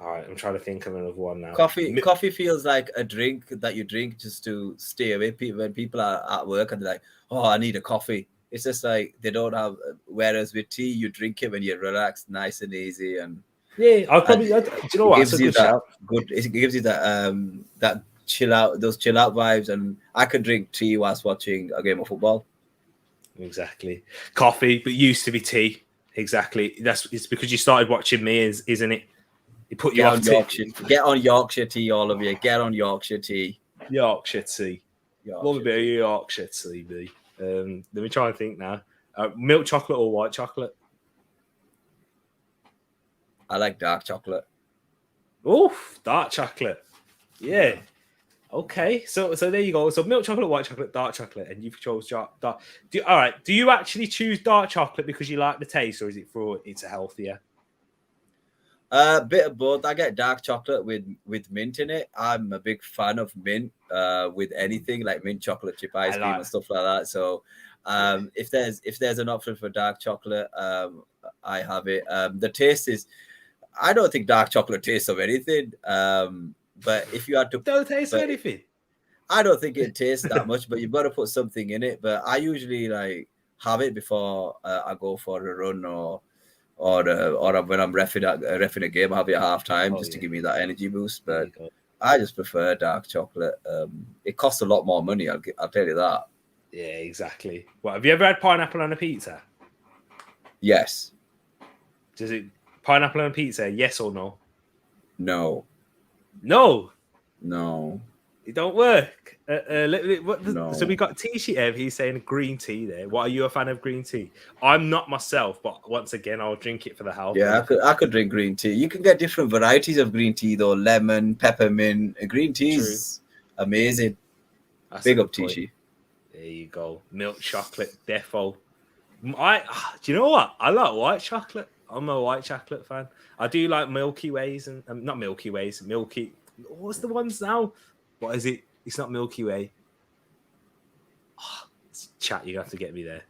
All right, I'm trying to think of another one now. Coffee feels like a drink that you drink just to stay away. When people are at work and they're like, "Oh, I need a coffee." It's just like they don't have. Whereas with tea, you drink it when you're relaxed, nice and easy, and yeah, I'll probably. Do you know what? It gives you that that chill out, those chill out vibes, and I could drink tea whilst watching a game of football. Exactly, coffee, but used to be tea. Exactly. It's because you started watching me, isn't it? You put you on Yorkshire. Get on Yorkshire tea, all of you. Get on Yorkshire tea. Yorkshire tea. Love a bit of Yorkshire tea, B. Let me try and think now. Milk chocolate or white chocolate? I like dark chocolate. Oof, dark chocolate. Yeah. Okay. So there you go. So milk chocolate, white chocolate, dark chocolate, and you've chose dark. All right. Do you actually choose dark chocolate because you like the taste, or is it for it's a healthier? A bit of both. I get dark chocolate with mint in it. I'm a big fan of mint with anything like mint chocolate chip ice cream and stuff like that. So if there's an option for dark chocolate, I have it. The taste is, I don't think dark chocolate tastes of anything. But if you had to, don't taste of anything. I don't think it tastes that much, but you've got to put something in it. But I usually like have it before I go for a run or when I'm reffing a game, I'll have it at half time to give me that energy boost. But I just prefer dark chocolate. It costs a lot more money. I'll tell you that. Yeah, exactly. What, have you ever had pineapple on a pizza? Yes. Does it pineapple on a pizza? Yes or no? No. It don't work. No. So we got T-sheet Ev. He's saying green tea there. What, are you a fan of green tea? I'm not myself, but once again, I'll drink it for the health. Yeah, I could drink green tea. You can get different varieties of green tea though. Lemon, peppermint. Green tea is amazing. That's big up T-sheet. There you go. Milk chocolate, defo. Do you know what? I like white chocolate. I'm a white chocolate fan. I do like Milky Ways and not Milky Ways. What's the ones now? What is it? It's not Milky Way. Chat, you have to get me there.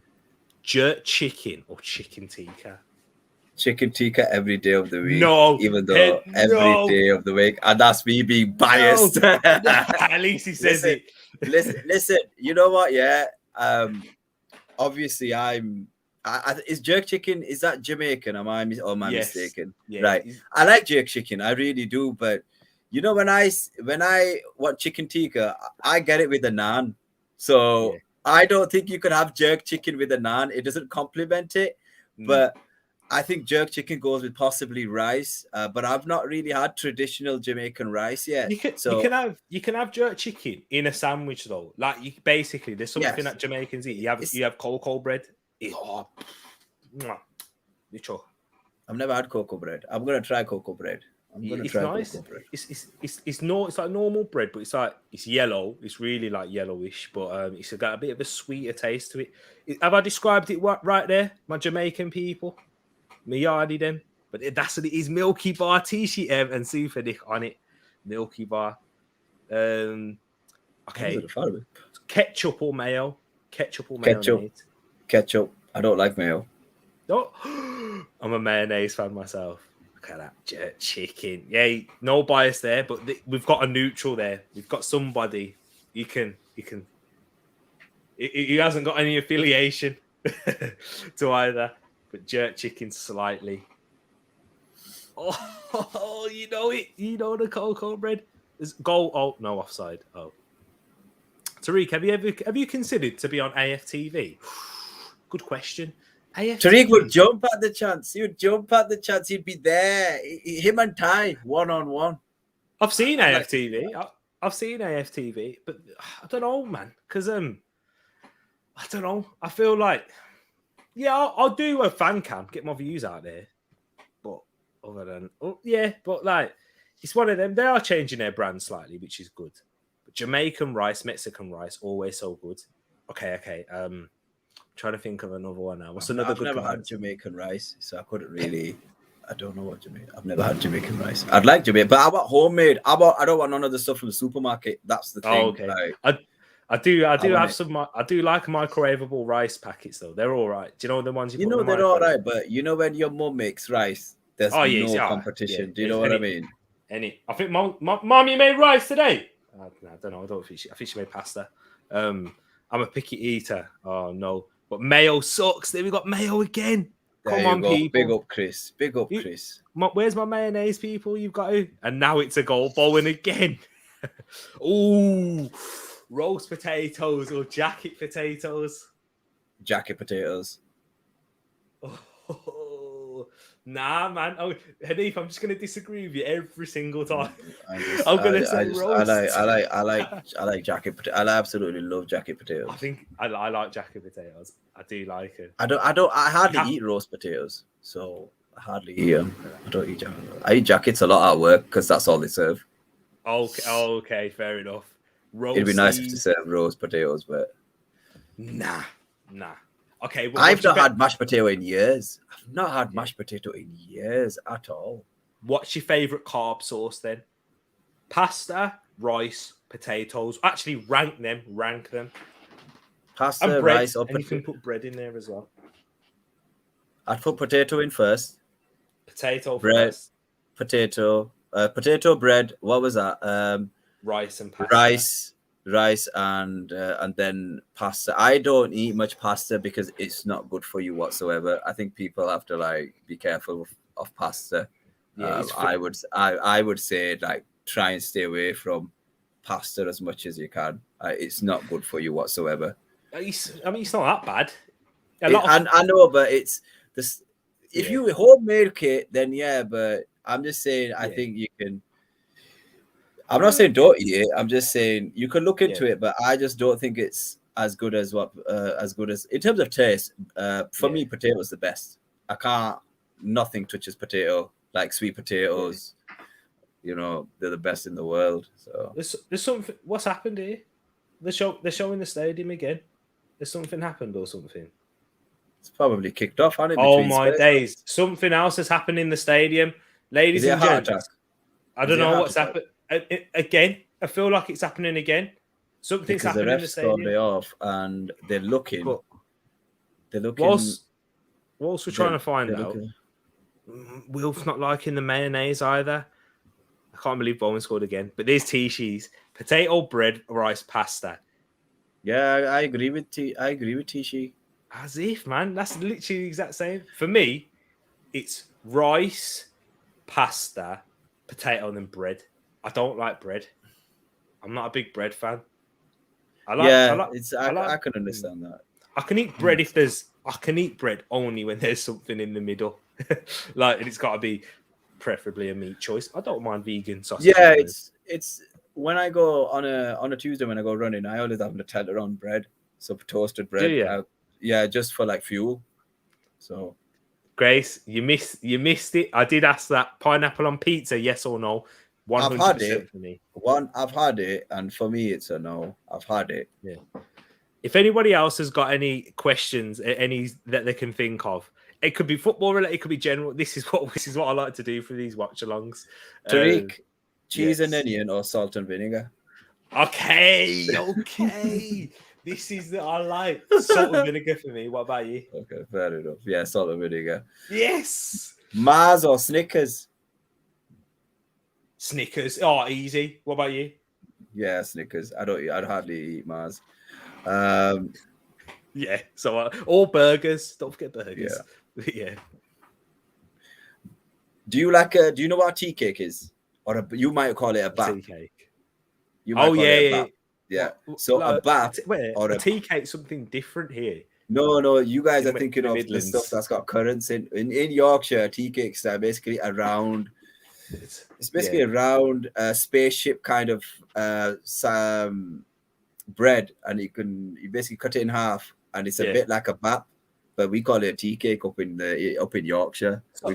Jerk chicken or chicken tikka? Chicken tikka every day of the week. No, even though every day of the week, and that's me being biased. No. At least he says it. Listen. You know what? Yeah. Obviously, is jerk chicken? Is that Jamaican? Am I mistaken? Yeah. Right. I like jerk chicken. I really do, but. You know, when I want chicken tikka, I get it with a naan. So I don't think you could have jerk chicken with a naan. It doesn't complement it. But I think jerk chicken goes with possibly rice. But I've not really had traditional Jamaican rice yet. You can have jerk chicken in a sandwich though. Like basically, there's something that Jamaicans eat. You have cocoa bread. Literal. I've never had cocoa bread. I'm gonna try cocoa bread. It's nice. It's like normal bread, but it's yellow. It's really like yellowish, but it's got a bit of a sweeter taste to it. Have I described it right there? My Jamaican people, me yardie them, but that's what it is. Milky Bar T-sheet and Super Dick on it. Milky Bar. Okay. Ketchup or mayo? Ketchup or mayonnaise? Ketchup. I don't like mayo. No, I'm a mayonnaise fan myself. Look at that jerk chicken. Yeah, no bias there, but we've got a neutral there. We've got somebody. He hasn't got any affiliation to either, but jerk chicken slightly. Oh, you know it. You know the cocoa bread. Is goal. Oh no, offside. Oh, Tereak, have you considered to be on AFTV? Good question. Tereak would jump at the chance. He would jump at the chance. He'd be there. Him and Ty, 1-on-1. I've seen AFTV. I've seen AFTV, but I don't know, man. Because I don't know. I feel like, I'll do a fan cam, get my views out there. But other than, but like, it's one of them. They are changing their brand slightly, which is good. But Jamaican rice, Mexican rice, always so good. Okay. Trying to think of another one now. What's another good one? I've never had Jamaican rice, so I couldn't really I don't know what Jamaican. I've never had Jamaican rice. I'd like Jamaican, but I want homemade. I don't want none of the stuff from the supermarket. That's the thing. Oh, okay. Like, I do have some. I do like microwavable rice packets though. They're all right. Do you know the ones you put in the they're microwave? all right, but you know when your mum makes rice, there's no competition. Yeah, do you know what I mean? I think mommy made rice today. I don't know. I don't think I think she made pasta. I'm a picky eater. Oh no, but mayo sucks. Then we got mayo again. Come on, people. Big up, Chris. Big up, Chris. Where's my mayonnaise, people? You've got to. And now it's a goal bowling again. Ooh, roast potatoes or jacket potatoes. Jacket potatoes. Oh, nah, man. Oh, Hanif, I'm just going to disagree with you every single time. I'm going to say roast. I like jacket potatoes. I absolutely love jacket potatoes. I think I like jacket potatoes. I do like it. I hardly eat roast potatoes, so I hardly eat them. I don't eat jackets. I eat jackets a lot at work because that's all they serve. Okay, fair enough. It'd be nice if they serve roast potatoes, but nah. Okay, well, I've not had mashed potato in years. I've not had mashed potato in years at all. What's your favorite carb source then? Pasta, rice, potatoes. Actually, rank them. Pasta, and bread, rice, or and you can put bread in there as well. I'd put potato in first. Potato bread, first. Potato, bread. What was that? Rice and pasta. Rice and then pasta. I don't eat much pasta because it's not good for you whatsoever. I think people have to be careful of pasta. Yeah, I would say try and stay away from pasta as much as you can. It's not good for you whatsoever. It's not that bad. I know, but it's this. If you homemade it, then yeah. But I'm just saying, I think you can. I'm not saying don't eat it. I'm just saying you can look into it, but I just don't think it's as good as in terms of taste. For me, potato is the best. Nothing touches potato like sweet potatoes. You know, they're the best in the world. So there's something. What's happened here? They're showing the stadium again. There's something happened or something. It's probably kicked off, hasn't it? Oh my days! Something else has happened in the stadium, ladies and gents. I don't know what's happened. Again, I feel like it's happening again. Something's happening in the stadium. The off and they're looking. Whilst we're trying to find out, Wilf's not liking the mayonnaise either. I can't believe Bowen scored again. But there's Tishi's potato, bread, rice, pasta. Yeah, I agree with Tishi. As if, man, that's literally the exact same. For me, it's rice, pasta, potato, and then bread. I don't like bread. I'm not a big bread fan. I can understand that. I can eat bread I can eat bread only when there's something in the middle. And it's got to be preferably a meat choice. I don't mind vegan sausage. Yeah, it's when I go on a Tuesday when I go running, I always have Nutella on bread, so toasted bread. Just for fuel. So, Grace, you missed it. I did ask that. Pineapple on pizza, yes or no? 100% for me. I've had it, and for me, it's a no. I've had it. Yeah. If anybody else has got any questions, any that they can think of, it could be football related, it could be general. This is what I like to do for these watch-alongs. Tereak, cheese and onion or salt and vinegar? Okay. This is I like salt and vinegar for me. What about you? Okay, fair enough. Yeah, salt and vinegar. Yes. Mars or Snickers? Snickers. Oh, easy. What about you? Yeah, Snickers. I'd hardly eat Mars. Yeah. So all burgers. Don't forget burgers. Yeah. Do you know what a tea cake is? Or you might call it a bap. Tea cake. Yeah. So a bap or a tea cake, something different here. No. You guys are thinking of the stuff that's got currants in Yorkshire. Tea cakes are basically around. It's basically a round spaceship kind of bread, and you basically cut it in half, and it's a bit like a bap, but we call it a tea cake up in Yorkshire. So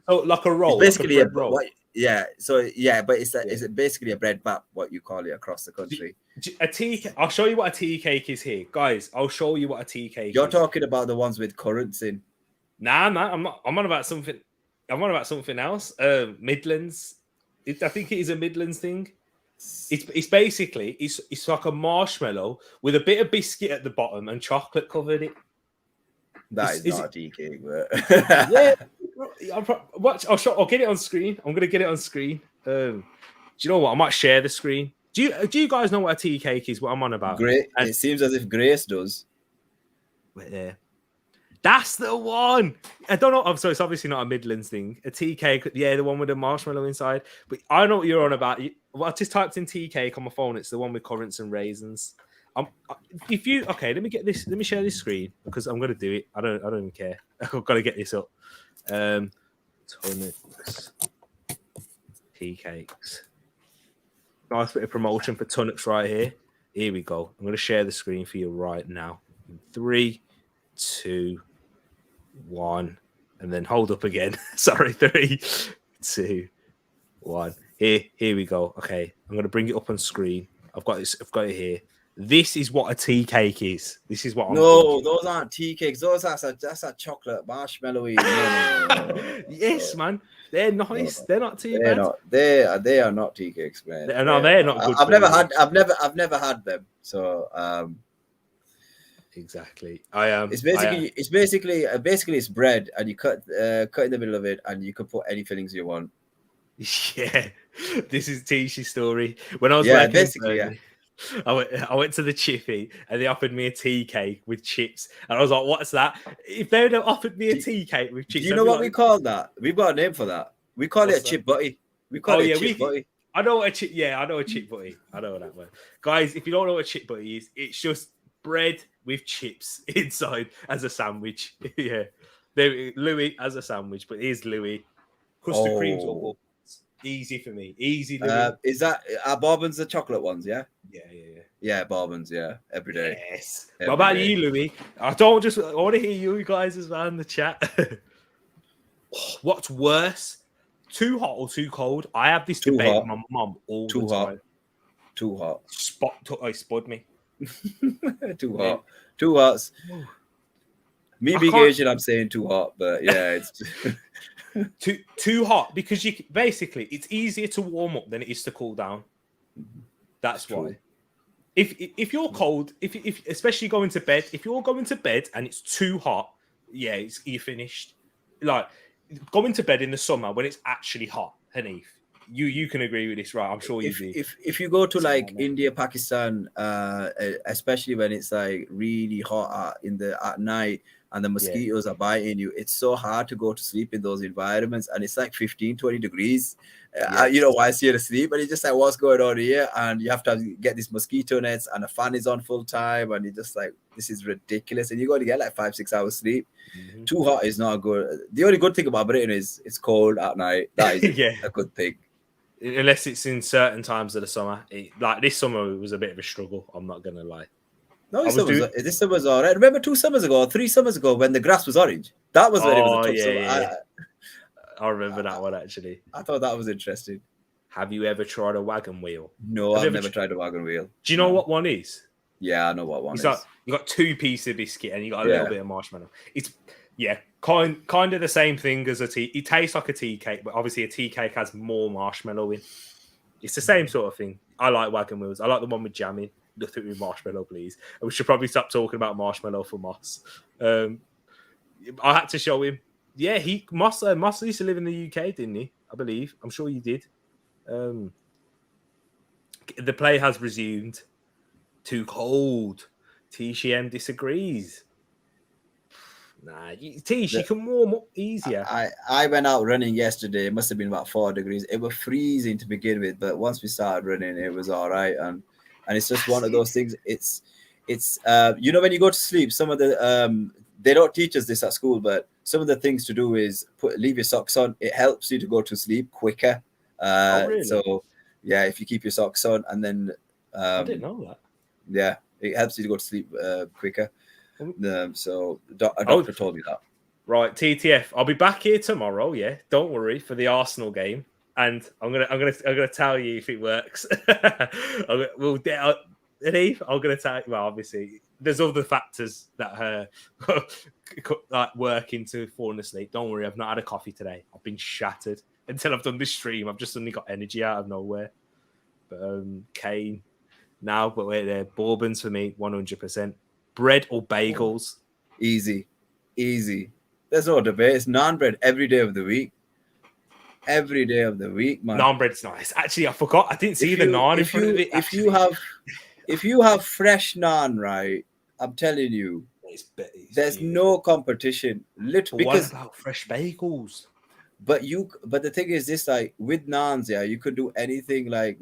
like a roll, it's basically like a roll. But it's basically a bread bap, what you call it across the country. I'll show you what a tea cake is here, guys. I'll show you what a tea cake. You're talking about the ones with currants in. Nah, I'm not. I'm on about something. I'm on about something else. Midlands. I think it is a Midlands thing. It's basically it's like a marshmallow with a bit of biscuit at the bottom and chocolate covered it. That is not a tea cake, but yeah. I'll get it on screen. I'm gonna get it on screen. Do you know what? I might share the screen. Do you guys know what a tea cake is? What I'm on about? Great. It seems as if Grace does. Yeah. That's the one. I don't know. So it's obviously not a Midlands thing. A tea cake, yeah, the one with the marshmallow inside. But I know what you're on about. I just typed in tea cake on my phone. It's the one with currants and raisins. Let me get this. Let me share this screen because I'm gonna do it. I don't even care. I've got to get this up. Tunnocks tea cakes. Nice bit of promotion for Tunnocks right here. Here we go. I'm gonna share the screen for you right now. 3, 2, 1, and then hold up again. Sorry, 3, 2, 1. Here we go. Okay, I'm gonna bring it up on screen. I've got it here. This is what a tea cake is. This is what I'm thinking. Those aren't tea cakes. That's a chocolate marshmallowy. No. Yes, man. They're nice. They're not too bad. They are not tea cakes, man. They're not good. I've never had them. So exactly. It's basically bread, and you cut in the middle of it, and you can put any fillings you want. Yeah, this is Tishy's story. When I was working, I went to the chippy and they offered me a tea cake with chips, and I was like, "What's that?" If they'd have offered me a tea cake with chips, do you know what we call that? We've got a name for that. We call it a chip butty. We call it a chip butty. I know what a chip. Yeah, I know a chip butty. I know that one, guys. If you don't know what a chip butty is, it's just bread with chips inside as a sandwich. Yeah, Louis as a sandwich, but here's Louis. Custard creams or easy for me. Easy. Is that Bourbons the chocolate ones? Yeah. Yeah, Bourbons. Yeah, every day. Yes. What about you, Louis? I want to hear you guys as well in the chat. What's worse, too hot or too cold? I have this debate with my mum all the time. Too hot. Spud me. Too hot. Too hot. Me being Asian, I'm saying too hot, but yeah, it's too hot because it's easier to warm up than it is to cool down. That's why. If you're cold, if especially going to bed, if you're going to bed and it's too hot, yeah, you're finished. Like going to bed in the summer when it's actually hot, Hanif. You can agree with this, right? I'm sure you do. If you go to like India, Pakistan, especially when it's like really hot at night and the mosquitoes are biting you, it's so hard to go to sleep in those environments, and it's like 15-20 degrees. Whilst you're asleep, and you're just like, what's going on here? And you have to get these mosquito nets, and the fan is on full time, and you're just like, this is ridiculous. And you're going to get like 5-6 hours sleep. Mm-hmm. Too hot is not good. The only good thing about Britain is it's cold at night. That is a good thing. Unless it's in certain times of the summer. Like this summer, it was a bit of a struggle. I'm not going to lie. No, this summer's all right. Remember 3 summers ago when the grass was orange? That was when it was a tough summer. Yeah. I remember that one, actually. I thought that was interesting. Have you ever tried a wagon wheel? No, I've never tried a wagon wheel. Do you know what one is? Yeah, I know what one is. You got 2 pieces of biscuit and you got a little bit of marshmallow. It's kind of the same thing as a tea. It tastes like a tea cake, but obviously a tea cake has more marshmallow in. It's the same sort of thing. I like wagon wheels. I like the one with jam in. Nothing with marshmallow, please. And we should probably stop talking about marshmallow for Moss. I had to show him. Yeah, Moss used to live in the UK, didn't he? I believe. I'm sure you did. The play has resumed. Too cold. TCM disagrees. Nah, you can warm up easier. I went out running yesterday. It must have been about 4 degrees. It was freezing to begin with, but once we started running, it was all right. And it's just one of those things. It's when you go to sleep, some of the they don't teach us this at school, but some of the things to do is leave your socks on. It helps you to go to sleep quicker. Really? So yeah, if you keep your socks on, and then I didn't know that. Yeah, it helps you to go to sleep quicker. So a doctor told me that. Right, TTF. I'll be back here tomorrow. Yeah, don't worry for the Arsenal game, and I'm gonna tell you if it works. I'm gonna tell you. Well, obviously, there's other factors that like work into falling asleep. Don't worry, I've not had a coffee today. I've been shattered until I've done this stream. I've just suddenly got energy out of nowhere. But Kane now, but wait there, bourbons for me, 100%. Bread or bagels? Easy. There's no debate. It's naan bread every day of the week. Every day of the week, man. Naan bread's nice. Actually, I forgot. I didn't see the naan in front of it. If you have fresh naan, right, I'm telling you, there's no competition. What about fresh bagels? But the thing is this, like with naans, yeah, you could do anything like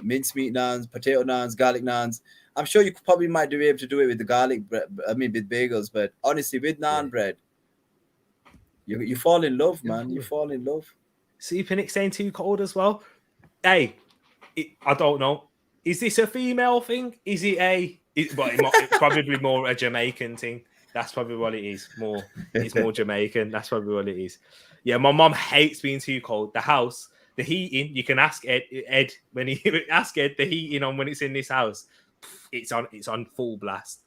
mincemeat naans, potato naans, garlic naans. I'm sure you probably might be able to do it with the garlic bread, with bagels, but honestly, with naan bread, you fall in love, man. You fall in love. See Pinnick saying too cold as well. Hey, I don't know. Is this a female thing? Is it it's probably more a Jamaican thing. That's probably what it is. It's more Jamaican. That's probably what it is. Yeah, my mom hates being too cold. The house, the heating, you can ask Ed when he ask Ed the heating on when it's in this house. It's on full blast.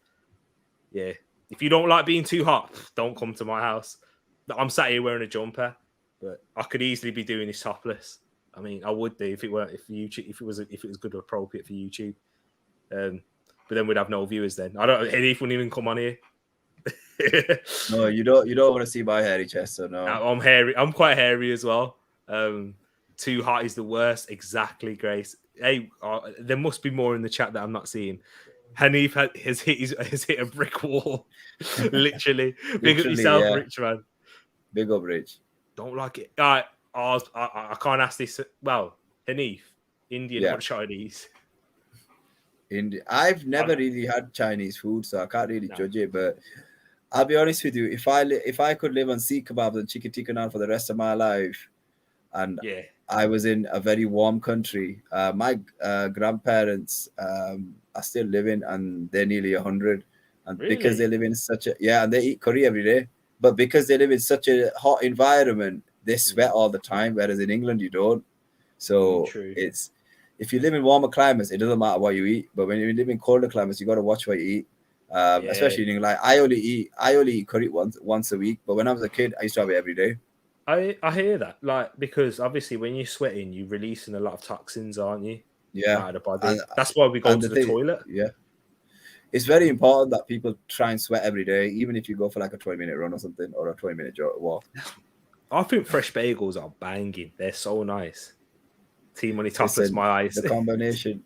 Yeah. If you don't like being too hot, don't come to my house. I'm sat here wearing a jumper. But I could easily be doing this topless. I mean, I would do if it was good or appropriate for YouTube. But then we'd have no viewers. Then Heath wouldn't even come on here. No, you don't want to see my hairy chest, so no. I'm hairy. I'm quite hairy as well. Too hot is the worst. Exactly, Grace. Hey, there must be more in the chat that I'm not seeing. Hanif has hit a brick wall. Literally. Big up yourself, yeah. Rich man. Big up, Rich. Don't like it. I can't ask this. Well, Hanif, Indian or Chinese? I've never really had Chinese food, so I can't really judge it. But I'll be honest with you, if I could live on seekh kebabs and chicken tikka naan for the rest of my life, and I was in a very warm country, my grandparents are still living, and they're nearly 100, and because they live in and they eat curry every day. But because they live in such a hot environment, they sweat all the time, whereas in England you don't. So it's if you live in warmer climates, it doesn't matter what you eat. But when you live in colder climates, you got to watch what you eat. Especially in England. Like I only eat curry once a week. But when I was a kid, I used to have it every day. I hear that, like, because obviously when you're sweating, you're releasing a lot of toxins, aren't you? Yeah, out of the body. That's why we go to the toilet. Yeah. It's very important that people try and sweat every day, even if you go for like a 20-minute run or something, or a 20-minute walk. I think fresh bagels are banging. They're so nice. T-Money topless my eyes. The combination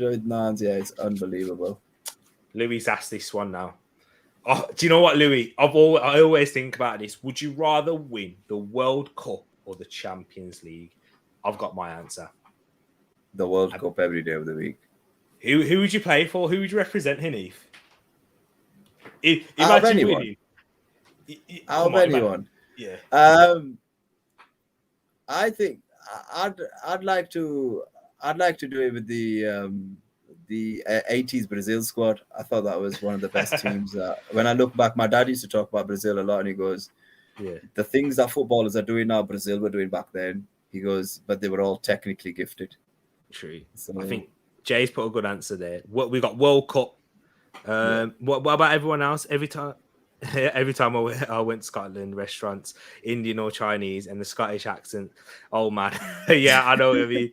with naans, it's unbelievable. Louis asked this one now. Oh, do you know what, Louis? I always think about this. Would you rather win the World Cup or the Champions League? I've got my answer. The World Cup every day of the week. Who would you play for? Who would you represent, Hanif? Imagine winning. Out of anyone. Yeah. I think I'd like to do it with the 80s Brazil squad. I thought that was one of the best teams. When I look back, my dad used to talk about Brazil a lot, and he goes, the things that footballers are doing now, Brazil were doing back then. He goes, but they were all technically gifted. True. So, I think Jay's put a good answer there. We got World Cup. What about everyone else? Every time I went to Scotland, restaurants, Indian or Chinese, and the Scottish accent. Oh man, yeah, I know what I mean.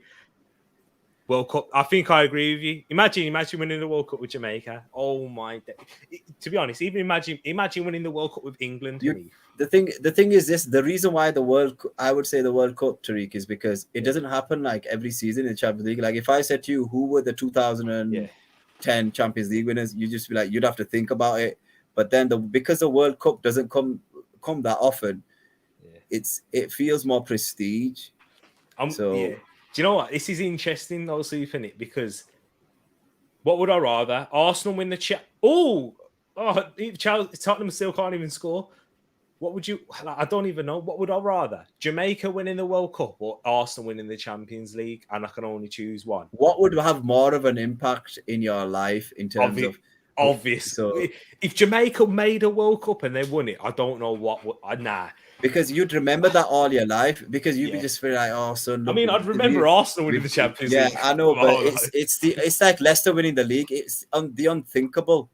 World Cup. I think I agree with you. Imagine winning the World Cup with Jamaica. Oh my! To be honest, even imagine winning the World Cup with England. The thing is this: the reason why I would say the World Cup, Tereak, is because it doesn't happen like every season in the Champions League. Like if I said to you, who were the 2010 Champions League winners, you'd just be like, you'd have to think about it. But then because the World Cup doesn't come that often, it feels more prestige. Do you know what? This is interesting, though, Supernick, because what would I rather? Arsenal win the Tottenham still can't even score. What would you? I don't even know. What would I rather? Jamaica winning the World Cup or Arsenal winning the Champions League? And I can only choose one. What would have more of an impact in your life in terms of? Obvious. So, if Jamaica made a World Cup and they won it, I don't know what would. Nah. because you'd remember that all your life, because you'd be just feeling like, oh, son. Look, I mean, I'd remember Arsenal winning the Champions League. Yeah, I know, but it's like Leicester winning the league. It's the unthinkable.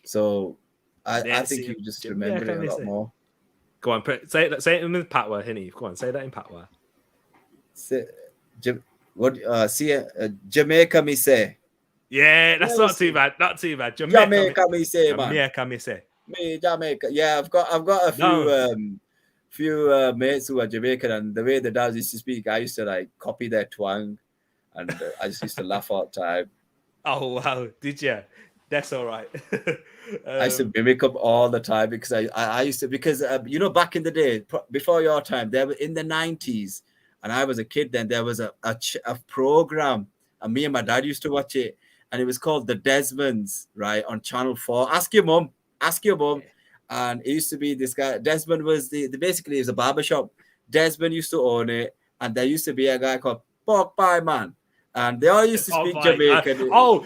So I think you just remember it a lot more. Go on, say it in Patwa, Hinny. Go on, say that in Patwa. Jamaica me say. Yeah, that's not too bad. Not too bad. Jamaica me say, man. Jamaica me say. Me Jamaica. Yeah, I've got a few mates who are Jamaican, and the way the dads used to speak, I used to like copy their twang, and I just used to laugh all the time. Oh wow, did you? That's all right. I used to mimic up all the time because I used to, because back in the day before your time, there were in the 90s, and I was a kid then, there was a program, and me and my dad used to watch it, and it was called The Desmonds, right, on Channel 4. Ask your mum. Yeah. And it used to be this guy. Desmond was basically it was a barbershop. Desmond used to own it, and there used to be a guy called Pork Pie Man. And they all used to speak Jamaican. I know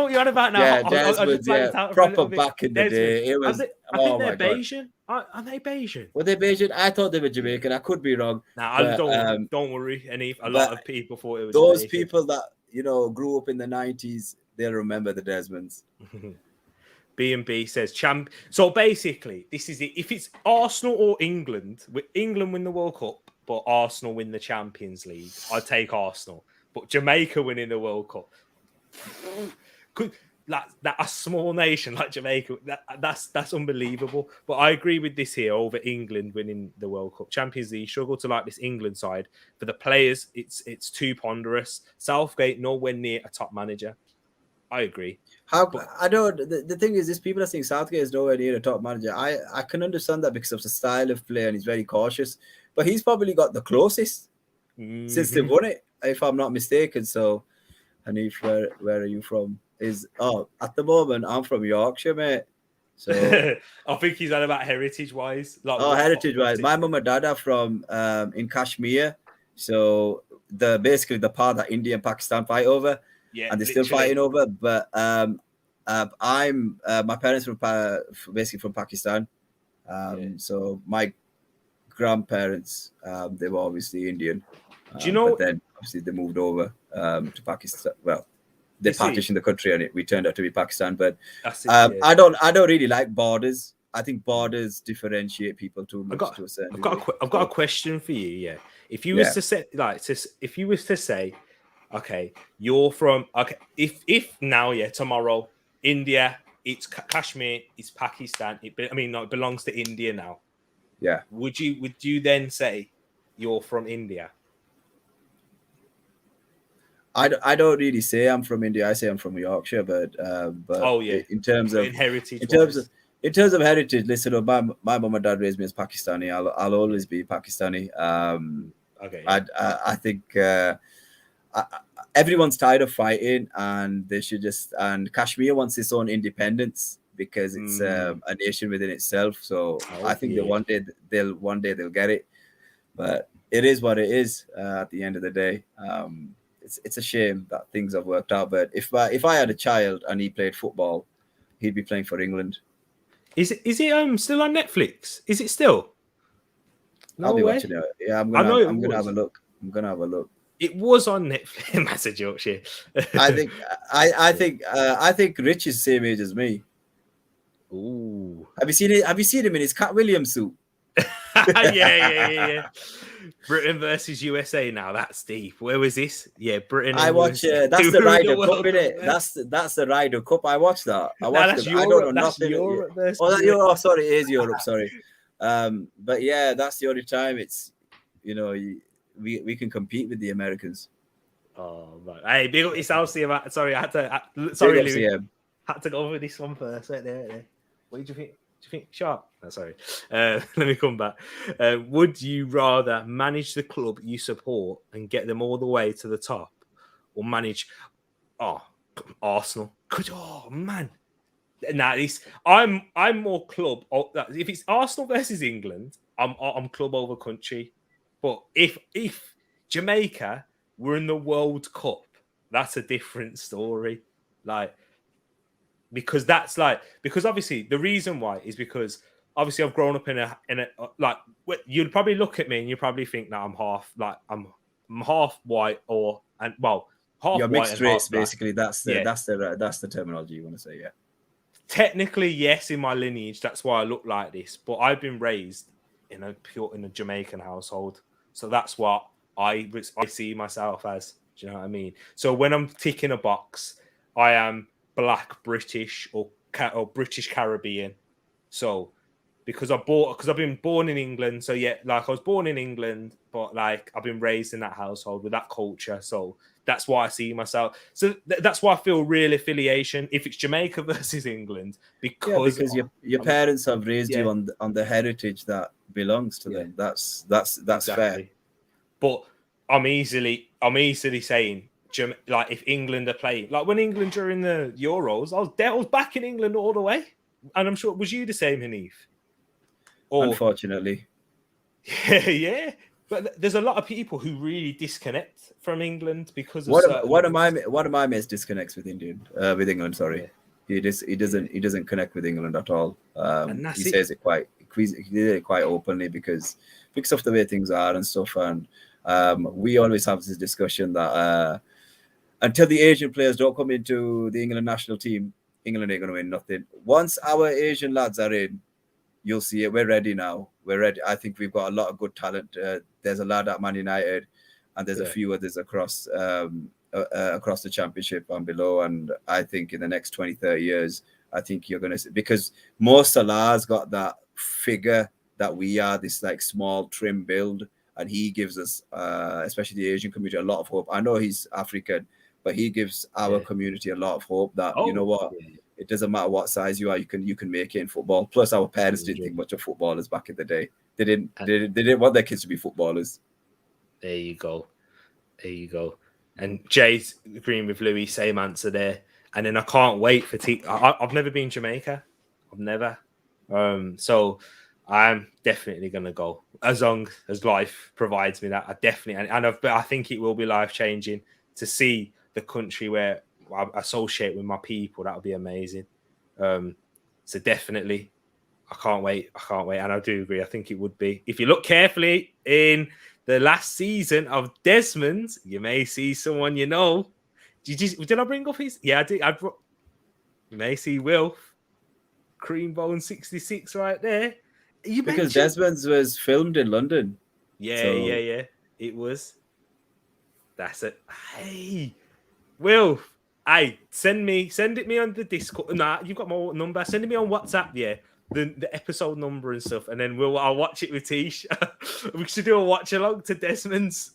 what you're on about now. Yeah, Desmond, proper back in the day. It was. I think they're Bayesian. Are they Bayesian? Were they Bayesian? I thought they were Jamaican. I could be wrong. Don't worry. A lot of people thought it was those Bayesian. people that grew up in the 90s. They'll remember the Desmonds. B&B says champ. So basically, this is it. If it's Arsenal or England win the World Cup, but Arsenal win the Champions League, I'd take Arsenal. But Jamaica winning the World Cup, a small nation like Jamaica, that's unbelievable. But I agree with this here over England winning the World Cup. Champions League struggle to like this England side. For the players, it's too ponderous. Southgate nowhere near a top manager. I agree. I don't. The thing is, people are saying Southgate is nowhere near a top manager. I can understand that because of the style of play, and he's very cautious. But he's probably got the closest since they won it, if I'm not mistaken. So, Hanif, where are you from? At the moment, I'm from Yorkshire, mate. So I think he's on about heritage-wise. Heritage-wise, my mum and dad are from in Kashmir. So basically the part that India and Pakistan fight over. Yeah, and they're still fighting over. But I'm my parents from basically from Pakistan. So my grandparents they were obviously Indian. Do you know? But then obviously they moved over to Pakistan. Well, they partitioned the country, and we turned out to be Pakistan. But I don't really like borders. I think borders differentiate people too much to a certain degree. I've got a question for you. Yeah, if you was to say if you was to say, okay, you're from if now tomorrow India, it's Kashmir, it's Pakistan. It belongs to India now. Yeah. Would you then say you're from India? I don't really say I'm from India. I say I'm from Yorkshire, but in terms of heritage, in terms of heritage, listen, my mom and dad raised me as Pakistani. I'll always be Pakistani. I think everyone's tired of fighting, and they should and Kashmir wants its own independence because it's a nation within itself. So I think one day they'll get it, but it is what it is. At the end of the day, it's a shame that things have worked out. But if I had a child and he played football, he'd be playing for England. Is it still on Netflix? Is it still? I'll be watching it. Yeah, I'm gonna have a look. It was on Netflix. Massive Yorkshire. I think Rich is the same age as me. Ooh. Have you seen him in his Cat Williams suit? Yeah. Britain versus USA now. That's deep. Where was this? Yeah, Britain. I watch. That's the Ryder Cup, innit? That's the Ryder Cup. I watched that. I watched it. I don't know nothing. Europe sorry, it is Europe. Sorry. But yeah, that's the only time it's we can compete with the Americans. Oh man! Hey, big up yourself, CM. Sorry, I had to. Had to go over this one first. Right there. What did you think? Do you think sharp? Oh, sorry. Let me come back. Would you rather manage the club you support and get them all the way to the top, or manage Arsenal? Oh man. Nah, I'm more club. If it's Arsenal versus England, I'm club over country. But if Jamaica were in the World Cup, that's a different story. Because obviously the reason why is because obviously I've grown up in a like you'd probably look at me and you probably think that I'm half white half You're white mixed and race, half black. basically. That's the terminology you want to say, yeah. Technically, yes, in my lineage, that's why I look like this. But I've been raised in a Jamaican household, so that's what I see myself as. Do you know what I mean? So when I'm ticking a box, I am Black British or British Caribbean. So because I've been born in England, so yeah, like I was born in England, but like I've been raised in that household with that culture, so that's why I see myself. So that's why I feel real affiliation if it's Jamaica versus England, because your parents have raised you on the heritage that belongs to them. That's exactly fair. But I'm easily saying, like, if England are playing, like when England during the Euros, I was back in England all the way, and I'm sure was you the same, Hanif? Unfortunately, yeah. But there's a lot of people who really disconnect from England because of one of my mates disconnects with England. Sorry, he doesn't connect with England at all. He says it quite openly because of the way things are and stuff. And we always have this discussion that until the Asian players don't come into the England national team, England ain't going to win nothing. Once our Asian lads are in, you'll see it. We're ready now. We're ready. I think we've got a lot of good talent. There's a lad at Man United, and there's a few others across the championship and below. And I think in the next 20, 30 years, I think you're going to see, because Mo Salah's got that figure that we are, this like small, trim build, and he gives us, especially the Asian community, a lot of hope. I know he's African, but he gives our community a lot of hope that, you know what, it doesn't matter what size you are, you can make it in football. Plus, our parents didn't think much of footballers back in the day. They didn't want their kids to be footballers. There you go. And Jay's agreeing with Louis, same answer there. And then I can't wait for I've never been Jamaica. I've never. So I'm definitely going to go as long as life provides me that. I definitely, I think it will be life changing to see the country where I associate with my people. That would be amazing. So definitely, I can't wait. And I do agree. I think it would be. If you look carefully in the last season of Desmond's, you may see someone you know. Did I bring up his? Yeah, I did. You may see Wilf, Creambone 66 right there. Because Desmond's was filmed in London. Yeah. It was. That's it. Hey, Wilf. Hey, send it me on the Discord. Nah, you've got my number. Send it me on WhatsApp. Yeah. The episode number and stuff, and then I'll watch it with Tish. We should do a watch along to Desmond's.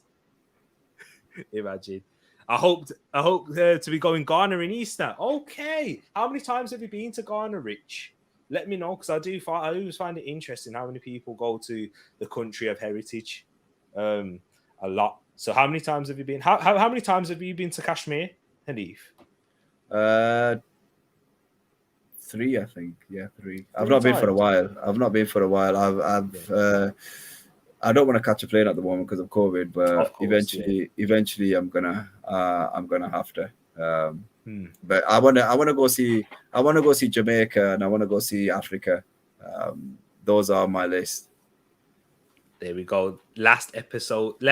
Imagine. I hope to be going Ghana in Easter. Okay. How many times have you been to Ghana, Rich? Let me know, because I always find it interesting how many people go to the country of heritage. A lot. So how many times have you been? How many times have you been to Kashmir, Hanif? 3, I think. Yeah, 3. I've not been for a while. I don't want to catch a plane at the moment because of COVID, but eventually I'm gonna have to. But I wanna go see Jamaica, and I wanna go see Africa. Those are on my list. There we go. Last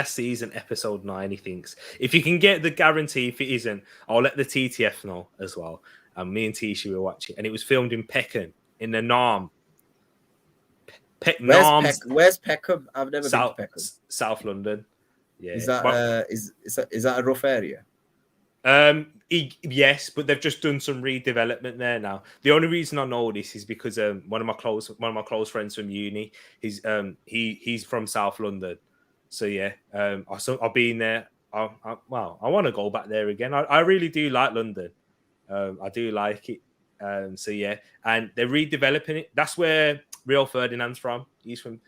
season, episode 9, he thinks. If you can get the guarantee, if it isn't, I'll let the TTF know as well. And me and Tisha were watching, and it was filmed in Peckham, in the Narm. Where's Peckham? I've never been to Peckham. South London. Yeah. Is that a rough area? Yes, but they've just done some redevelopment there now. The only reason I know this is because one of my close friends from uni, he's from South London. So yeah, I've been there. I want to go back there again. I really do like London. I do like it. So yeah, and they're redeveloping it. That's where Rio Ferdinand's from. He's from.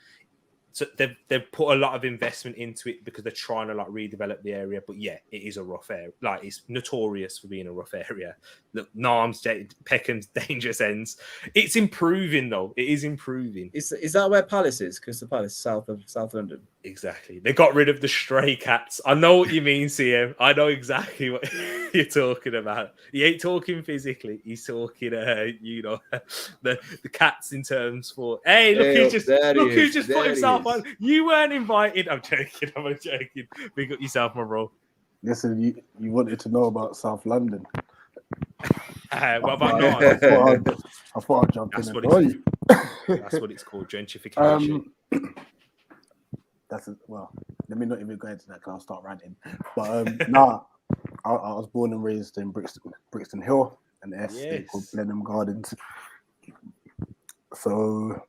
So they've put a lot of investment into it because they're trying to like redevelop the area. But yeah, it is a rough area. Like, it's notorious for being a rough area. Look, Narm's, Peckham's dangerous ends. It's improving though. It is improving. Is that where Palace is? Crystal Palace, south of London. Exactly. They got rid of the stray cats. I know what you mean, CM. I know exactly what you're talking about. He ain't talking physically. He's talking, the cats in terms for. Hey, look who just put himself on. You weren't invited. I'm joking. Big up yourself, my bro. Listen, you wanted to know about South London. What about North? I thought I'd jump in and tell you. That's what it's called, gentrification. Let me not even go into that because I'll start ranting. But I was born and raised in Brixton Hill, an estate called Blenheim Gardens. So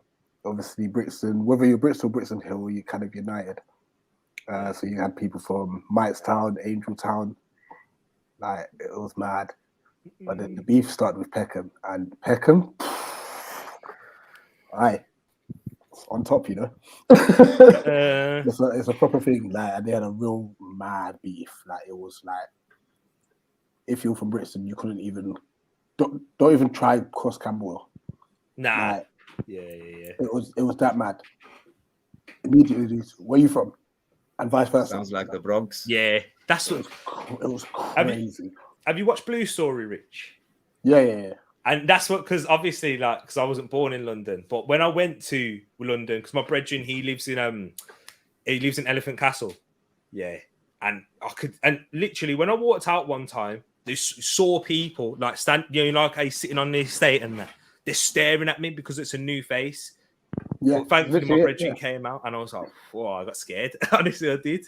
obviously Brixton, whether you're Brixton or Brixton Hill, you're kind of united. So you had people from Mightstown, Angeltown, like it was mad. But then the beef started with Peckham, and Peckham, on top, you know. It's a proper thing. Like, and they had a real mad beef. Like, it was like, if you're from Brixton, you couldn't even don't even try cross Camberwell. Nah. Like, yeah. It was that mad. Immediately, where are you from? And vice versa. Sounds like the Bronx. Yeah, that's what it was crazy. Have you watched Blue Story, Rich? Yeah. And that's what, because obviously, like, because I wasn't born in London, but when I went to London, because my brethren, he lives in Elephant Castle. Yeah, and literally when I walked out one time, they saw people like sitting on the estate and that they're staring at me because it's a new face. Yeah, but thankfully my brethren came out, and I was like, "Whoa!" I got scared. Honestly, I did.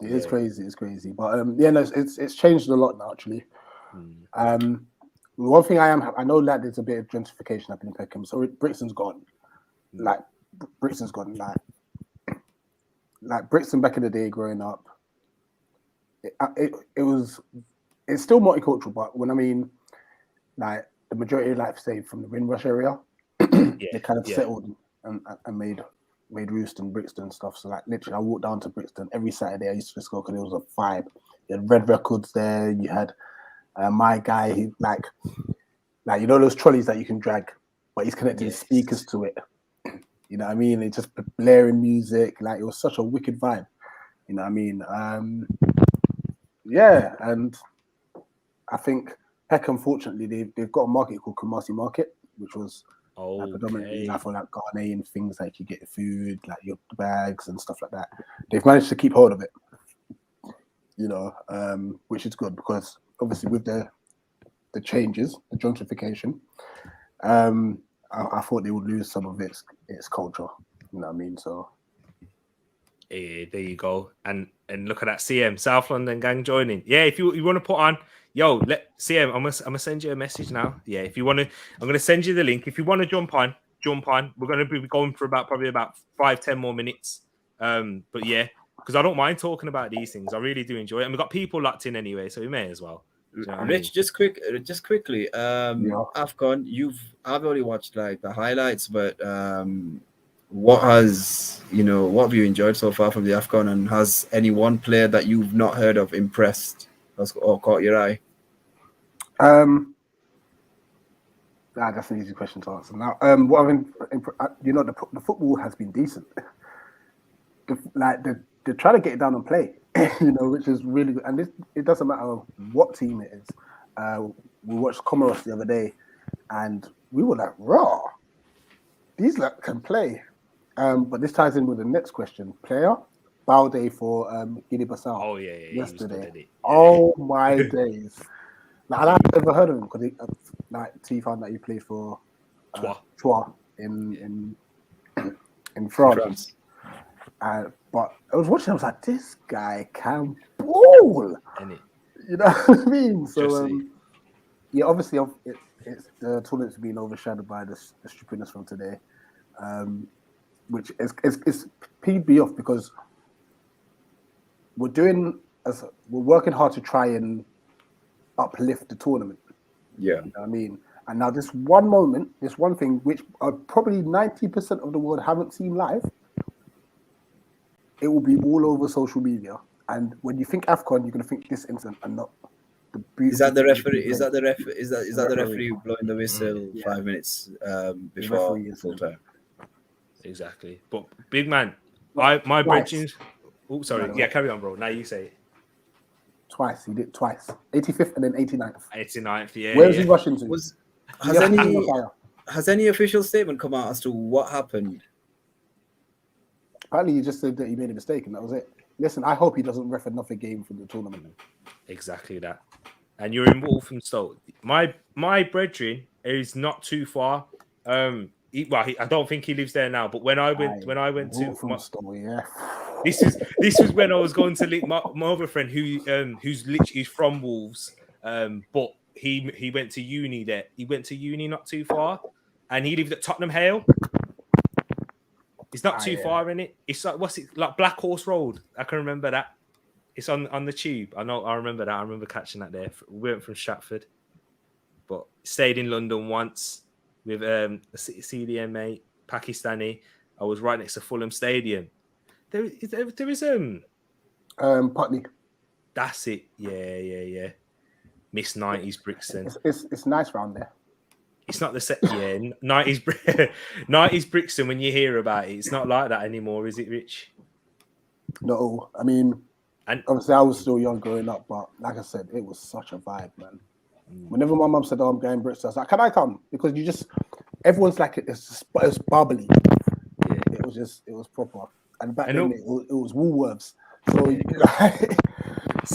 It is crazy. It's crazy, but it's changed a lot now. Actually, one thing I know that there's a bit of gentrification happening in Peckham. So Brixton's gone. Like Brixton's gone. Like Brixton back in the day, growing up, it's still multicultural, but when I mean, like the majority of life stayed from the Windrush area, they kind of settled and made roost in Brixton and stuff. So like literally, I walked down to Brixton every Saturday. I used to just go because it was a vibe. You had Red Records there. You had my guy. He like you know those trolleys that you can drag, but he's connected his speakers to it. You know what I mean? It's just blaring music. Like it was such a wicked vibe. You know what I mean? And I think Peckham, fortunately, they've got a market called Kumasi Market, which was predominantly for like Ghanaian things like you get food, like your bags and stuff like that. They've managed to keep hold of it, you know, which is good because obviously with the changes, the gentrification, I thought they would lose some of its culture. You know what I mean? So there you go. And look at that, CM South London gang joining. Yeah, if you want to put on. Yo, let CM. I'm gonna send you a message now. Yeah, if you want to, I'm gonna send you the link. If you want to jump on. We're gonna be going for probably about 5-10 more minutes. But yeah, because I don't mind talking about these things. I really do enjoy it, and we've got people locked in anyway, so we may as well. You know Rich, just quickly. AFCON. I've only watched like the highlights, but what have you enjoyed so far from the AFCON, and has any one player that you've not heard of impressed or caught your eye? That's an easy question to answer. Now, the football has been decent. They're trying to get it down and play, you know, which is really good. And it doesn't matter what team it is. We watched Comoros the other day, and we were like, raw. These can play. But this ties in with the next question. Player, Balde for Guinea-Bissau. Oh, yeah. Yesterday. Oh, my days. Now, I've never heard of him because T found that he played for Troyes in France. But I was watching, I was like, this guy can ball. You know what I mean? So, obviously, it's the tournament's been overshadowed by the stupidness from today, which is peed me off because we're working hard to try and uplift the tournament. Yeah. You know what I mean? And now this one thing, which probably 90% of the world haven't seen live, it will be all over social media. And when you think AFCON, you're going to think this incident and not the beauty. Is that the referee? Is that the referee blowing the whistle 5 minutes before full time? Exactly. But big man, My brethren. Oh, sorry. Yeah, carry on, bro. Now you say it. Twice. He did twice. 85th and then 89th. 89th, yeah. Where's he rushing to? Has any official statement come out as to what happened? Apparently, he just said that he made a mistake and that was it. Listen, I hope he doesn't ref another game for the tournament. Exactly that. And you're in Walthamstow. My brethren is not too far. I don't think he lives there now. But when I went to Walthamstow, yeah. This was when I was going to link my other friend who's literally from Wolves, but he went to uni there. He went to uni not too far, and he lived at Tottenham Hale. It's not too far in it. It's like like Black Horse Road. I can remember that. It's on the tube. I remember that. I remember catching that there. We went from Stratford, but stayed in London once with a CDM mate, Pakistani. I was right next to Fulham Stadium. There is Putney. That's it. Yeah. Miss 90s Brixton. It's nice round there. It's not the set. Yeah, 90s Brixton. When you hear about it, it's not like that anymore, is it, Rich? No, I mean, obviously I was still young growing up, but like I said, it was such a vibe, man. Whenever my mum said, "Oh, I'm going Brixton," I was like, "Can I come?" Because everyone's like it's bubbly. Yeah. It was proper. And back then it was Woolworths. So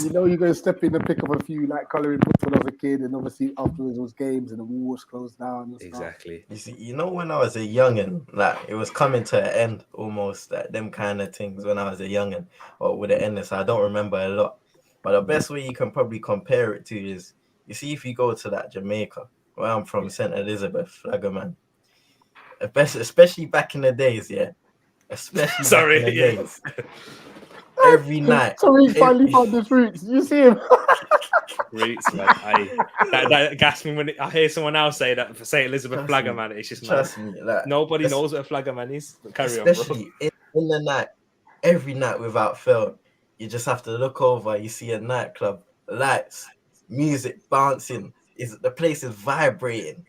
you're going to step in and pick up a few like colouring books when I was a kid, and obviously afterwards it was games and the Woolworths closed down. And exactly. Stuff. You see, when I was a youngin', like it was coming to an end almost, like them kind of things when I was a youngin', or with the end. So I don't remember a lot. But the best way you can probably compare it to is, you see, if you go to that Jamaica, where I'm from, St. Elizabeth, Flaggerman, especially back in the days, yeah. Especially back in the days. Every night. Tereak finally found his roots. You see him? Roots, man. That gas me when I hear someone else say that for St. Elizabeth Flaggerman. It's just trust me. Like, nobody knows what a Flaggerman is. But carry especially on, bro. in the night, every night without fail, you just have to look over. You see a nightclub, lights, music bouncing. The place is vibrating,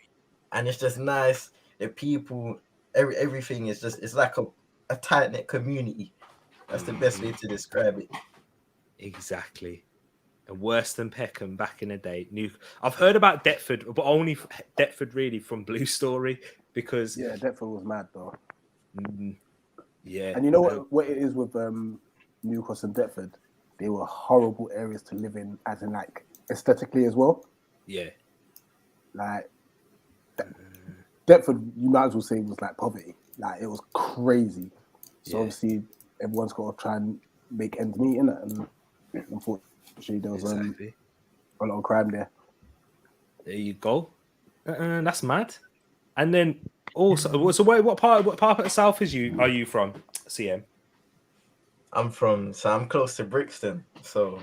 and it's just nice. The people, everything is just. It's like a tight-knit community. That's the best way to describe it. Exactly. And worse than Peckham back in the day. I've heard about Deptford, but only Deptford really from Blue Story, because Deptford was mad though. Yeah. And you know what it is with Newcastle and Deptford? They were horrible areas to live in, as in like aesthetically as well. Yeah. Like Deptford, you might as well say, was like poverty. Like it was crazy. So obviously everyone's got to try and make ends meet, innit? And unfortunately there was a lot of crime there. There you go. That's mad. And then also, so what part of the south are you from, CM? I'm close to Brixton, so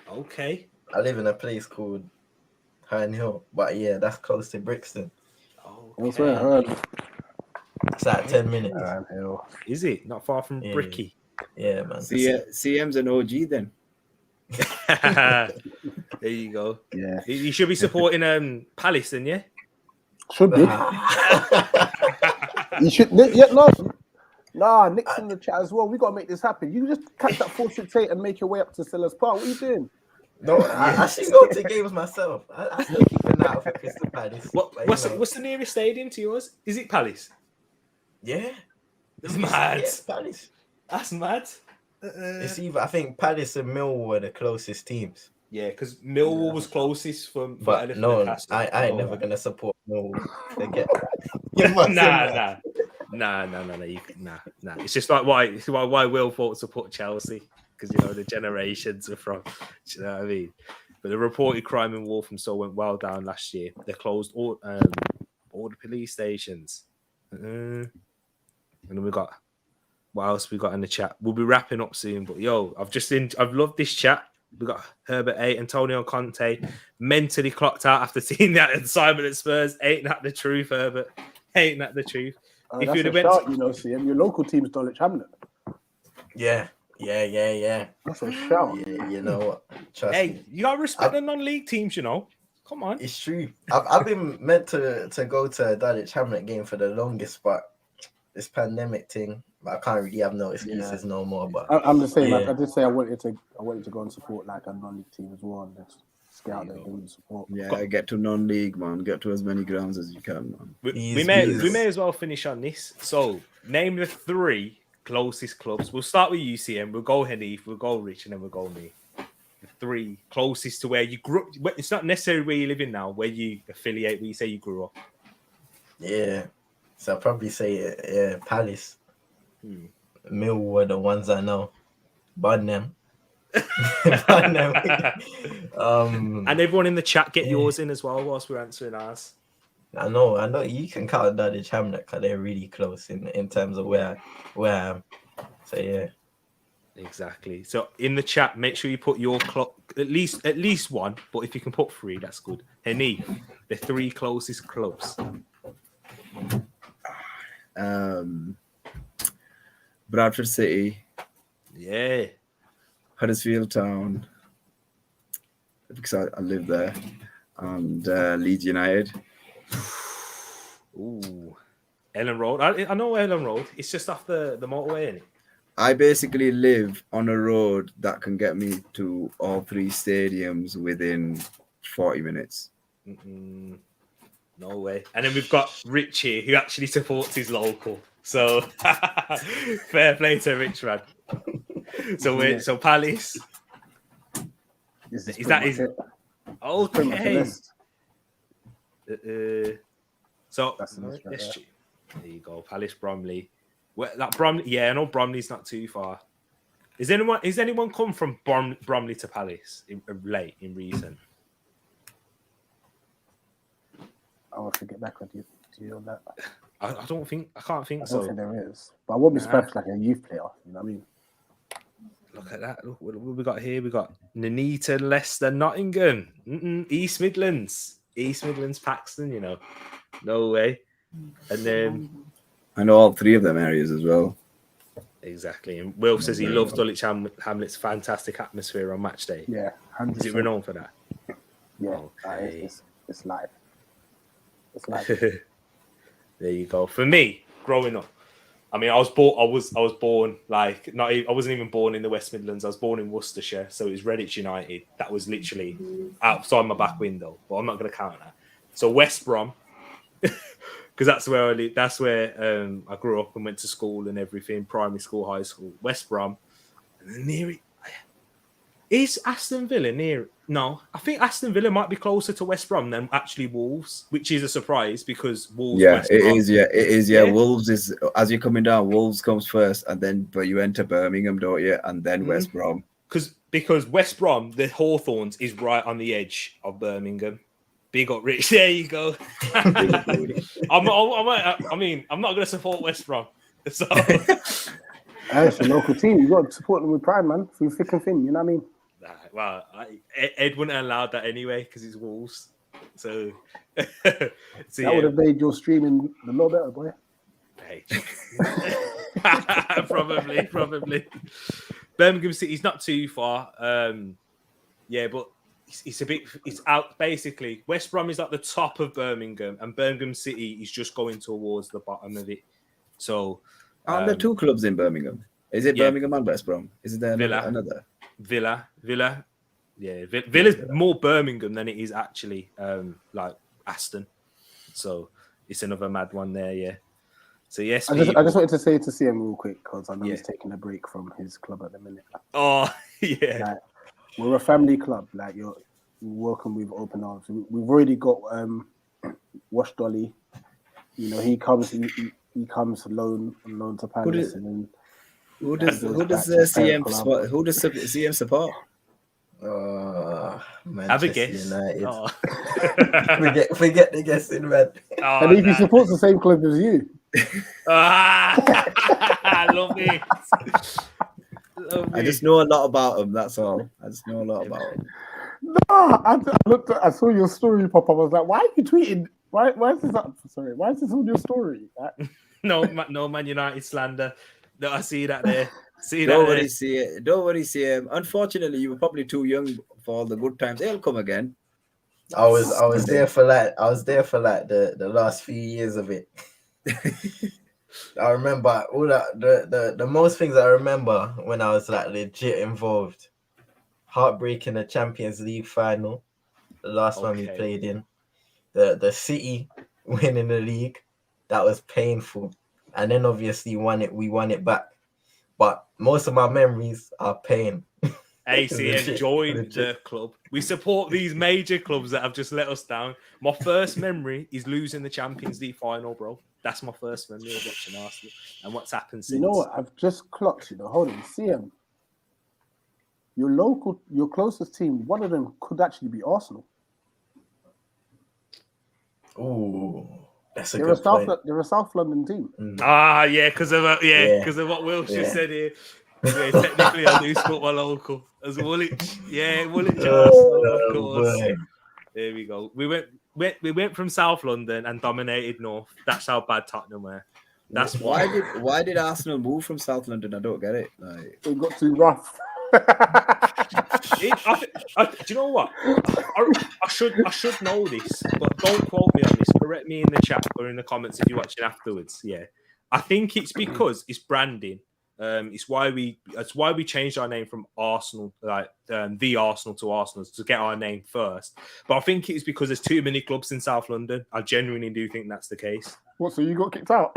okay. I live in a place called Herne Hill, but yeah, that's close to Brixton. That's where I heard. It's like 10 minutes. Is it not far from Bricky? Yeah, man. CM's an OG then. There you go. Yeah, you should be supporting Palace then, yeah. Should be. You should. Yeah, no. Nah, Nick's in the chat as well. We gotta make this happen. You just catch that 468 and make your way up to Sellers Park. What are you doing? No, I should go to games myself. I still keep an eye out for Crystal Palace. What's the nearest stadium to yours? Is it Palace? Yeah. That's mad. Yeah, Palace. That's mad. It's either, I think Palace and Millwall were the closest teams. Yeah, because Millwall was closest from but no, I ain't never gonna support Millwall. Nah. It's just like why Will thought support Chelsea, because the generations are from. Do you know what I mean? But the reported crime in Walthamstow went well down last year. They closed all the police stations. And then we got what else we got in the chat. We'll be wrapping up soon, but I've loved this chat. We got Herbert 8, Antonio Conte mentally clocked out after seeing that assignment at Spurs. Ain't that the truth, Herbert? Ain't that the truth? If you'd have went, CM, your local team's Dulwich Hamlet. Yeah. That's a shout. Yeah, you know what? Trust me. You gotta respect the non-league teams. Come on. It's true. I've been meant to go to a Dulwich Hamlet game for the longest, but this pandemic thing, But I can't really have no excuses no more. But I'm the same. I did say I wanted to go and support like a non-league team as well, and just scout there doing support. Yeah, get to non-league, man. Get to as many grounds as you can, man. We may as well finish on this. So name the 3 closest clubs. We'll start with UCM. We'll go Heath. We'll go Rich, and then we'll go me. The 3 closest to where you grew up. It's not necessarily where you live in now, where you affiliate, where you say you grew up. Yeah. So I'll probably say Palace. Millwall are the ones I know. Burnham. And everyone in the chat, get yours in as well whilst we're answering ours. I know. You can count Dulwich Hamlet because they're really close in terms of where I am. So yeah. Exactly. So in the chat, make sure you put your clock at least one, but if you can put 3, that's good. Heath, the 3 closest clubs. Bradford City. Yeah. Huddersfield Town, because I live there, and Leeds United. Ooh, Ellen Road. I know Ellen Road. It's just off the motorway, isn't it? I basically live on a road that can get me to all 3 stadiums within 40 minutes. No way. And then we've got Rich here, who actually supports his local. So fair play to Rich, man. So Palace. Is that his? Okay. So there you go, Palace, Bromley. That Bromley, yeah, I know Bromley's not too far. Is anyone come from Bromley to Palace in recent? I want to get back with you on that. I can't think so. I don't think there is, but I won't be surprised like a youth player. You know what I mean? Look at that. Look what we got here. We got Nuneaton, Leicester, Nottingham, East Midlands, Paxton. You know, no way. And then I know all 3 of them areas as well. Exactly. And Will says he loves Dulwich Hamlet's fantastic atmosphere on match day. Yeah, 100%. Is it renowned for that? Yeah, okay. It's live. It's live. There you go. For me, growing up, I mean, I was born like I wasn't even born in the West Midlands. I was born in Worcestershire, so it was Redditch United. That was literally outside my back window. But I'm not going to count that. So West Brom, because that's where I live. That's where I grew up and went to school and everything. Primary school, high school. West Brom, and then near it is Aston Villa. Near no, I think Aston Villa might be closer to West Brom than actually Wolves, which is a surprise because Wolves. Yeah, West it Brom, is. Yeah, it is. Yeah, Wolves is as you're coming down. Wolves comes first, and then but you enter Birmingham, don't you? And then West Brom. Because West Brom, the Hawthorns is right on the edge of Birmingham. Big up, Rich. There you go. I'm not going to support West Brom. So it's a local team. You got to support them with pride, man. Through thick and thin. You know what I mean? Well, Ed wouldn't allow that anyway because it's Wolves. So would have made your streaming a lot better, boy. Hey. Probably. Birmingham City's not too far. But it's out basically. West Brom is at the top of Birmingham, and Birmingham City is just going towards the bottom of it. So, are there 2 clubs in Birmingham? Is it Birmingham and West Brom? Is there another? Villa. Yeah, Villa's more Birmingham than it is actually like Aston. So it's another mad one there. Yeah. So yes, I just wanted to say to CM real quick because I know he's taking a break from his club at the minute. Oh yeah. Like, we're a family club. Like you're welcome with open arms. We've already got Wash Dolly. You know he comes loan to Palace and then. Who does CM support? Have a guess. Oh. forget the guessing, man. And if he supports the same club as you. I love it. I just know a lot about him. That's all. I just know a lot about him. No, I saw your story pop up. I was like, why are you tweeting? Why is this up? Sorry, why is this on your story? No Man United slander. No, I see that there. Don't worry, CM. Unfortunately, you were probably too young for all the good times. They'll come again. I was there for the last few years of it. I remember all that. The most things I remember when I was like legit involved. Heartbreak in the Champions League final, the last one we played in. The City winning the league, that was painful. And then obviously we won it back. But most of my memories are pain. ACM joined the club. We support these major clubs that have just let us down. My first memory is losing the Champions League final, bro. That's my first memory of watching Arsenal and what's happened since. You know what? I've just clocked, hold on, CM. Your closest team, one of them could actually be Arsenal. Oh, that's a good point. They're a South London team. Yeah, because of what Will just said here. Yeah, technically I do support my local as Woolwich. Yeah, Woolwich Arsenal, of course. Boy. There we go. We went from South London and dominated North. That's how bad Tottenham were. That's why did Arsenal move from South London? I don't get it. It got too rough. Do you know what? I should know this, but don't quote me on this. Correct me in the chat or in the comments if you're watching afterwards. Yeah, I think it's because it's branding. It's why we changed our name from Arsenal, the Arsenal to Arsenal, to get our name first. But I think it's because there's too many clubs in South London. I genuinely do think that's the case. What? So you got kicked out?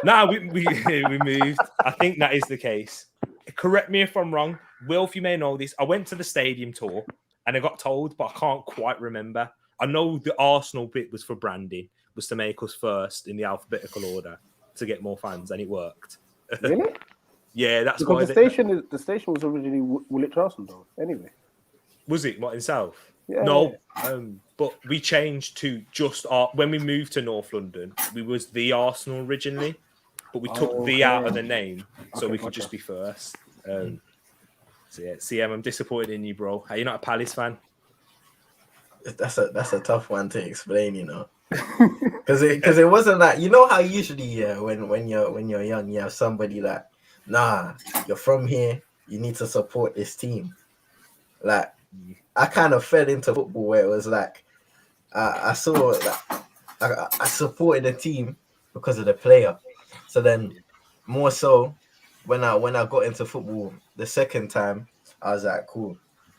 No, we moved. I think that is the case. Correct me if I'm wrong. Wilf, you may know this. I went to the stadium tour and I got told, but I can't quite remember. I know the Arsenal bit was for branding, was to make us first in the alphabetical order to get more fans, and it worked. Really? Yeah, that's because why the station was originally Woolwich Arsenal, though. Anyway, was it not in South? Yeah. No, but we changed to just when we moved to North London. We was the Arsenal originally, but we took the out of the name so we could just be first. So yeah, CM, I'm disappointed in you, bro. Are you not a Palace fan? That's a tough one to explain, because it wasn't that. You know how usually when you're young, you have somebody like, nah, you're from here, you need to support this team. Like, I kind of fell into football where it was like, I saw that I supported the team because of the player. So then, more so, when I got into football the second time, I was like, cool.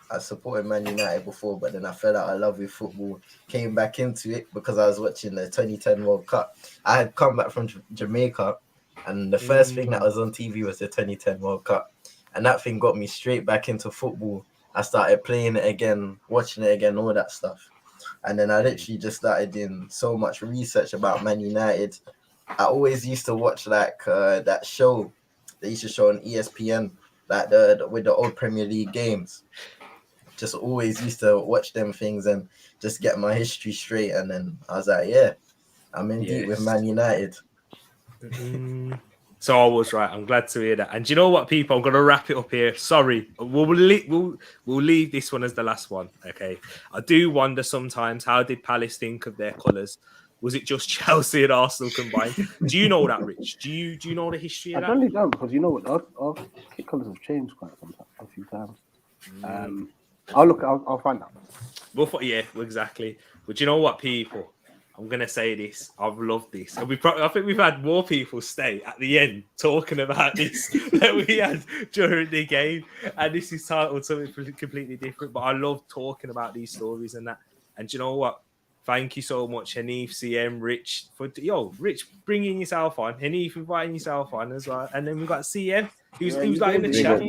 I supported Man United before, but then I fell out of love with football. Came back into it because I was watching the 2010 World Cup. I had come back from Jamaica, and the first thing that was on TV was the 2010 World Cup. And that thing got me straight back into football. I started playing it again, watching it again, all that stuff. And then I literally just started doing so much research about Man United. I always used to watch that show they used to show on ESPN, with the old Premier League games. Just always used to watch them things and just get my history straight. And then I was like, yeah, I'm in deep with Man United. So I was right. I'm glad to hear that. And do you know what, people? I'm going to wrap it up here. Sorry, we'll leave this one as the last one. Okay. I do wonder sometimes, how did Palace think of their colours? Was it just Chelsea and Arsenal combined? Do you know that, Rich? Do you know the history of that? I really don't, because you know what, our kit colours have changed a few times. I'll find out. Exactly. But you know what, people? I'm gonna say this. I've loved this, and I think we've had more people stay at the end talking about this than we had during the game. And this is titled something completely different. But I love talking about these stories and that. And do you know what? Thank you so much, Hanif, CM, Rich, Rich bringing yourself on. Hanif inviting yourself on as well. And then we've got CM, who's like in the chat.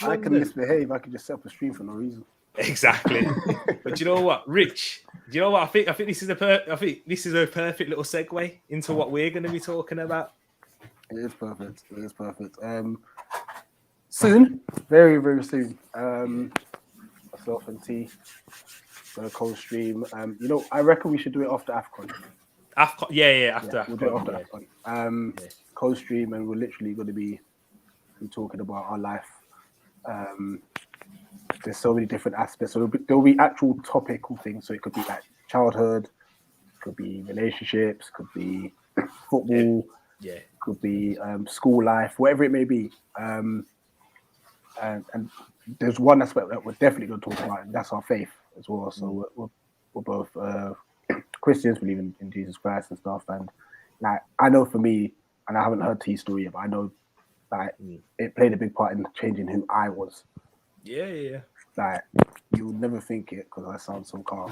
I can misbehave. I can just set up a stream for no reason. Exactly. But do you know what, Rich? Do you know what? I think this is a perfect little segue into what we're going to be talking about. It is perfect. Soon, very, very soon. Myself and T. Co-stream. I reckon we should do it after AFCON. After AFCON. We'll do it after AFCON. Co-stream, and we're literally going to be talking about our life. There's so many different aspects. So there'll be actual topical things. So it could be like childhood, could be relationships, could be football, could be school life, whatever it may be. And there's one aspect that we're definitely going to talk about, and that's our faith as well. So we're both Christians, believe in Jesus Christ and stuff. And like, I know for me, and I haven't heard T's story yet, but I know that it played a big part in changing who I was. Yeah. Like, you would never think it because I sound so calm,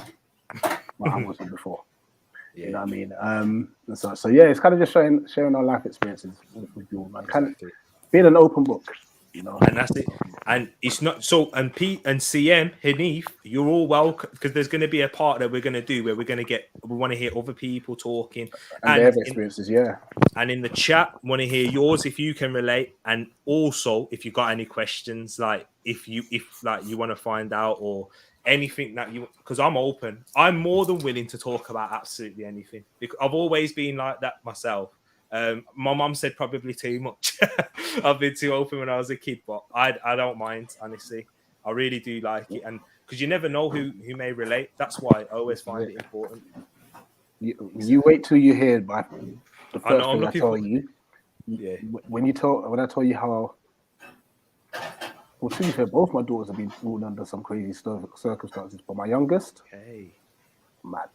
but I wasn't before. Yeah. You know what I mean? And so yeah, it's kind of just sharing our life experiences with you, man. Kind of being an open book, you know. And that's it. And it's not so. And Pete and CM, Hanif, you're all welcome, because there's going to be a part that we're going to do where we want to hear other people talking and their experiences, yeah. And in the chat, want to hear yours if you can relate, and also if you got any questions, like if you want to find out or anything that you, because I'm open. I'm more than willing to talk about absolutely anything, because I've always been like that myself. My mom said probably too much. I've been too open when I was a kid, but I don't mind, honestly. I really do like it, and because you never know who may relate. That's why I always find it important. You wait till you hear the first thing I tell you. Yeah. When I told you how. Well, to be fair, both my daughters have been born under some crazy circumstances, but my youngest, mad.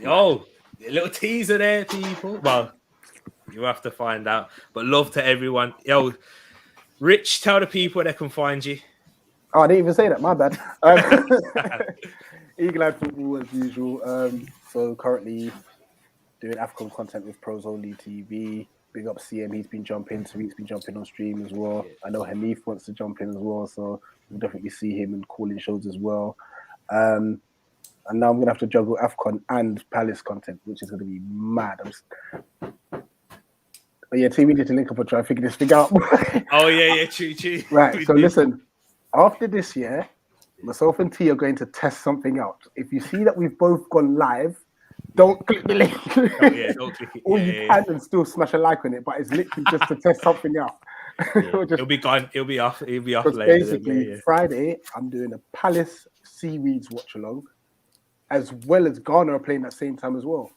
Oh, a little teaser there, people. Well, you have to find out. But love to everyone. Yo, Rich, tell the people where they can find you. Oh, I didn't even say that. My bad. Eagle Eye Football as usual. So currently doing AFCON content with Pros Only TV. Big up CM. He's been jumping. Tereak's been jumping on stream as well. I know Hanif wants to jump in as well, so we'll definitely see him in calling shows as well. And now I'm gonna have to juggle AFCON and Palace content, which is gonna be mad. But yeah, team, we need to link up and try and figure this thing out. Oh yeah, true. Right. So listen, after this year, myself and T are going to test something out. If you see that we've both gone live, don't click the link. Don't click it. Or you can and still smash a like on it, but it's literally just to test something out. It'll be gone. It'll be off later. Basically, Friday, I'm doing a Palace Seaweeds watch along, as well as Ghana are playing at the same time as well.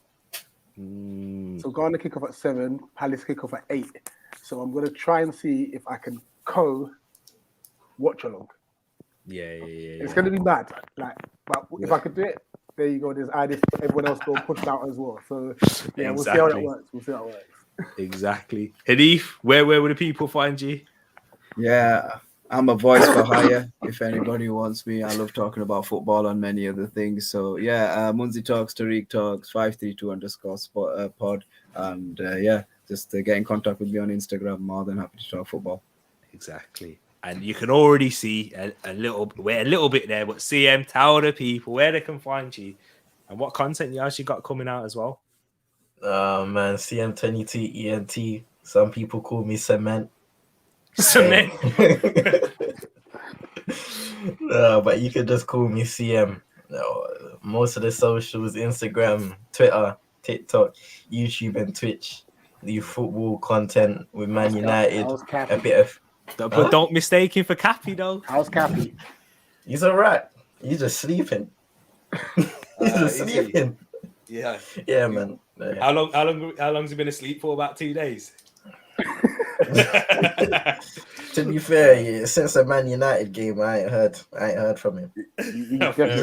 So Ghana kick off at 7, Palace kick off at 8. So I'm gonna try and see if I can watch along. Yeah. It's gonna be mad. But if I could do it, there you go. There's everyone else go push out as well. So yeah, We'll see how that works. Exactly. Hanif, where will the people find you? Yeah, I'm a voice for hire. If anybody wants me, I love talking about football and many other things. So yeah, Munzi Talks, Tereak Talks, 532_pod, and just get in contact with me on Instagram. More than happy to talk football. Exactly. And you can already see a little bit there, but CM, tell the people where they can find you and what content you actually got coming out as well. Man, CM22 ENT. Some people call me Cement. But you could just call me CM. Most of the socials, Instagram, Twitter, TikTok, YouTube, and Twitch. The football content with Man United. A bit of. But don't mistake him for Cappy, though. How's Cappy? He's alright. He's just sleeping. He's just sleeping. Yeah. Yeah, man. How long's he been asleep for? About 2 days. To be fair, since the Man United game, I ain't heard from him. He's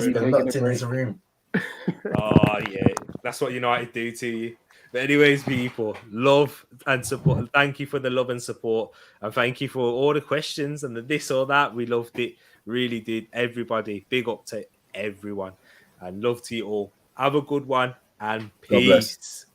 been locked in his room. Oh yeah, that's what United do to you. But anyways, people, love and support. Thank you for the love and support, and thank you for all the questions and the this or that. We loved it, really did. Everybody, big up to everyone, and love to you all. Have a good one, and peace.